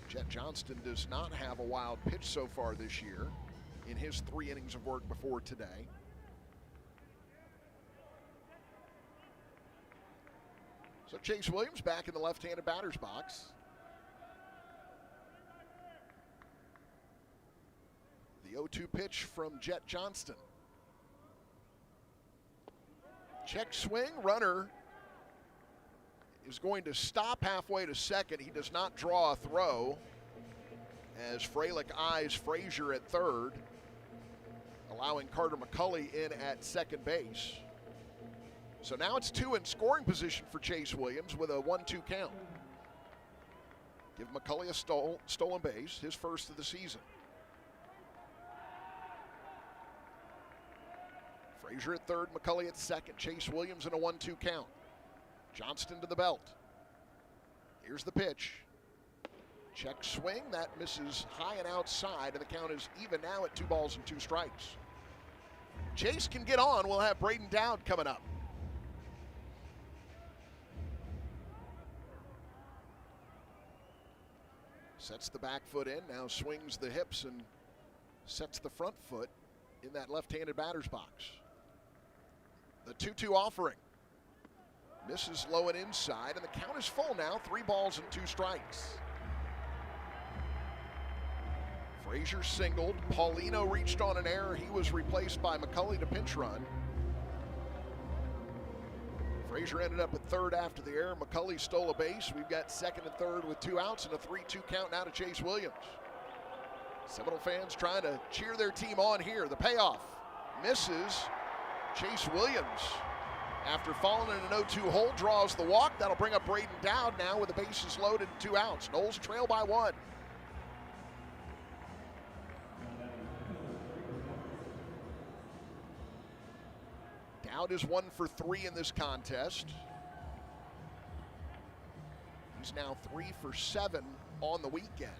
Jet Johnston does not have a wild pitch so far this year in his 3 innings of work before today. So Chase Williams back in the left-handed batter's box. The 0-2 pitch from Jet Johnston. Check swing, runner is going to stop halfway to second. He does not draw a throw as Freilich eyes Frazier at third, allowing Carter McCulley in at second base. So now it's 2 in scoring position for Chase Williams with a 1-2 count. Give McCulley a stolen base, his first of the season. Frazier at third, McCulley at second, Chase Williams in a 1-2 count. Johnston to the belt. Here's the pitch. Check swing, that misses high and outside, and the count is even now at 2 balls and 2 strikes. Chase can get on. We'll have Braden Dowd coming up. Sets the back foot in, now swings the hips and sets the front foot in that left-handed batter's box. The 2-2 offering. Misses low and inside, and the count is full now, 3 balls and 2 strikes. Frazier singled. Paulino reached on an error. He was replaced by McCulley to pinch run. Frazier ended up at third after the error. McCulley stole a base. We've got second and third with 2 outs and a 3-2 count now to Chase Williams. Seminole fans trying to cheer their team on here. The payoff misses. Chase Williams, after falling in an 0-2 hole, draws the walk. That'll bring up Braden Dowd now with the bases loaded and 2 outs. Noles trail by 1. Dowd is 1 for 3 in this contest. He's now 3 for 7 on the weekend.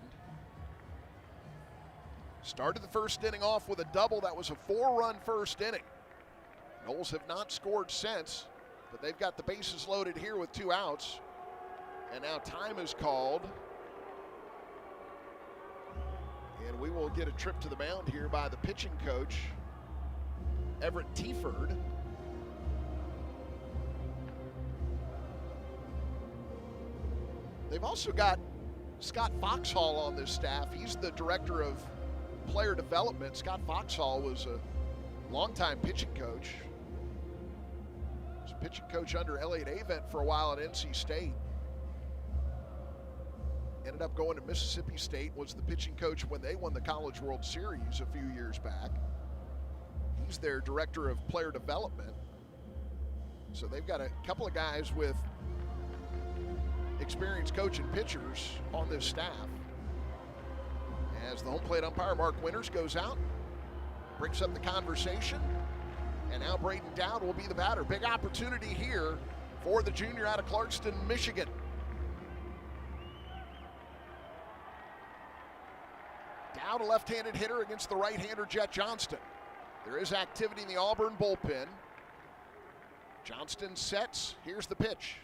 Started the first inning off with a double. That was a 4-run first inning. Noles have not scored since, but they've got the bases loaded here with 2 outs. And now time is called. And we will get a trip to the mound here by the pitching coach, Everett Tieford. They've also got Scott Foxhall on this staff. He's the director of player development. Scott Foxhall was a longtime pitching coach. Was a pitching coach under Elliott Avent for a while at NC State. Ended up going to Mississippi State, was the pitching coach when they won the College World Series a few years back. He's their director of player development. So they've got a couple of guys with experienced coaching pitchers on this staff. As the home plate umpire, Mark Winters, goes out, brings up the conversation, and now Braden Dowd will be the batter. Big opportunity here for the junior out of Clarkston, Michigan. Dowd, a left-handed hitter against the right-hander Jet Johnston. There is activity in the Auburn bullpen. Johnston sets. Here's the pitch.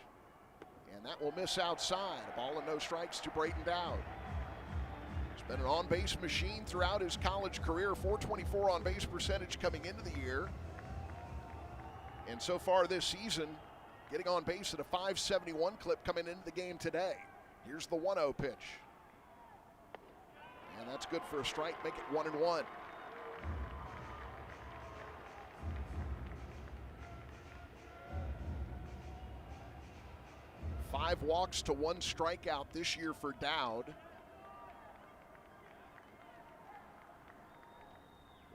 And that will miss outside. A ball and no strikes to Braden Dowd. He's been an on-base machine throughout his college career. .424 on-base percentage coming into the year. And so far this season, getting on base at a 571 clip coming into the game today. Here's the 1-0 pitch. And that's good for a strike, make it 1-1. Five walks to 1 strikeout this year for Dowd.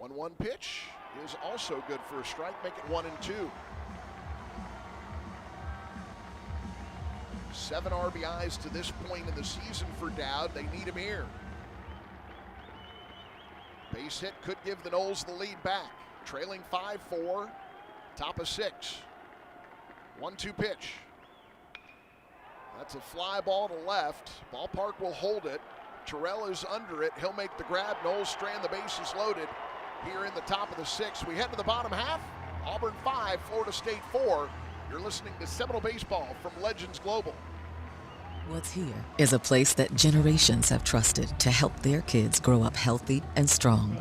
1-1 pitch is also good for a strike, make it 1-2. 7 RBIs to this point in the season for Dowd. They need him here. Base hit could give the Noles the lead back. Trailing 5-4, top of 6. 1-2 pitch. That's a fly ball to left. Ballpark will hold it. Terrell is under it. He'll make the grab. Noles strand, the bases loaded here in the top of the 6th. We head to the bottom half. Auburn 5, Florida State 4. You're listening to Seminole Baseball from Legends Global. What's here is a place that generations have trusted to help their kids grow up healthy and strong.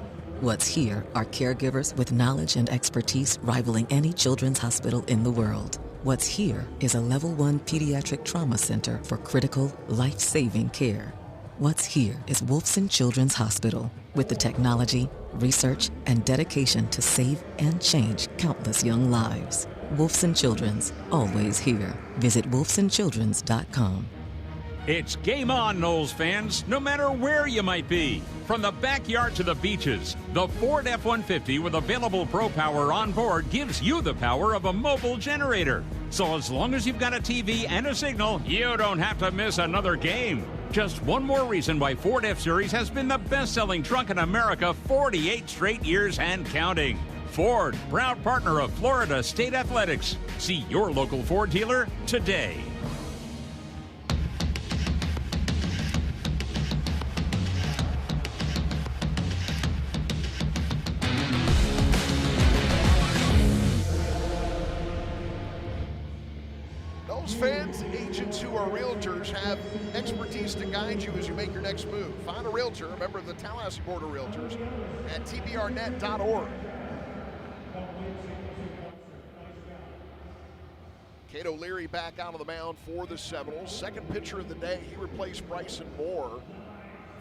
What's here are caregivers with knowledge and expertise rivaling any children's hospital in the world. What's here is a level 1 pediatric trauma center for critical, life-saving care. What's here is Wolfson Children's Hospital, with the technology, research, and dedication to save and change countless young lives. Wolfson Children's, always here. Visit wolfsonchildrens.com. It's game on, Noles fans, no matter where you might be. From the backyard to the beaches, the Ford F-150 with available Pro Power on board gives you the power of a mobile generator. So as long as you've got a TV and a signal, you don't have to miss another game. Just one more reason why Ford F-Series has been the best-selling truck in America 48 straight years and counting. Ford, proud partner of Florida State Athletics. See your local Ford dealer today. Fans, agents who are realtors have expertise to guide you as you make your next move. Find a realtor, a member of the Tallahassee Board of Realtors, at tbrnet.org. Cato Leary back out on the mound for the Seminoles. Second pitcher of the day, he replaced Bryson Moore.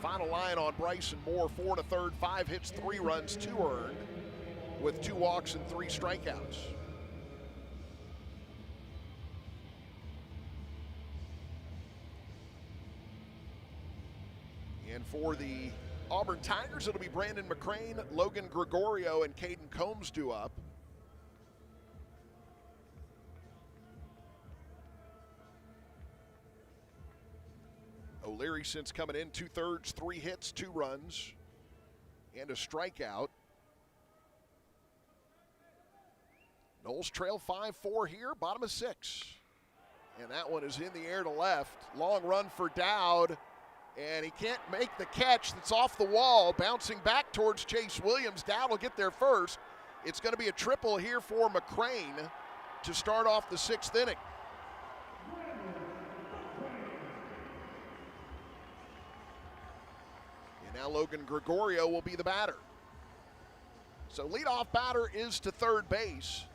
Final line on Bryson Moore, 4 1/3, 5 hits, 3 runs, 2 earned, with 2 walks and 3 strikeouts. And for the Auburn Tigers, it'll be Brandon McCrane, Logan Gregorio, and Caden Combs due up. O'Leary, since coming in, 2/3, 3 hits, 2 runs, and a strikeout. Noles trail 5-4 here, bottom of 6. And that one is in the air to left. Long run for Dowd. And he can't make the catch. That's off the wall, bouncing back towards Chase Williams. Dowd will get there first. It's going to be a triple here for McCrane to start off the 6th inning. And now Logan Gregorio will be the batter. So leadoff batter is to third base.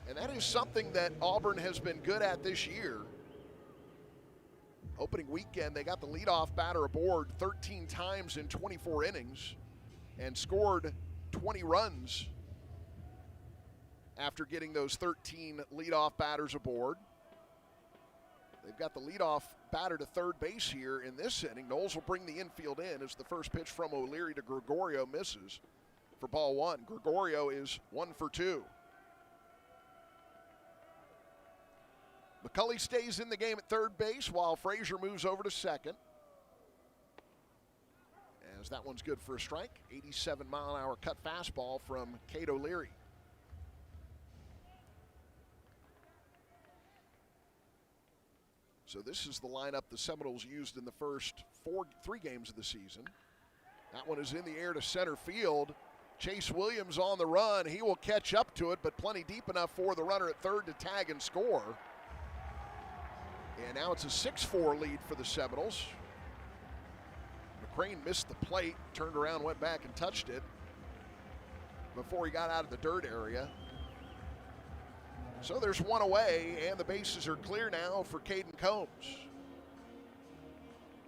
And that is something that Auburn has been good at this year. Opening weekend, they got the leadoff batter aboard 13 times in 24 innings and scored 20 runs after getting those 13 leadoff batters aboard. They've got the leadoff batter to third base here in this inning. Noles will bring the infield in as the first pitch from O'Leary to Gregorio misses for ball 1. Gregorio is 1 for 2. McCulley stays in the game at third base while Frazier moves over to second. As that one's good for a strike. 87-mile-an-hour cut fastball from Cato Leary. So this is the lineup the Seminoles used in the first 3 games of the season. That one is in the air to center field. Chase Williams on the run. He will catch up to it, but plenty deep enough for the runner at third to tag and score. And now it's a 6-4 lead for the Seminoles. McCrane missed the plate, turned around, went back and touched it before he got out of the dirt area. So there's one away, and the bases are clear now for Caden Combs.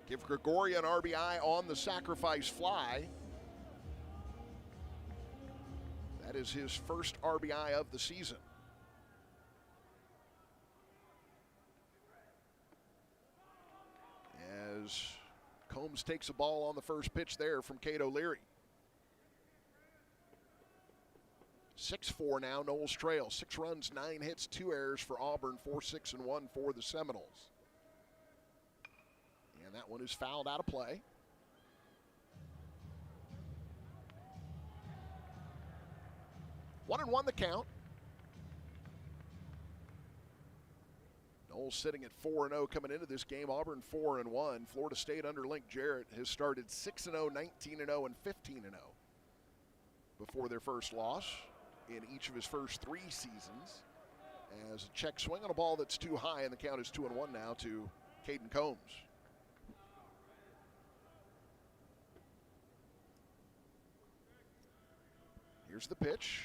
Give Gregoria an RBI on the sacrifice fly. That is his first RBI of the season. As Combs takes a ball on the first pitch there from Cade O'Leary. 6-4 now, Knowles trail. 6 runs, 9 hits, 2 errors for Auburn, 4-6-1 for the Seminoles. And that one is fouled out of play. One and one the count. Knowles sitting at 4-0 coming into this game. Auburn 4-1. Florida State under Link Jarrett has started 6-0, 19-0, and 15-0 before their first loss in each of his first 3 seasons. As a check swing on a ball that's too high, and the count is 2-1 now to Caden Combs. Here's the pitch,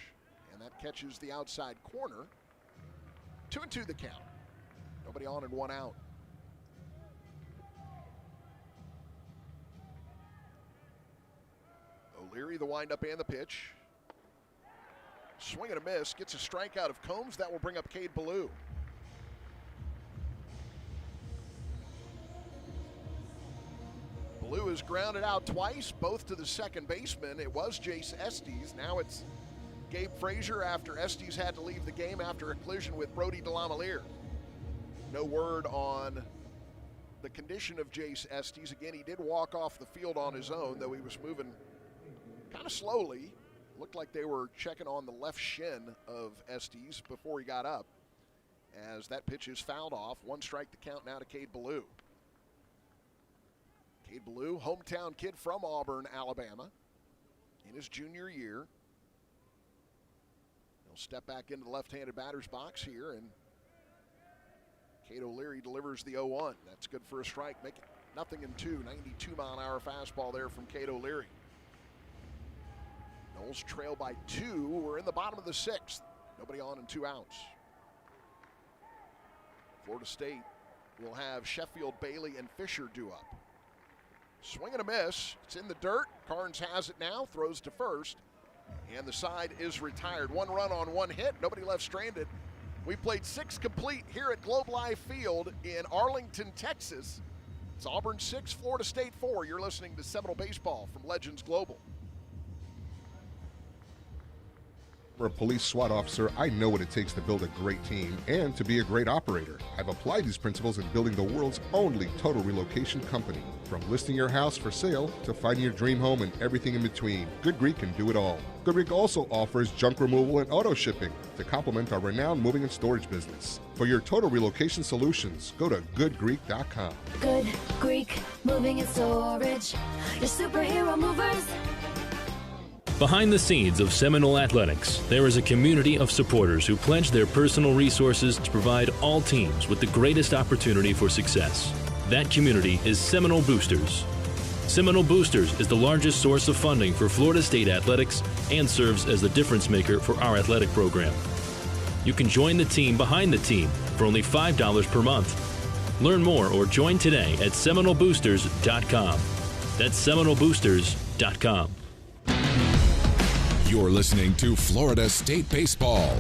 and that catches the outside corner. 2-2 the count. Nobody on and 1 out. O'Leary, the windup and the pitch. Swing and a miss, gets a strikeout of Combs. That will bring up Cade Ballou. Ballou is grounded out twice, both to the second baseman. It was Jace Estes. Now it's Gabe Frazier after Estes had to leave the game after a collision with Brody DeLamiere. No word on the condition of Jace Estes. Again, he did walk off the field on his own, though he was moving kind of slowly. Looked like they were checking on the left shin of Estes before he got up. As that pitch is fouled off. 1 strike the count now to Cade Ballou. Cade Ballou, hometown kid from Auburn, Alabama, in his junior year. He'll step back into the left-handed batter's box here, and Cade O'Leary delivers the 0-1. That's good for a strike. Make it 0-2. 92-mile-an-hour fastball there from Cade O'Leary. Knowles trail by 2. We're in the bottom of the 6th. Nobody on and 2 outs. Florida State will have Sheffield, Bailey, and Fisher due up. Swing and a miss. It's in the dirt. Carnes has it now. Throws to first. And the side is retired. 1 run on 1 hit. Nobody left stranded. We played 6 complete here at Globe Life Field in Arlington, Texas. It's Auburn 6, Florida State 4. You're listening to Seminole Baseball from Legends Global. For a police SWAT officer, I know what it takes to build a great team and to be a great operator. I've applied these principles in building the world's only total relocation company. From listing your house for sale to finding your dream home and everything in between, Good Greek can do it all. Good Greek also offers junk removal and auto shipping to complement our renowned moving and storage business. For your total relocation solutions, go to goodgreek.com. Good Greek Moving and Storage. Your superhero movers. Behind the scenes of Seminole Athletics, there is a community of supporters who pledge their personal resources to provide all teams with the greatest opportunity for success. That community is Seminole Boosters. Seminole Boosters is the largest source of funding for Florida State athletics and serves as the difference maker for our athletic program. You can join the team behind the team for only $5 per month. Learn more or join today at SeminoleBoosters.com. That's SeminoleBoosters.com. You're listening to Florida State Baseball.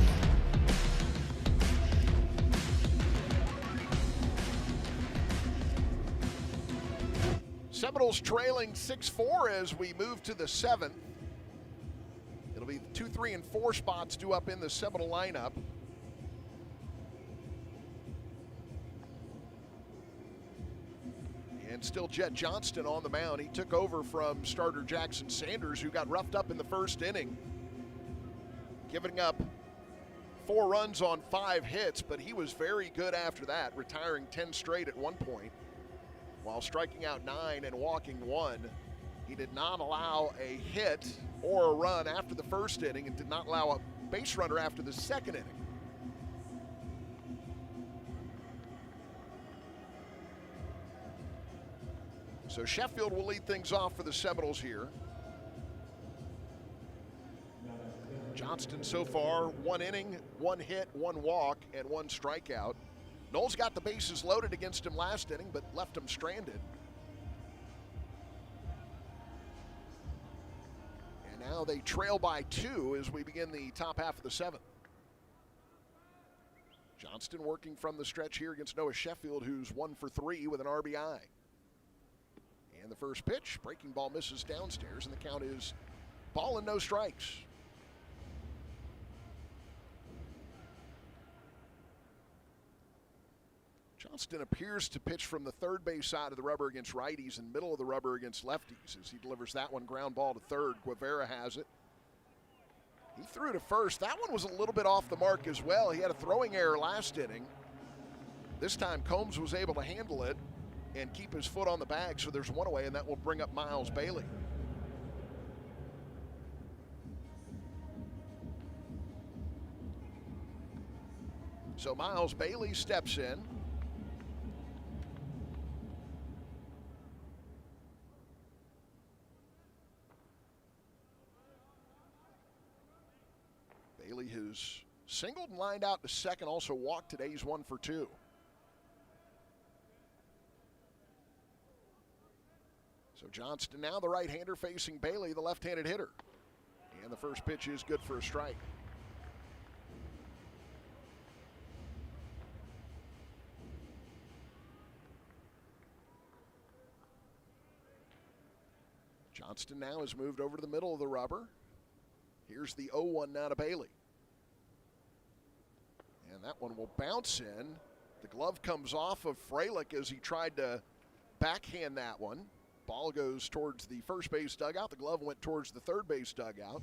Seminoles trailing 6-4 as we move to the 7th. It'll be 2, 3, and 4 spots due up in the Seminole lineup. And still Jet Johnston on the mound. He took over from starter Jackson Sanders, who got roughed up in the first inning, giving up 4 runs on 5 hits, but he was very good after that, retiring 10 straight at one point while striking out 9 and walking 1. He did not allow a hit or a run after the first inning and did not allow a base runner after the second inning. So Sheffield will lead things off for the Seminoles here. Johnston so far, 1 inning, 1 hit, 1 walk, and 1 strikeout. Knowles got the bases loaded against him last inning, but left him stranded. And now they trail by 2 as we begin the top half of the 7th. Johnston working from the stretch here against Noah Sheffield, who's 1 for 3 with an RBI. And the first pitch, breaking ball misses downstairs, and the count is ball and no strikes. Johnston appears to pitch from the third base side of the rubber against righties and middle of the rubber against lefties as he delivers that one ground ball to third. Guevara has it. He threw to first. That one was a little bit off the mark as well. He had a throwing error last inning. This time Combs was able to handle it and keep his foot on the bag, so there's 1 away, and that will bring up Miles Bailey. So Miles Bailey steps in. Bailey has singled and lined out to second, also walked today. He's 1 for 2. So Johnston now the right-hander facing Bailey, the left-handed hitter. And the first pitch is good for a strike. Johnston now has moved over to the middle of the rubber. Here's the 0-1 now to Bailey. And that one will bounce in. The glove comes off of Freilich as he tried to backhand that one. Ball goes towards the first base dugout. The glove went towards the third base dugout.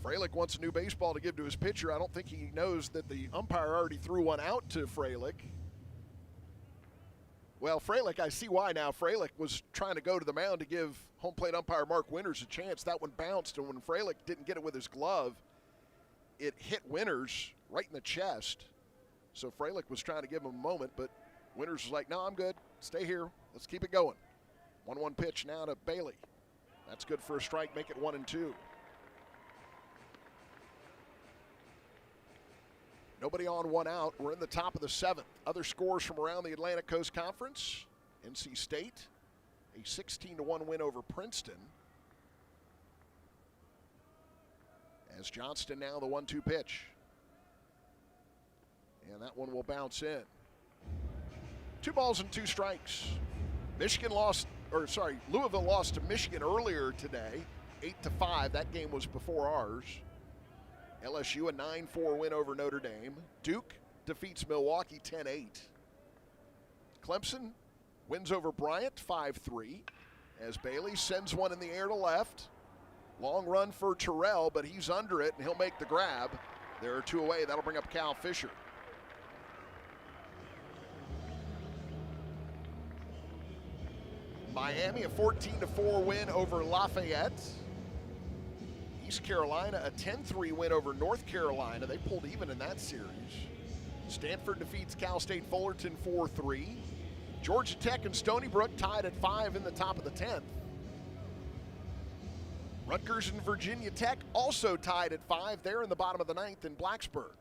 Freilich wants a new baseball to give to his pitcher. I don't think he knows that the umpire already threw one out to Freilich. Well, Freilich, I see why now. Freilich was trying to go to the mound to give home plate umpire Mark Winters a chance. That one bounced, and when Freilich didn't get it with his glove, it hit Winters right in the chest. So Freilich was trying to give him a moment, but Winters was like, no, I'm good. Stay here. Let's keep it going. 1-1 pitch now to Bailey. That's good for a strike. Make it 1-2. Nobody on, 1 out. We're in the top of the 7th. Other scores from around the Atlantic Coast Conference. NC State, a 16-1 win over Princeton. As Johnston now the 1-2 pitch. And that one will bounce in. 2 balls and 2 strikes. Louisville lost to Michigan earlier today, 8-5. That game was before ours. LSU a 9-4 win over Notre Dame. Duke defeats Milwaukee 10-8. Clemson wins over Bryant 5-3 as Bailey sends one in the air to left. Long run for Terrell, but he's under it, and he'll make the grab. There are 2 away. That'll bring up Cal Fisher. Miami, a 14-4 win over Lafayette. East Carolina, a 10-3 win over North Carolina. They pulled even in that series. Stanford defeats Cal State Fullerton 4-3. Georgia Tech and Stony Brook tied at 5 in the top of the 10th. Rutgers and Virginia Tech also tied at 5. They're in the bottom of the 9th in Blacksburg.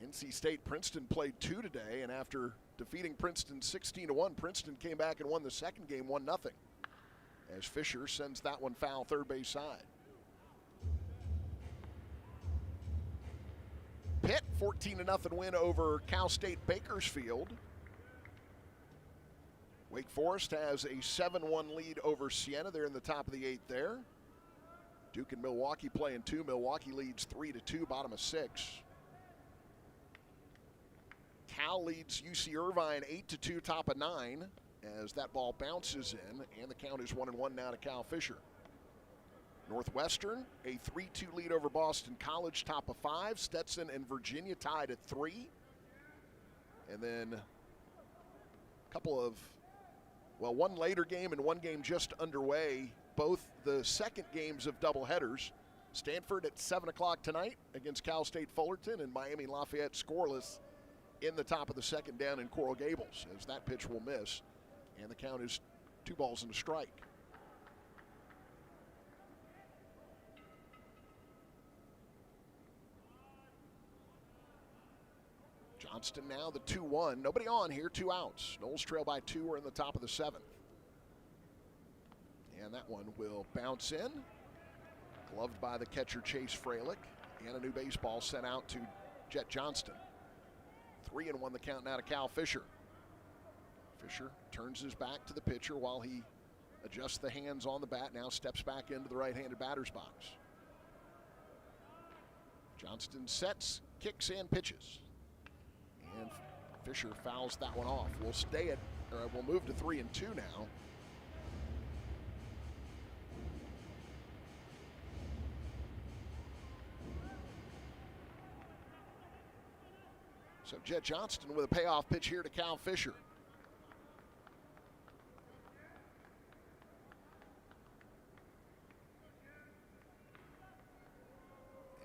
NC State Princeton played 2 today, and after defeating Princeton 16-1, Princeton came back and won the second game 1-0. As Fisher sends that one foul third base side. Pitt, 14-0 win over Cal State Bakersfield. Wake Forest has a 7-1 lead over Siena. They're in the top of the 8th there. Duke and Milwaukee playing 2. Milwaukee leads 3-2, bottom of 6. Cal leads UC Irvine 8-2, top of 9. As that ball bounces in, and the count is 1-1 now to Cal Fisher. Northwestern, a 3-2 lead over Boston College, top of 5. Stetson and Virginia tied at 3. And then a couple of, one later game and one game just underway. Both the second games of doubleheaders. Stanford at 7 o'clock tonight against Cal State Fullerton, and Miami Lafayette scoreless in the top of the second down in Coral Gables, as that pitch will miss. And the count is 2 balls and a strike. Johnston now the 2-1. Nobody on here, 2 outs. Noles trail by 2. We're in the top of the 7th. And that one will bounce in. Gloved by the catcher, Chase Freilich. And a new baseball sent out to Jet Johnston. 3-1 the count now to Cal Fisher. Fisher turns his back to the pitcher while he adjusts the hands on the bat. Now steps back into the right-handed batter's box. Johnston sets, kicks, and pitches. And Fisher fouls that one off. We'll move to 3-2 now. So Jet Johnston with a payoff pitch here to Cal Fisher.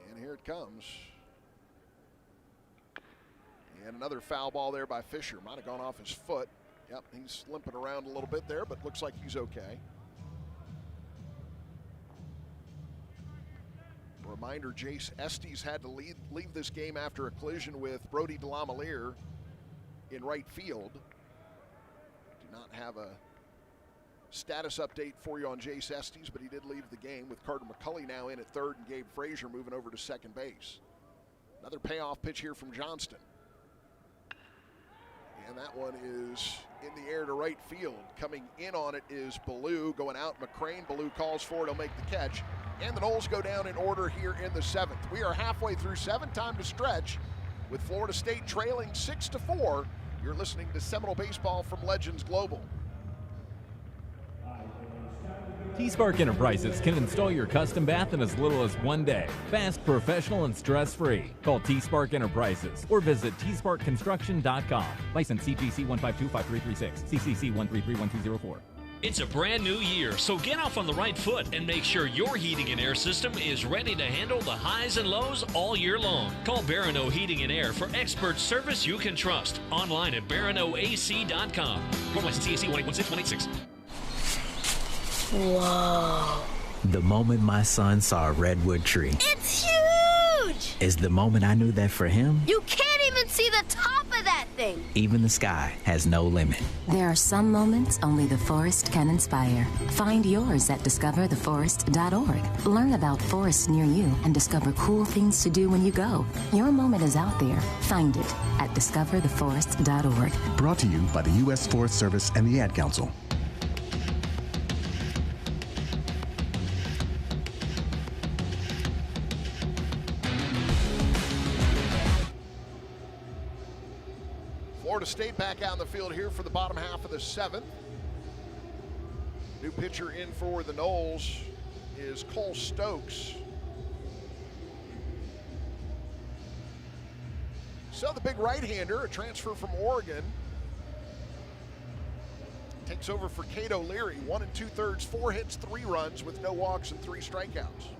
And here it comes. And another foul ball there by Fisher. Might have gone off his foot. Yep, he's limping around a little bit there, but looks like he's okay. Reminder, Jace Estes had to leave this game after a collision with Brody DeLamielleure in right field. Do not have a status update for you on Jace Estes, but he did leave the game with Carter McCulley now in at third and Gabe Frazier moving over to second base. Another payoff pitch here from Johnston. And that one is in the air to right field. Coming in on it is Ballou. Going out, McCrane. Ballou calls for it. He'll make the catch. And the Noles go down in order here in the 7th. We are halfway through 7, time to stretch with Florida State trailing 6-4. You're listening to Seminole Baseball from Legends Global. T-Spark Enterprises can install your custom bath in as little as 1 day. Fast, professional, and stress-free. Call T-Spark Enterprises or visit tsparkconstruction.com. License CGC 1525336, CCC 1331204. It's a brand new year, so get off on the right foot and make sure your heating and air system is ready to handle the highs and lows all year long. Call Barano Heating and Air for expert service you can trust. Online at baranoac.com. Call license CAC 1816-186. Whoa. The moment my son saw a redwood tree. It's huge! Is the moment I knew that for him, You can't even see the top of that thing! even the sky has no limit. There are some moments only the forest can inspire. Find yours at discovertheforest.org. Learn about forests near you and discover cool things to do when you go. Your moment is out there. Find it at discovertheforest.org. Brought to you by the U.S. Forest Service and the Ad Council. Florida State back out in the field here for the bottom half of the 7th. New pitcher in for the Noles is Cole Stokes. So the big right-hander, a transfer from Oregon, takes over for Cato Leary. 1 2/3, 4 hits, 3 runs with no walks and 3 strikeouts.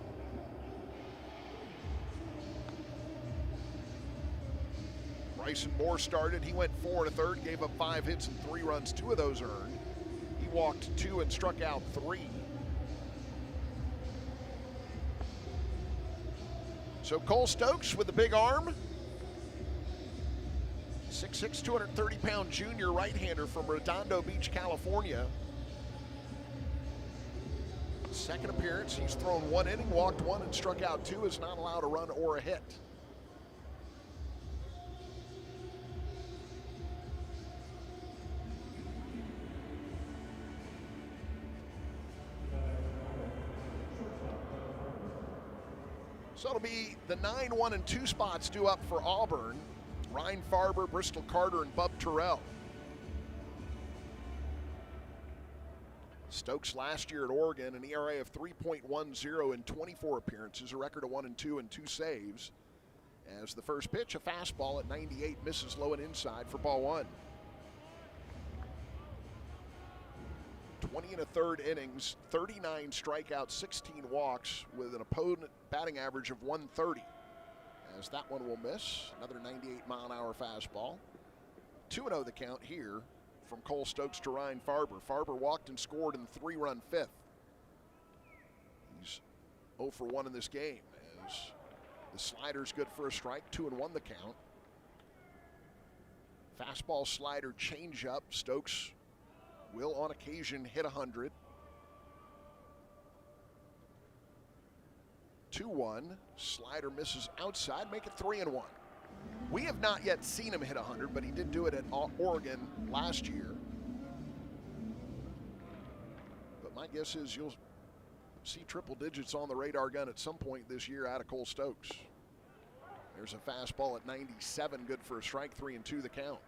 Bryson Moore started. He went 4 1/3, gave up 5 hits and 3 runs. 2 of those earned. He walked 2 and struck out 3. So Cole Stokes with the big arm. 6'6", 230-pound junior right-hander from Redondo Beach, California. Second appearance, he's thrown 1 inning, walked 1 and struck out 2, is not allowed a run or a hit. So it'll be the 9, 1, and 2 spots due up for Auburn. Ryan Farber, Bristol Carter, and Bub Terrell. Stokes last year at Oregon, an ERA of 3.10 in 24 appearances, a record of 1 2 and 2 saves. As the first pitch, a fastball at 98, misses low and inside for ball 1. 20 1/3 innings, 39 strikeouts, 16 walks with an opponent batting average of 130. As that one will miss, another 98-mile-an-hour fastball. 2-0 the count here from Cole Stokes to Ryan Farber. Farber walked and scored in the 3-run 5th. He's 0 for 1 in this game as the slider's good for a strike, 2-1 the count. Fastball, slider, changeup. Stokes will on occasion hit 100. 2-1. Slider misses outside, make it 3-1. We have not yet seen him hit 100, but he did do it at Oregon last year. But my guess is you'll see triple digits on the radar gun at some point this year out of Cole Stokes. There's a fastball at 97, good for a strike, 3-2 the count.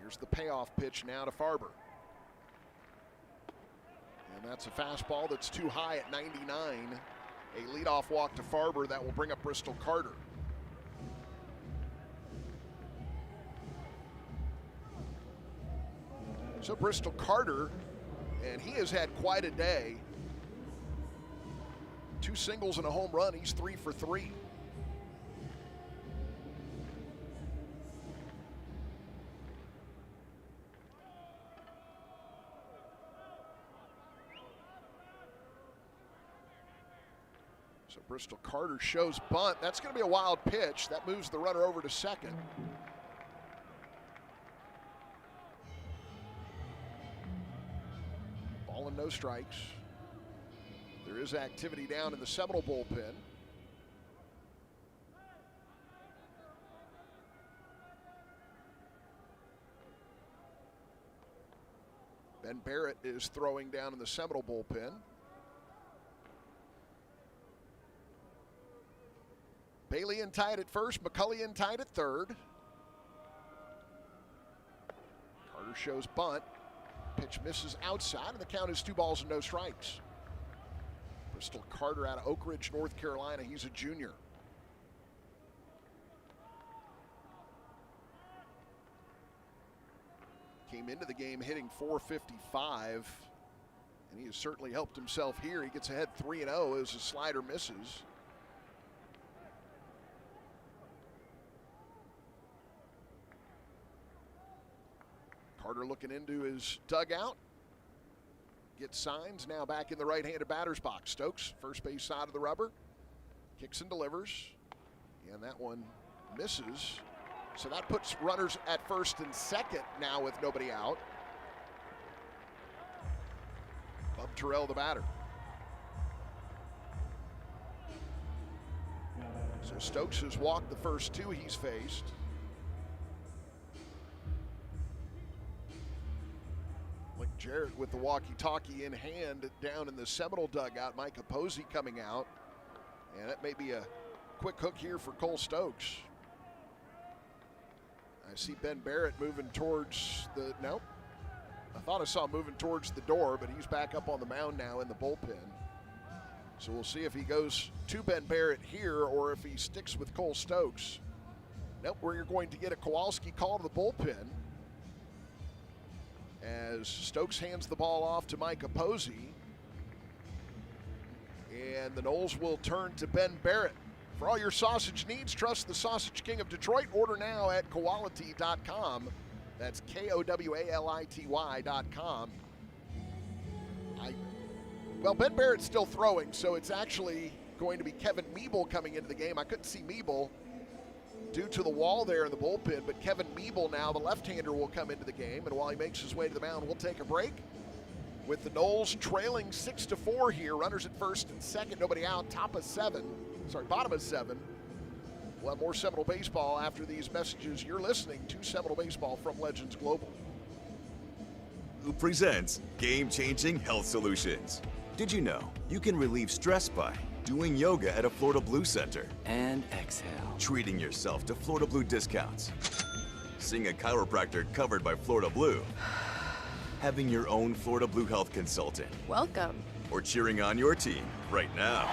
Here's the payoff pitch now to Farber. And that's a fastball that's too high at 99. A leadoff walk to Farber that will bring up Bristol Carter. So Bristol Carter, and he has had quite a day. 2 singles and a home run. He's 3 for 3. So Bristol Carter shows bunt. That's going to be a wild pitch. That moves the runner over to second. Ball and no strikes. There is activity down in the Seminole bullpen. Ben Barrett is throwing down in the Seminole bullpen. Bailey in tied at first, McCulley in tied at third. Carter shows bunt. Pitch misses outside, and the count is 2 balls and no strikes. Bristol Carter out of Oak Ridge, North Carolina. He's a junior. Came into the game hitting .455, and he has certainly helped himself here. He gets ahead 3-0 as the slider misses. Carter looking into his dugout. Gets signs, now back in the right-handed batter's box. Stokes, first base side of the rubber. Kicks and delivers. And that one misses. So that puts runners at first and second now with nobody out. Bub Terrell, the batter. So Stokes has walked the first 2 he's faced. Jarrett with the walkie-talkie in hand down in the Seminole dugout. Micah Posey coming out. And that may be a quick hook here for Cole Stokes. I see Ben Barrett moving towards the, nope. I thought I saw him moving towards the door, but he's back up on the mound now in the bullpen. So we'll see if he goes to Ben Barrett here or if he sticks with Cole Stokes. Nope, where you're going to get a Kowalski call to the bullpen. As Stokes hands the ball off to Micah Posey. And the Noles will turn to Ben Barrett. For all your sausage needs, trust the Sausage King of Detroit. Order now at Kowality.com. That's Kowality.com. Well, Ben Barrett's still throwing, so it's actually going to be Kevin Meeble coming into the game. I couldn't see Meeble due to the wall there in the bullpen, but Kevin Meeble now, the left-hander, will come into the game. And while he makes his way to the mound, we'll take a break with the Noles trailing 6-4 here. Runners at first and second, nobody out, bottom of 7. We'll have more Seminole baseball after these messages. You're listening to Seminole Baseball from Legends Global. Who presents game-changing health solutions. Did you know you can relieve stress by doing yoga at a Florida Blue Center? And exhale. Treating yourself to Florida Blue discounts. Seeing a chiropractor covered by Florida Blue. Having your own Florida Blue health consultant. Welcome. Or cheering on your team right now.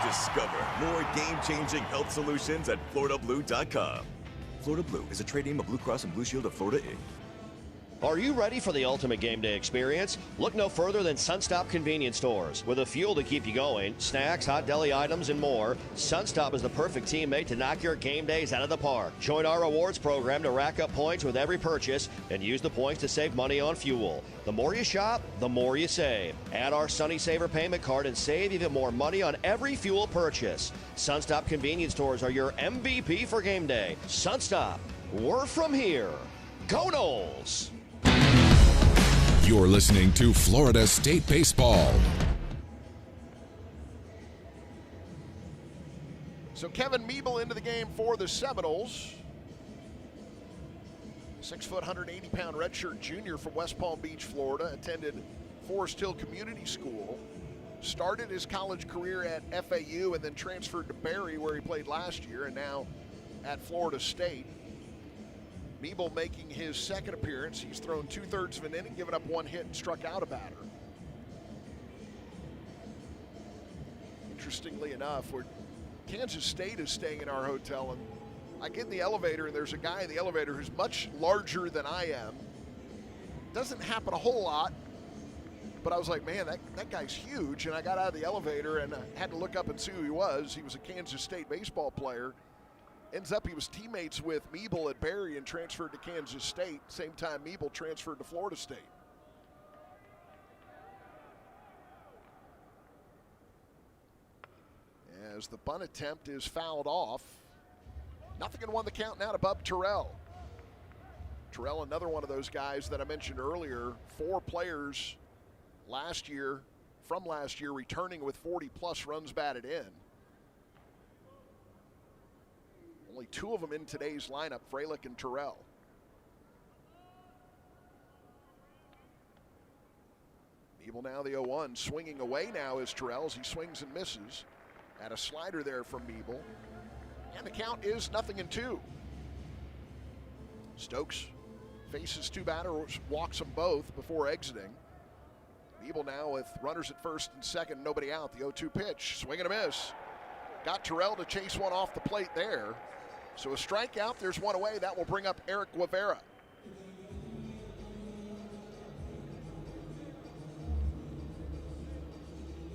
Discover more game-changing health solutions at FloridaBlue.com. Florida Blue is a trade name of Blue Cross and Blue Shield of Florida, Inc. Are you ready for the ultimate game day experience? Look no further than Sunstop Convenience Stores. With a fuel to keep you going, snacks, hot deli items, and more, Sunstop is the perfect teammate to knock your game days out of the park. Join our rewards program to rack up points with every purchase and use the points to save money on fuel. The more you shop, the more you save. Add our Sunny Saver payment card and save even more money on every fuel purchase. Sunstop Convenience Stores are your MVP for game day. Sunstop, we're from here. Go Noles! You're listening to Florida State Baseball. So Kevin Meeble into the game for the Seminoles. 6 foot, 180-pound redshirt junior from West Palm Beach, Florida. Attended Forest Hill Community School. Started his college career at FAU and then transferred to Berry, where he played last year, and now at Florida State. Meeble making his second appearance. He's thrown 2/3 of an inning, given up 1 hit, and struck out a batter. Interestingly enough, Kansas State is staying in our hotel, and I get in the elevator, and there's a guy in the elevator who's much larger than I am. Doesn't happen a whole lot, but I was like, man, that guy's huge, and I got out of the elevator and I had to look up and see who he was. He was a Kansas State baseball player. Ends up he was teammates with Meeble at Berry and transferred to Kansas State. Same time Meeble transferred to Florida State. As the bunt attempt is fouled off. 0-1 the count now to Bub Terrell. Terrell, another one of those guys that I mentioned earlier. 4 players from last year returning with 40-plus runs batted in. Only 2 of them in today's lineup, Fralick and Terrell. Meeble now the 0-1. Swinging away now is Terrell as he swings and misses. At a slider there from Meeble. And the count is 0-2. Stokes faces 2 batters, walks them both before exiting. Meeble now with runners at first and second, nobody out. The 0-2 pitch, swing and a miss. Got Terrell to chase one off the plate there. So a strikeout, there's 1 away. That will bring up Eric Guevara.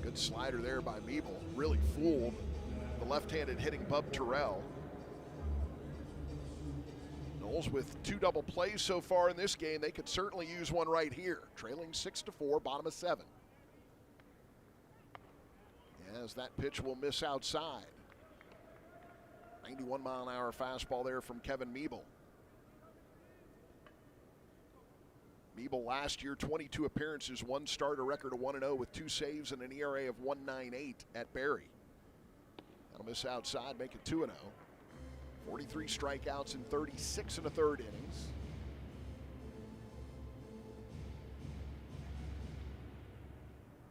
Good slider there by Meeble. Really fooled the left-handed hitting Bub Terrell. Noles with 2 double plays so far in this game. They could certainly use one right here. Trailing 6-4, bottom of 7. As that pitch will miss outside. 91-mile-an-hour fastball there from Kevin Meeble. Meeble last year, 22 appearances, 1 start, a record of 1-0 with 2 saves and an ERA of 1.98 at Berry. That'll miss outside, make it 2-0. 43 strikeouts in 36 1/3 innings.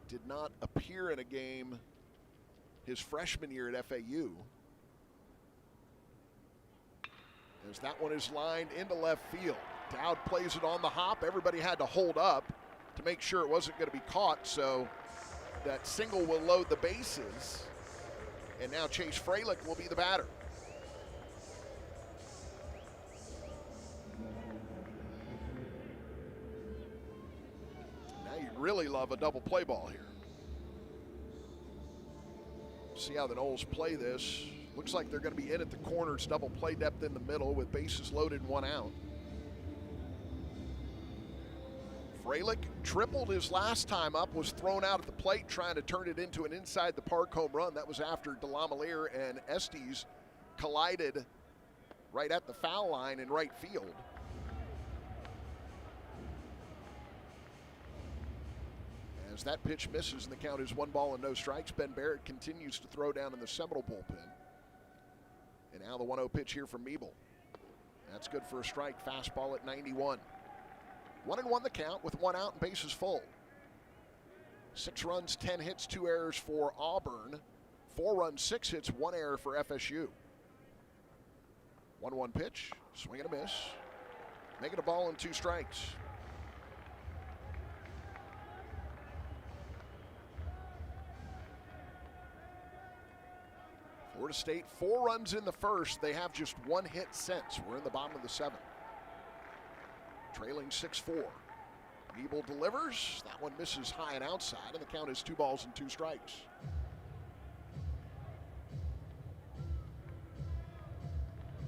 Did not appear in a game his freshman year at FAU. As that one is lined into left field. Dowd plays it on the hop. Everybody had to hold up to make sure it wasn't going to be caught, so that single will load the bases. And now Chase Fralick will be the batter. Now you'd really love a double play ball here. See how the Noles play this. Looks like they're going to be in at the corners, double play depth in the middle with bases loaded and 1 out. Fralick tripled his last time up, was thrown out at the plate trying to turn it into an inside the park home run. That was after DeLamiere and Estes collided right at the foul line in right field. As that pitch misses and the count is 1 ball and no strikes, Ben Barrett continues to throw down in the Seminole bullpen. And now the 1-0 pitch here from Meeble. That's good for a strike. Fastball at 91. 1-1 the count with 1 out and bases full. 6 runs, 10 hits, 2 errors for Auburn. 4 runs, 6 hits, 1 error for FSU. 1-1 pitch, swing and a miss. Make it a ball and 2 strikes. Florida State, 4 runs in the first. They have just 1 hit since. We're in the bottom of the 7th. trailing 6-4. Meeble delivers. That one misses high and outside, and the count is 2 balls and 2 strikes.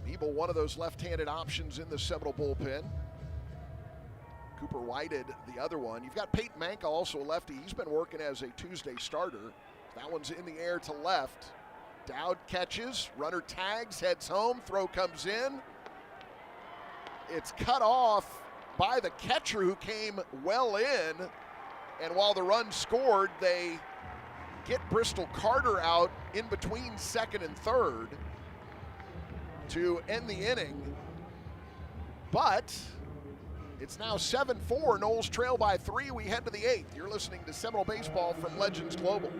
Meeble, one of those left-handed options in the Seminole bullpen. Cooper Whited, the other one. You've got Peyton Manka, also a lefty. He's been working as a Tuesday starter. That one's in the air to left. Dowd catches, runner tags, heads home, throw comes in. It's cut off by the catcher who came well in, and while the run scored, they get Bristol Carter out in between second and third to end the inning. But it's now 7-4. Noles trail by 3. We head to the 8th. You're listening to Seminole Baseball from Legends Global.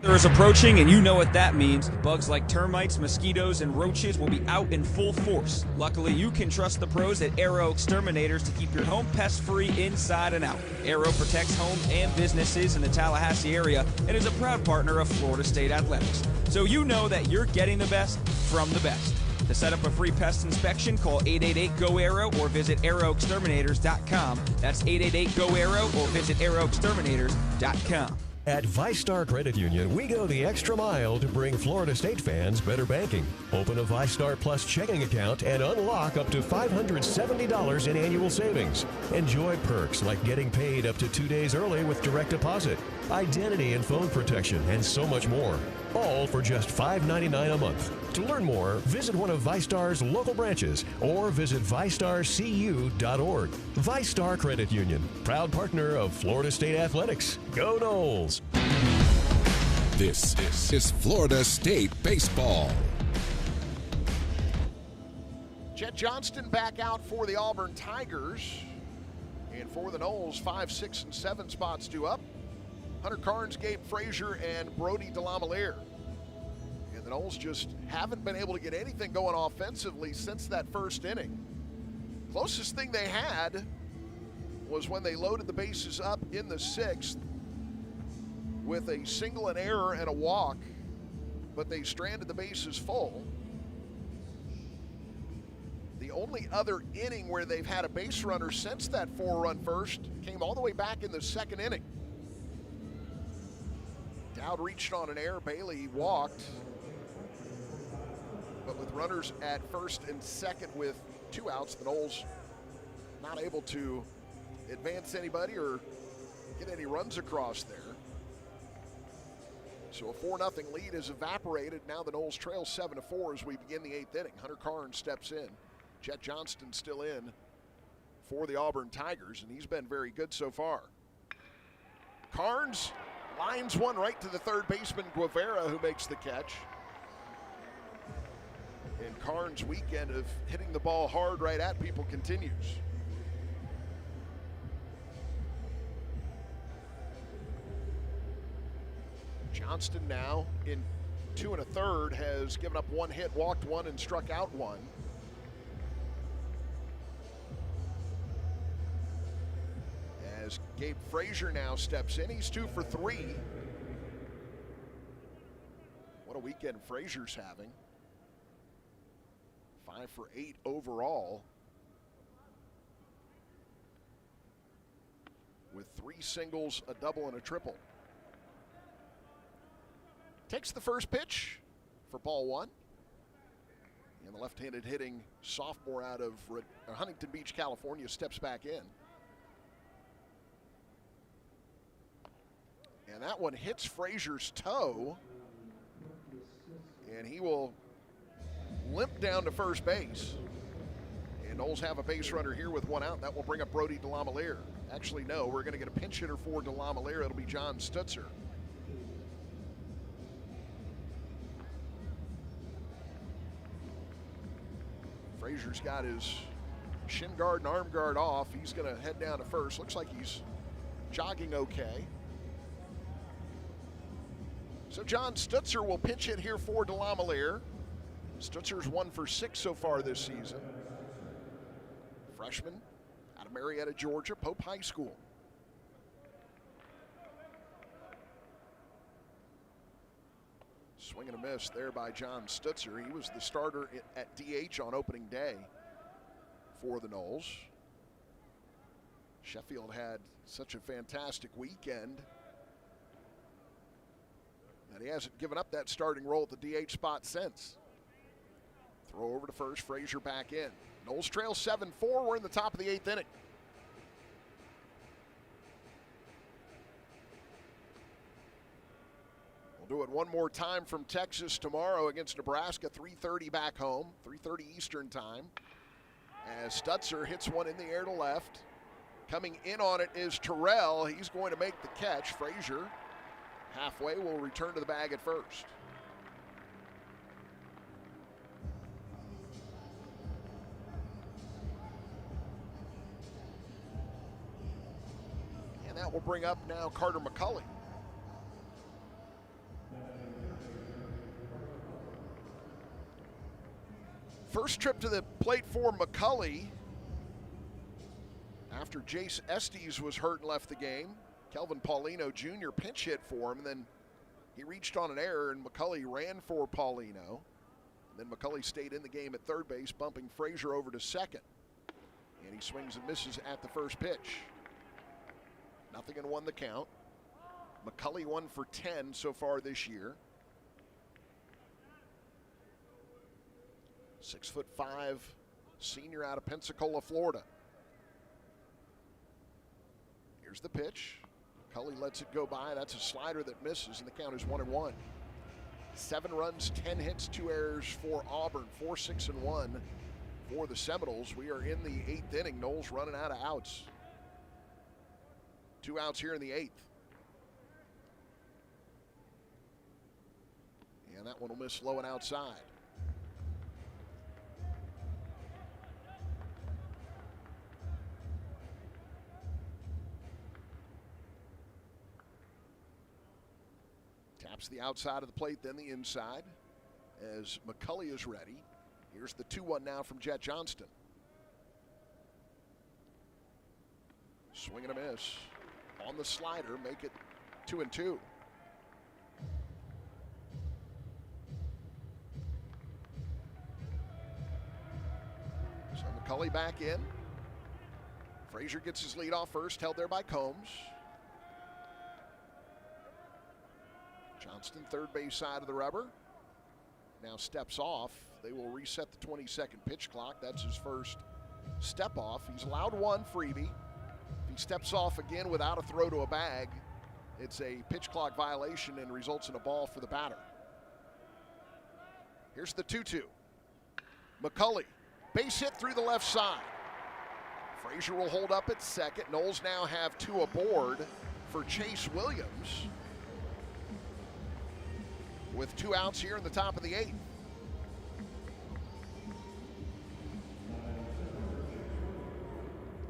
Winter is approaching, and you know what that means. Bugs like termites, mosquitoes, and roaches will be out in full force. Luckily, you can trust the pros at Arrow Exterminators to keep your home pest-free inside and out. Arrow protects homes and businesses in the Tallahassee area and is a proud partner of Florida State Athletics. So you know that you're getting the best from the best. To set up a free pest inspection, call 888-GO-ARROW or visit arrowexterminators.com. That's 888-GO-ARROW or visit arrowexterminators.com. At ViStar Credit Union, we go the extra mile to bring Florida State fans better banking. Open a ViStar Plus checking account and unlock up to $570 in annual savings. Enjoy perks like getting paid up to 2 days early with direct deposit, identity and phone protection, and so much more. All for just $5.99 a month. To learn more, visit one of ViStar's local branches or visit ViStarCU.org. ViStar Credit Union, proud partner of Florida State Athletics. Go Noles! This is Florida State Baseball. Jet Johnston back out for the Auburn Tigers. And for the Noles, 5, 6, and 7 spots due up. Hunter Carnes, Gabe Frazier, and Brody DeLamielleure. And the Noles just haven't been able to get anything going offensively since that first inning. Closest thing they had was when they loaded the bases up in the 6th with a single, an error, and a walk, but they stranded the bases full. The only other inning where they've had a base runner since that 4-run first came all the way back in the 2nd inning. Dowd reached on an error, Bailey walked, but with runners at first and second with 2 outs, the Noles not able to advance anybody or get any runs across there. So a 4-0 lead has evaporated. Now the Noles trail 7-4 as we begin the 8th inning. Hunter Carnes steps in. Jet Johnston still in for the Auburn Tigers, and he's been very good so far. Carnes lines one right to the third baseman, Guevara, who makes the catch. And Carnes' weekend of hitting the ball hard right at people continues. Johnston now in 2 1/3 has given up 1 hit, walked 1, and struck out 1. As Gabe Frazier now steps in, he's 2 for 3. What a weekend Frazier's having. 5 for 8 overall, with 3 singles, a double, and a triple. Takes the first pitch for ball 1. And the left-handed hitting sophomore out of Huntington Beach, California, steps back in. And that one hits Frazier's toe, and he will limp down to first base. And Noles have a base runner here with 1 out. That will bring up Brody DeLamielleure. Actually, no, we're going to get a pinch hitter for DeLamielleure. It'll be John Stutzer. Frazier's got his shin guard and arm guard off. He's going to head down to first. Looks like he's jogging okay. So John Stutzer will pinch hit here for DeLamielleure. Stutzer's 1 for 6 so far this season. Freshman out of Marietta, Georgia, Pope High School. Swing and a miss there by John Stutzer. He was the starter at DH on opening day. for the Noles. Sheffield had such a fantastic weekend that he hasn't given up that starting role at the DH spot since. Throw over to first, Frazier back in. Noles trail 7-4. We're in the top of the 8th inning. We'll do it one more time from Texas tomorrow against Nebraska, 3:30 back home, 3:30 Eastern time. As Stutzer hits one in the air to left. Coming in on it is Terrell. He's going to make the catch. Frazier halfway will return to the bag at first. And that will bring up now Carter McCulley. First trip to the plate for McCulley after Jace Estes was hurt and left the game. Kelvin Paulino Jr. pinch hit for him, and then he reached on an error, and McCulley ran for Paulino. And then McCulley stayed in the game at third base, bumping Frazier over to second. And he swings and misses at the first pitch. 0-1 the count. McCulley 1 for 10 so far this year. 6'5" senior out of Pensacola, Florida. Here's the pitch. McCulley lets it go by. That's a slider that misses, and the count is 1-1. 7 runs, 10 hits, 2 errors for Auburn. 4-6-1 for the Seminoles. We are in the 8th inning. Noles running out of outs. 2 outs here in the 8th. And that one will miss low and outside. Taps the outside of the plate, then the inside as McCulley is ready. Here's the 2-1 now from Jet Johnston. Swing and a miss. On the slider, make it 2-2. So McCulley back in. Frazier gets his lead off first, held there by Combs. Johnston, third base side of the rubber. Now steps off. They will reset the 20-second pitch clock. That's his first step off. He's allowed 1 freebie. If he steps off again without a throw to a bag, it's a pitch clock violation and results in a ball for the batter. Here's the 2-2. McCulley, base hit through the left side. Frazier will hold up at second. Noles now have 2 aboard for Chase Williams, with 2 outs here in the top of the 8th.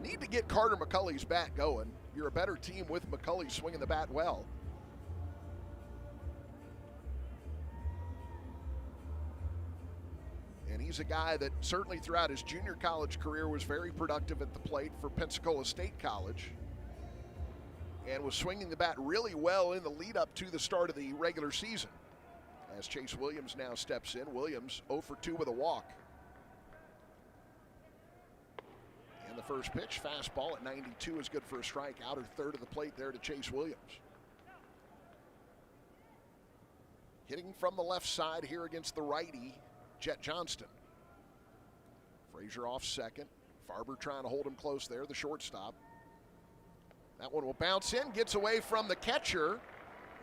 Need to get Carter McCulley's bat going. You're a better team with McCulley swinging the bat well. And he's a guy that certainly throughout his junior college career was very productive at the plate for Pensacola State College, and was swinging the bat really well in the lead up to the start of the regular season. As Chase Williams now steps in. Williams 0 for 2 with a walk. And the first pitch, fastball at 92 is good for a strike. Outer third of the plate there to Chase Williams. Hitting from the left side here against the righty, Jet Johnston. Frazier off second. Farber trying to hold him close there, the shortstop. That one will bounce in, gets away from the catcher,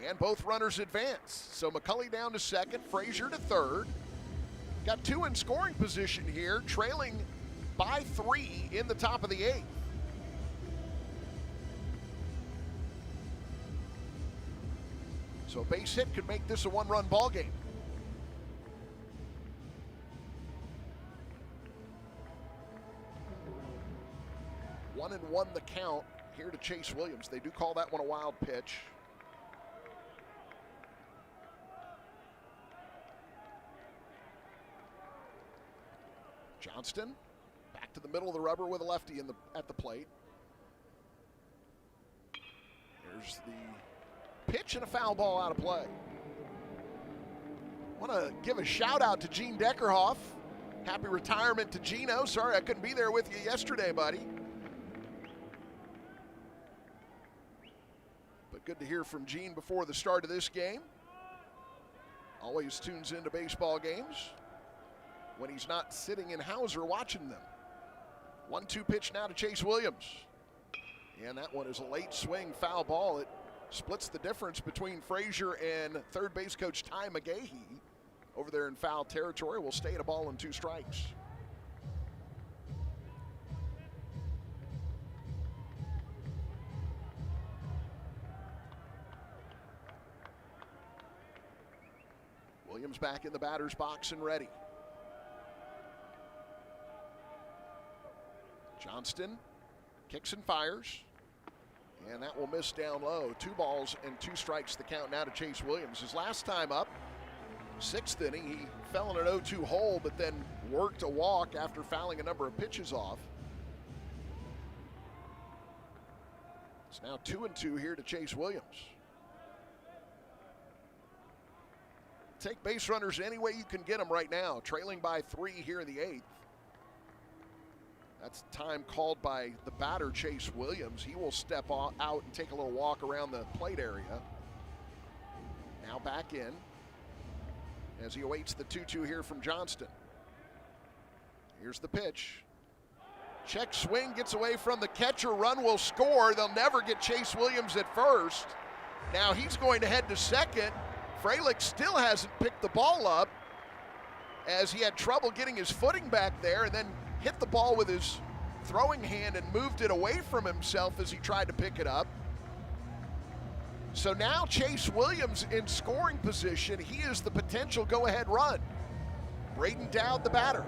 and both runners advance. So McCulley down to second, Frazier to third. Got 2 in scoring position here, trailing by 3 in the top of the 8th. So a base hit could make this a 1-run ball game. One and one the count here to Chase Williams. They do call that one a wild pitch. Johnston back to the middle of the rubber with a lefty at the plate. There's the pitch and a foul ball out of play. Want to give a shout out to Gene Deckerhoff. Happy retirement to Gino. Sorry I couldn't be there with you yesterday, buddy. But good to hear from Gene before the start of this game. Always tunes into baseball games when he's not sitting in Hauser watching them. 1-2 pitch now to Chase Williams. And that one is a late swing foul ball. It splits the difference between Frazier and third base coach Ty Amegy over there in foul territory. Will stay at a ball and 2 strikes. Williams back in the batter's box and ready. Johnston kicks and fires. And that will miss down low. 2 balls and 2 strikes the count now to Chase Williams. His last time up, 6th inning, he fell in an 0-2 hole, but then worked a walk after fouling a number of pitches off. It's now 2-2 here to Chase Williams. Take base runners any way you can get them right now. Trailing by 3 here in the 8th. That's time called by the batter, Chase Williams. He will step out and take a little walk around the plate area. Now back in as he awaits the 2-2 here from Johnston. Here's the pitch. Check swing, gets away from the catcher. Run will score. They'll never get Chase Williams at first. Now he's going to head to second. Fralick still hasn't picked the ball up as he had trouble getting his footing back there and then hit the ball with his throwing hand and moved it away from himself as he tried to pick it up. So now Chase Williams in scoring position. He is the potential go-ahead run. Braden Dowd, the batter.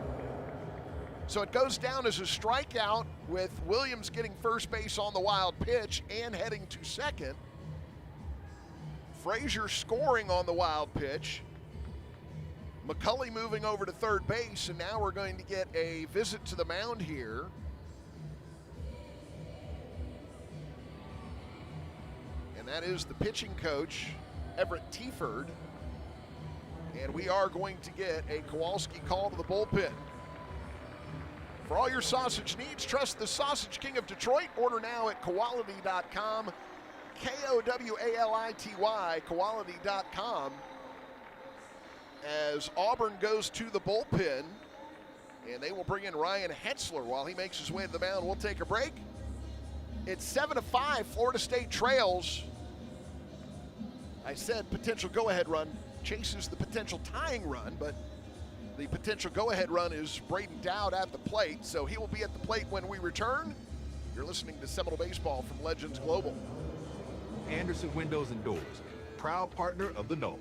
So it goes down as a strikeout with Williams getting first base on the wild pitch and heading to second. Frazier scoring on the wild pitch. McCulley moving over to third base, and now we're going to get a visit to the mound here. And that is the pitching coach, Everett Tieford. And we are going to get a Kowalski call to the bullpen. For all your sausage needs, trust the Sausage King of Detroit. Order now at Kowality.com. Kowality, Kowality.com. As Auburn goes to the bullpen, and they will bring in Ryan Hetzler while he makes his way to the mound. We'll take a break. It's 7-5, Florida State trails. I said potential go-ahead run chases the potential tying run, but the potential go-ahead run is Braden Dowd at the plate, so he will be at the plate when we return. You're listening to Seminole Baseball from Legends Global. Anderson Windows and Doors, proud partner of the Noles.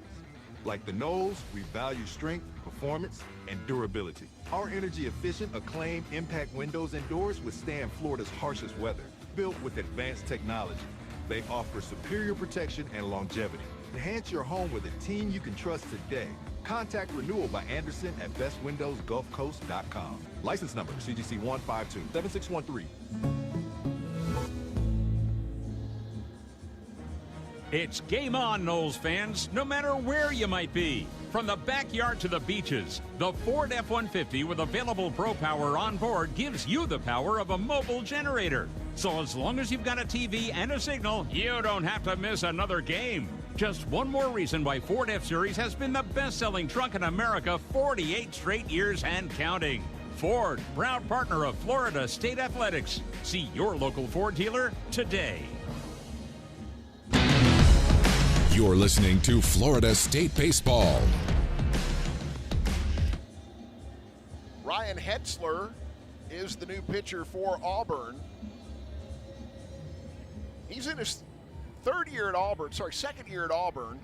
Like the Noles, we value strength, performance, and durability. Our energy-efficient, acclaimed impact windows and doors withstand Florida's harshest weather. Built with advanced technology, they offer superior protection and longevity. Enhance your home with a team you can trust today. Contact renewal by Anderson at bestwindowsgulfcoast.com. License number CGC 1527613. It's game on, Noles fans, no matter where you might be. From the backyard to the beaches, the Ford F-150 with available Pro Power on board gives you the power of a mobile generator. So as long as you've got a TV and a signal, you don't have to miss another game. Just one more reason why Ford F-Series has been the best-selling truck in America 48 straight years and counting. Ford, proud partner of Florida State Athletics. See your local Ford dealer today. You're listening to Florida State Baseball. Ryan Hetzler is the new pitcher for Auburn. He's in his second year at Auburn.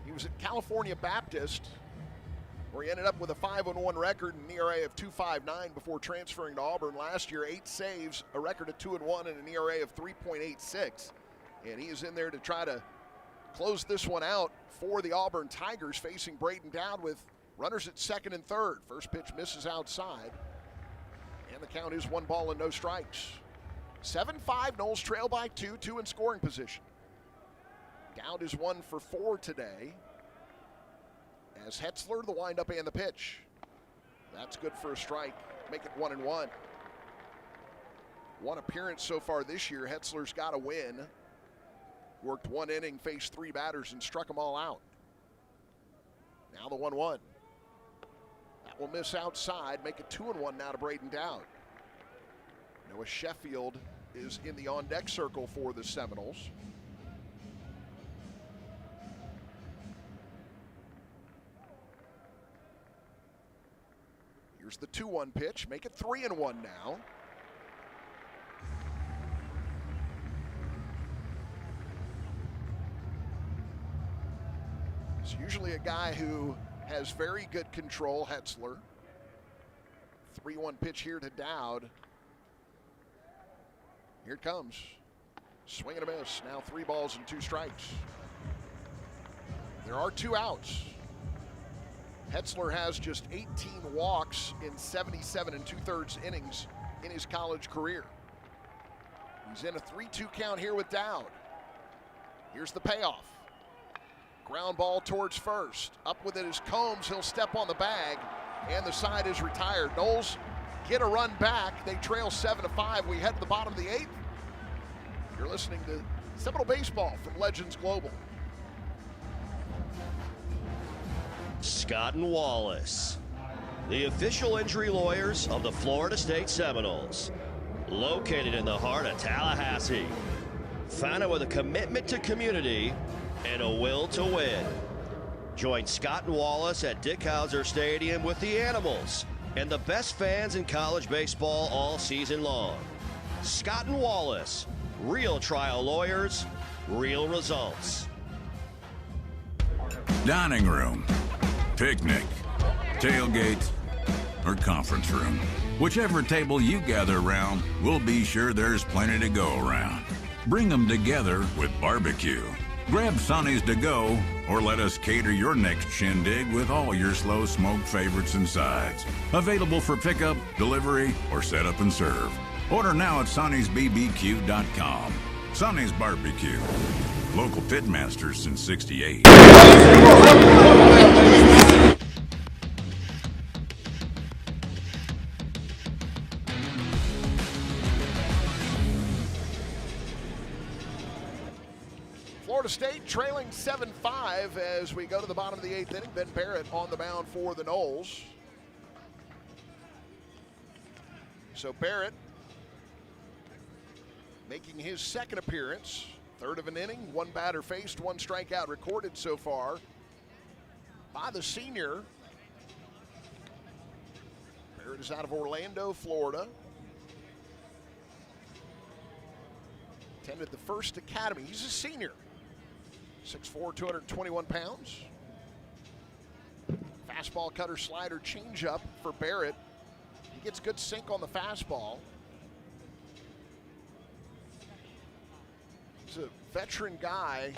He was at California Baptist, where he ended up with a 5-1 record and an ERA of 2.59 before transferring to Auburn last year. 8 saves, a record of 2-1, and an ERA of 3.86. And he is in there to try to close this one out for the Auburn Tigers, facing Braden Dowd with runners at second and third. First pitch misses outside, and the count is 1 ball and no strikes. 7-5, Noles trail by 2 in scoring position. Dowd is 1 for 4 today, as Hetzler the windup and the pitch. That's good for a strike. Make it 1-1. One appearance so far this year. Hetzler's got a win. Worked one inning, faced three batters, and struck them all out. Now the 1-1. That will miss outside. Make it 2-1 now to Braden Dowd. Noah Sheffield is in the on-deck circle for the Seminoles. Here's the 2-1 pitch. Make it 3-1 now. It's usually a guy who has very good control, Hetzler. 3-1 pitch here to Dowd. Here it comes. Swing and a miss. Now 3 balls and 2 strikes. There are 2 outs. Hetzler has just 18 walks in 77 2/3 innings in his college career. He's in a 3-2 count here with Dowd. Here's the payoff. Ground ball towards first. Up with it is Combs. He'll step on the bag, and the side is retired. Noles get a run back. They trail 7-5. We head to the bottom of the 8th. You're listening to Seminole Baseball from Legends Global. Scott and Wallace, the official injury lawyers of the Florida State Seminoles, located in the heart of Tallahassee, founded with a commitment to community and a will to win. Join Scott and Wallace at Dick Howser Stadium with the Animals and the best fans in college baseball all season long. Scott and Wallace, real trial lawyers, real results. Dining room, picnic, tailgate, or conference room. Whichever table you gather around, we'll be sure there's plenty to go around. Bring them together with barbecue. Grab Sonny's to go, or let us cater your next shindig with all your slow smoked favorites and sides. Available for pickup, delivery, or set up and serve. Order now at sonnysbbq.com. Sonny's Barbecue. Local pitmasters since '68. Florida State trailing 7-5 as we go to the bottom of the 8th inning. Ben Barrett on the mound for the Noles. So Barrett making his second appearance. Third of an inning, 1 batter faced, 1 strikeout recorded so far by the senior. Barrett is out of Orlando, Florida. Attended the First Academy. He's a senior. 6'4", 221 pounds. Fastball, cutter, slider, changeup for Barrett. He gets good sink on the fastball. He's a veteran guy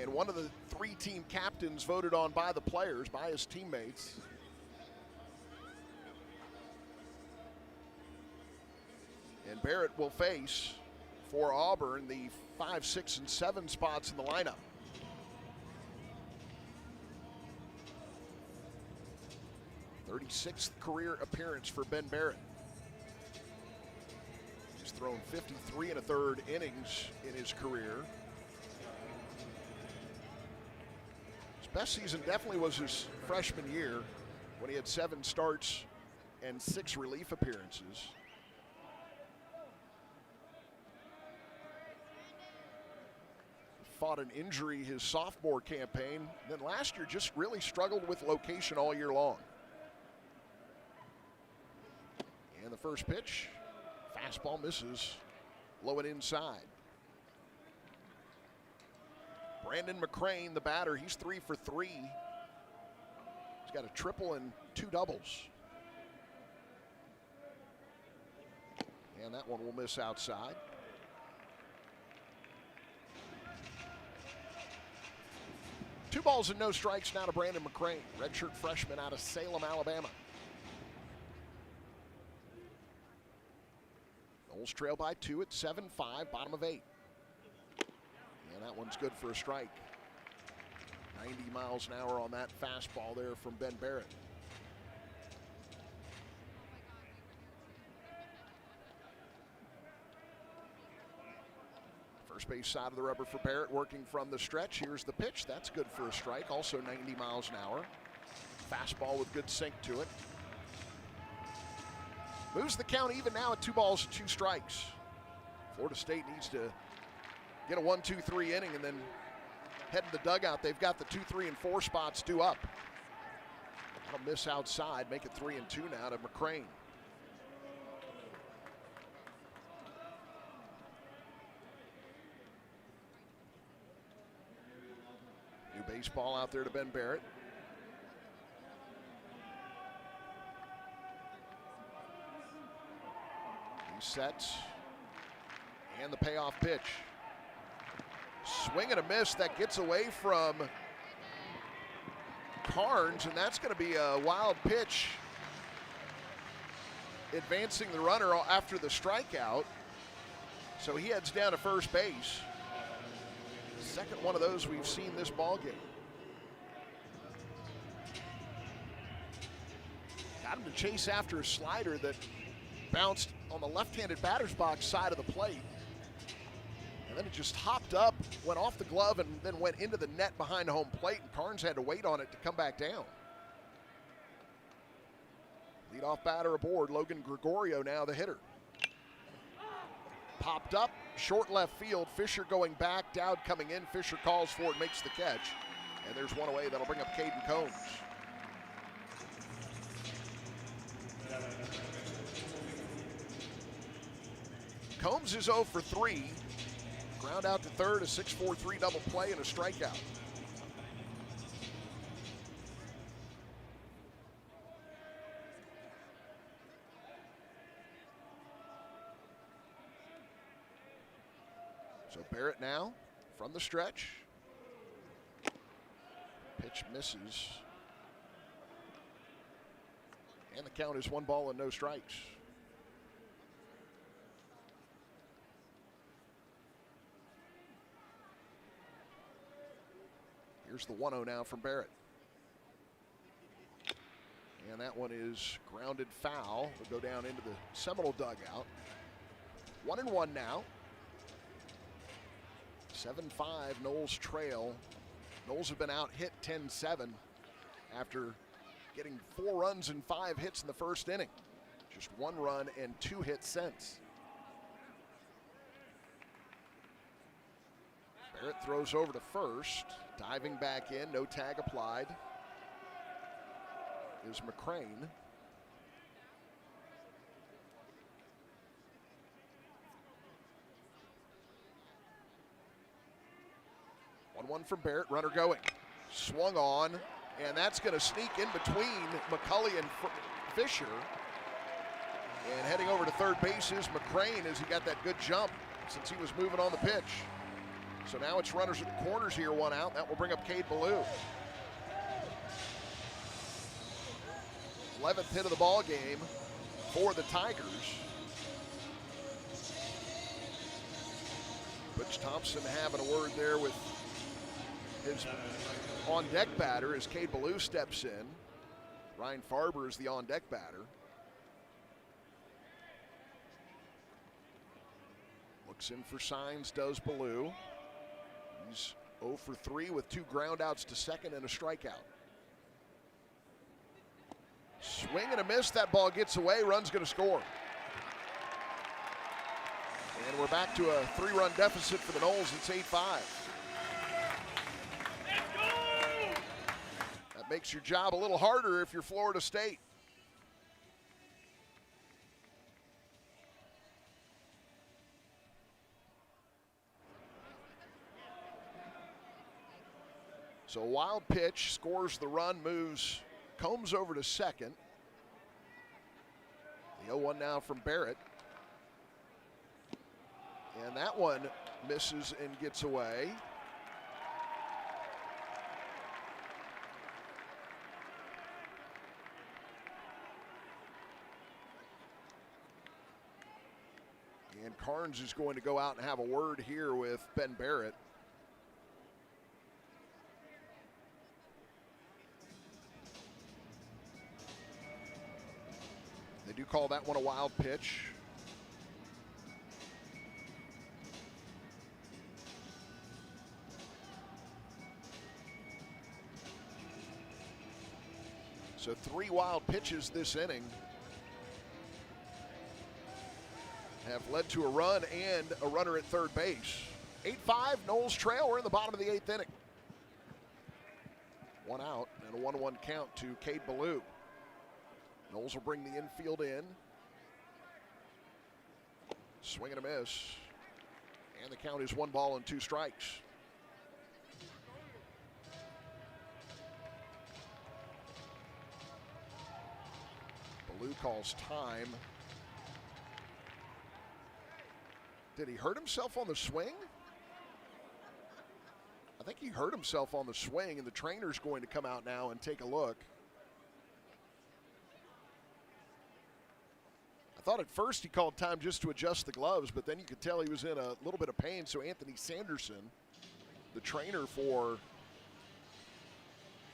and one of the 3 team captains voted on by the players, by his teammates. And Barrett will face, for Auburn, the 5, 6, and 7 spots in the lineup. '36th career appearance for Ben Barrett. He's thrown 53 1/3 innings in his career. His best season definitely was his freshman year when he had 7 starts and 6 relief appearances. Fought an injury his sophomore campaign. Then last year just really struggled with location all year long. And the first pitch, fastball misses, low and inside. Brandon McCrane, the batter, he's 3 for 3. He's got a triple and 2 doubles. And that one will miss outside. Two balls and no strikes now to Brandon McCrane, redshirt freshman out of Salem, Alabama. Noles trail by 2 at 7-5, bottom of 8. And that one's good for a strike. 90 miles an hour on that fastball there from Ben Barrett. First base side of the rubber for Barrett, working from the stretch. Here's the pitch. That's good for a strike. Also 90 miles an hour. Fastball with good sink to it. Moves the count even now at 2 balls, 2 strikes. Florida State needs to get a 1-2-3 inning and then head to the dugout. They've got the 2, 3, and 4 spots due up. That'll miss outside, make it 3-2 now to McCrane. New baseball out there to Ben Barrett. He sets, and the payoff pitch. Swing and a miss that gets away from Carnes, and that's going to be a wild pitch, advancing the runner after the strikeout. So he heads down to first base. Second one of those we've seen this ball game. Got him to chase after a slider that bounced on the left-handed batter's box side of the plate. And then it just hopped up, went off the glove, and then went into the net behind home plate, and Carnes had to wait on it to come back down. Leadoff batter aboard, Logan Gregorio now the hitter. Popped up, short left field, Fisher going back, Dowd coming in, Fisher calls for it, makes the catch. And there's one away, that'll bring up Caden Combs. Combs is 0 for 3. Ground out to third, a 6-4-3 double play, and a strikeout. So Barrett now from the stretch. Pitch misses. And the count is 1 ball and no strikes. Here's the 1-0 now from Barrett. And that one is grounded foul. Will go down into the Seminole dugout. 1-1 now. 7-5 Noles trail. Noles have been out hit 10-7 after getting 4 runs and 5 hits in the first inning. Just 1 run and 2 hits since. Barrett throws over to first. Diving back in, no tag applied, is McCrane. One from Barrett, runner going. Swung on, and that's going to sneak in between McCulley and Fisher. And heading over to third base is McCrane as he got that good jump since he was moving on the pitch. So now it's runners at the corners here, 1 out. That will bring up Cade Ballou. 11th hit of the ball game for the Tigers. Butch Thompson having a word there with his on-deck batter as Cade Ballou steps in. Ryan Farber is the on-deck batter. Looks in for signs, does Ballou. He's 0 for 3 with 2 groundouts to second and a strikeout. Swing and a miss. That ball gets away. Run's going to score. And we're back to a 3-run deficit for the Noles. It's 8-5. That makes your job a little harder if you're Florida State. So a wild pitch, scores the run, moves Combs over to second. The 0-1 now from Barrett. And that one misses and gets away. And Carnes is going to go out and have a word here with Ben Barrett. They do call that one a wild pitch. So 3 wild pitches this inning have led to a run and a runner at third base. 8-5, Noles trail. We're in the bottom of the 8th inning. 1 out and a 1-1 count to Cade Ballou. Noles will bring the infield in. Swing and a miss. And the count is 1 ball and 2 strikes. Ballou calls time. Did he hurt himself on the swing? I think he hurt himself on the swing, and the trainer's going to come out now and take a look. I thought at first he called time just to adjust the gloves, but then you could tell he was in a little bit of pain. So Anthony Sanderson, the trainer for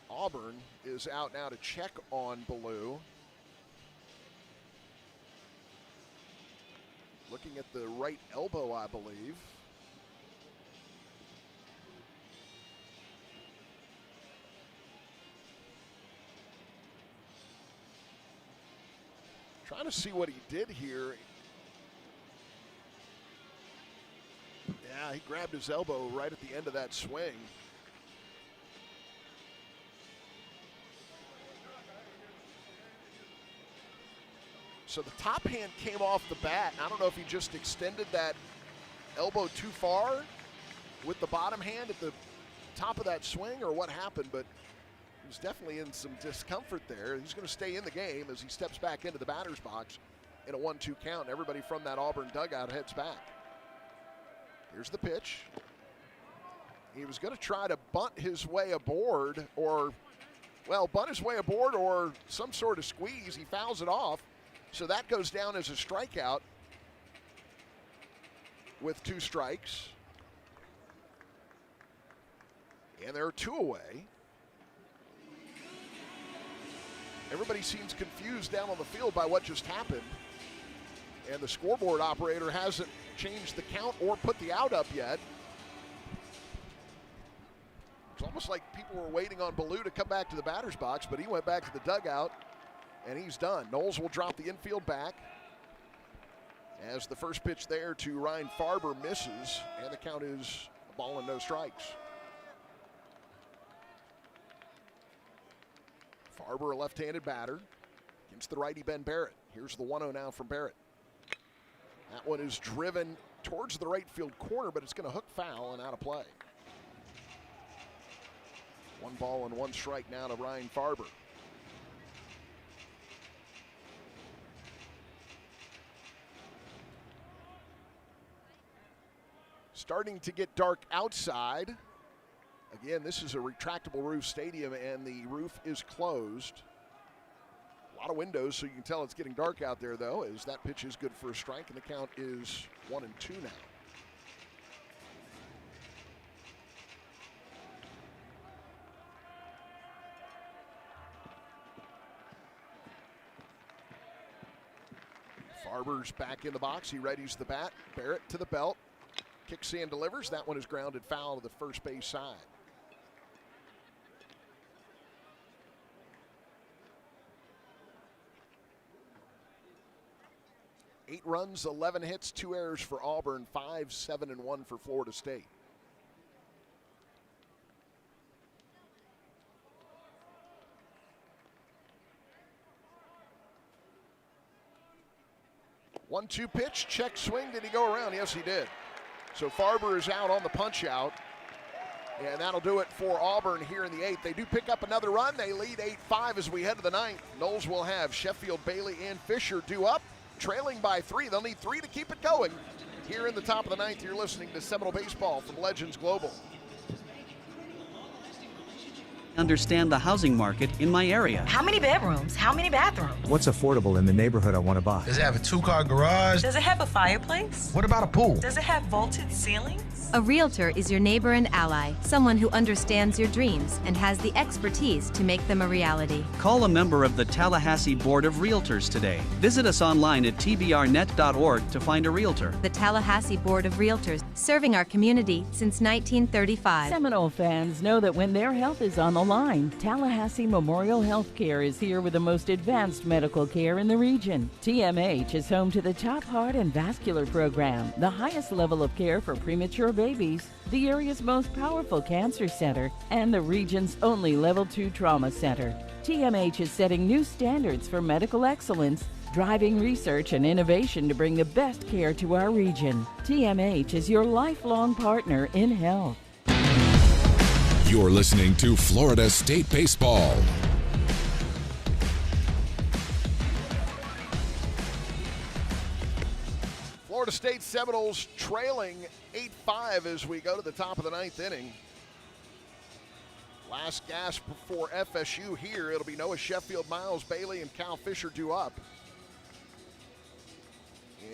Auburn, is out now to check on Ballou. Looking at the right elbow, I believe. Trying to see what he did here. Yeah, he grabbed his elbow right at the end of that swing. So the top hand came off the bat. I don't know if he just extended that elbow too far with the bottom hand at the top of that swing or what happened, but he was definitely in some discomfort there. He's going to stay in the game as he steps back into the batter's box in a 1-2 count. Everybody from that Auburn dugout heads back. Here's the pitch. He was going to try to bunt his way aboard or some sort of squeeze. He fouls it off. So that goes down as a strikeout with 2 strikes. And there are 2 away. Everybody seems confused down on the field by what just happened. And the scoreboard operator hasn't changed the count or put the out up yet. It's almost like people were waiting on Ballou to come back to the batter's box, but he went back to the dugout. And he's done. Noles will drop the infield back as the first pitch there to Ryan Farber misses, and the count is a ball and no strikes. Farber, a left-handed batter against the righty Ben Barrett. Here's the 1-0 now from Barrett. That one is driven towards the right field corner, but it's going to hook foul and out of play. 1 ball and 1 strike now to Ryan Farber. Starting to get dark outside. Again, this is a retractable roof stadium, and the roof is closed. A lot of windows, so you can tell it's getting dark out there, though, as that pitch is good for a strike, and the count is 1-2 now. Farber's back in the box. He readies the bat. Barrett to the belt. Kicks in, delivers. That one is grounded foul to the first base side. Eight runs, 11 hits, 2 errors for Auburn, 5-7-1 for Florida State. One-two pitch, check swing. Did he go around? Yes, he did. So Farber is out on the punch out, and that'll do it for Auburn here in the 8th. They do pick up another run. They lead 8-5 as we head to the 9th. Noles will have Sheffield, Bailey, and Fisher due up, trailing by 3. They'll need 3 to keep it going. Here in the top of the 9th, you're listening to Seminole Baseball from Legends Global. Understand the housing market in my area. How many bedrooms? How many bathrooms? What's affordable in the neighborhood I want to buy? Does it have a 2-car garage? Does it have a fireplace? What about a pool? Does it have vaulted ceilings? A realtor is your neighbor and ally, someone who understands your dreams and has the expertise to make them a reality. Call a member of the Tallahassee Board of Realtors today. Visit us online at tbrnet.org to find a realtor. The Tallahassee Board of Realtors, serving our community since 1935. Seminole fans know that when their health is on the line, Tallahassee Memorial Healthcare is here with the most advanced medical care in the region. TMH is home to the top heart and vascular program, the highest level of care for premature babies, the area's most powerful cancer center, and the region's only Level 2 trauma center. TMH is setting new standards for medical excellence, driving research and innovation to bring the best care to our region. TMH is your lifelong partner in health. You're listening to Florida State Baseball. Florida State Seminoles trailing 8-5 as we go to the top of the ninth inning. Last gasp for FSU here. It'll be Noah Sheffield, Miles Bailey, and Cal Fisher due up.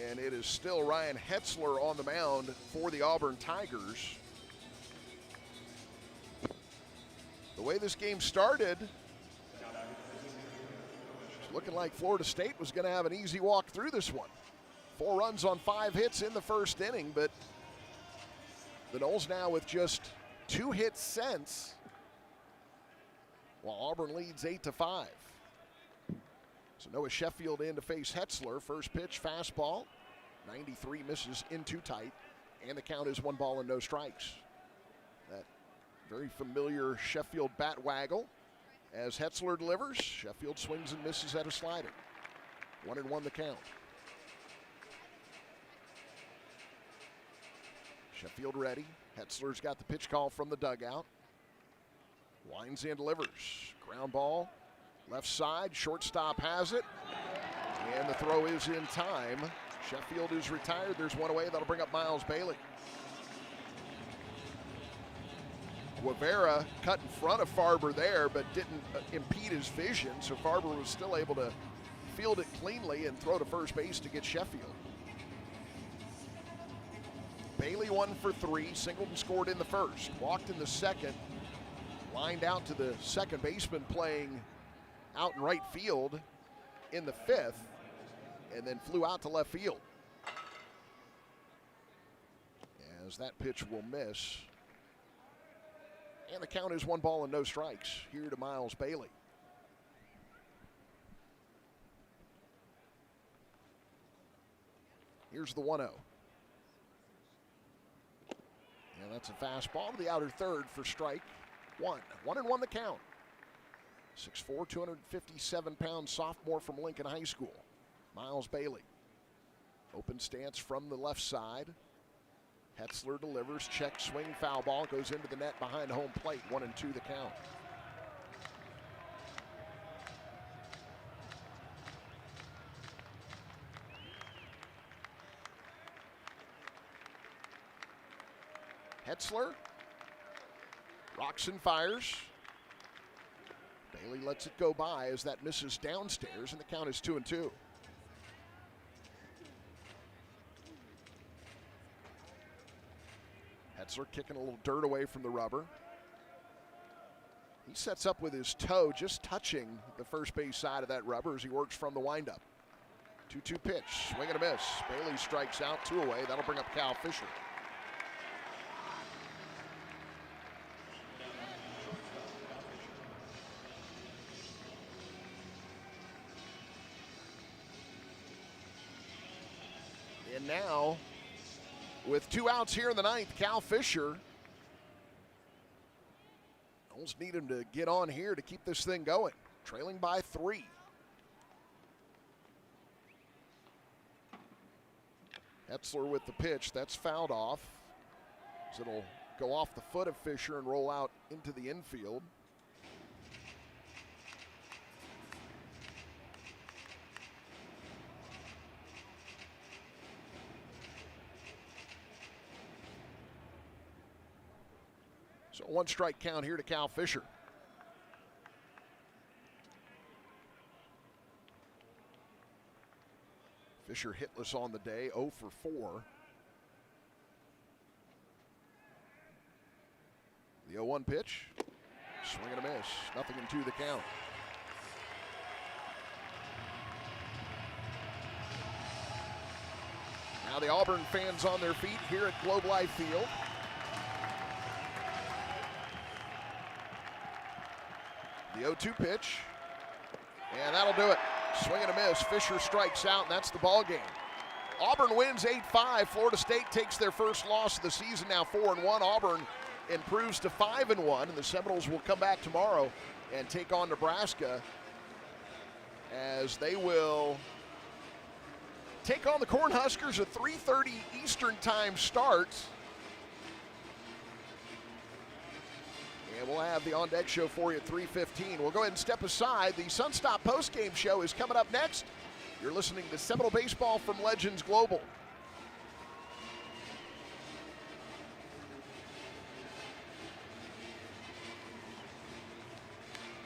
And it is still Ryan Hetzler on the mound for the Auburn Tigers. The way this game started, it's looking like Florida State was going to have an easy walk through this one. 4 runs on 5 hits in the first inning, but the Noles now with just 2 hits since, while Auburn leads 8-5. So Noah Sheffield in to face Hetzler. First pitch, fastball. 93 misses in too tight, and the count is 1 ball and no strikes. That very familiar Sheffield bat waggle as Hetzler delivers. Sheffield swings and misses at a slider. 1-1 the count. Sheffield ready. Hetzler's got the pitch call from the dugout. Winds in, delivers. Ground ball, left side. Shortstop has it. And the throw is in time. Sheffield is retired. There's one away. That'll bring up Miles Bailey. Guevara cut in front of Farber there, but didn't impede his vision. So Farber was still able to field it cleanly and throw to first base to get Sheffield. Bailey 1 for 3, singled and scored in the first, walked in the second, lined out to the second baseman playing out in right field in the fifth, and then flew out to left field. As that pitch will miss. And the count is 1 ball and no strikes here to Miles Bailey. Here's the 1-0. And that's a fastball to the outer third for strike 1. 1-1 the count. 6'4", 257-pound sophomore from Lincoln High School, Miles Bailey. Open stance from the left side. Hetzler delivers, check swing, foul ball, goes into the net behind home plate. 1-2 the count. Hetzler rocks and fires. Bailey lets it go by as that misses downstairs, and the count is 2-2. Hetzler kicking a little dirt away from the rubber. He sets up with his toe, just touching the first base side of that rubber as he works from the windup. 2-2 pitch, swing and a miss. Bailey strikes out, 2 away. That'll bring up Cal Fisher. And now, with 2 outs here in the ninth, Cal Fisher. Almost need him to get on here to keep this thing going. Trailing by 3. Hetzler with the pitch. That's fouled off. So it'll go off the foot of Fisher and roll out into the infield. So 1 strike count here to Cal Fisher. Fisher hitless on the day, 0 for 4. The 0-1 pitch. Swing and a miss. Nothing in 2 the count. Now the Auburn fans on their feet here at Globe Life Field. The 0-2 pitch. And that'll do it. Swing and a miss. Fisher strikes out, and that's the ball game. Auburn wins 8-5. Florida State takes their first loss of the season, now 4-1. Auburn improves to 5-1, and the Seminoles will come back tomorrow and take on Nebraska as they will take on the Cornhuskers, a 3:30 Eastern time start. And we'll have the On Deck show for you at 3:15. We'll go ahead and step aside. The Sunstop postgame show is coming up next. You're listening to Seminole Baseball from Legends Global.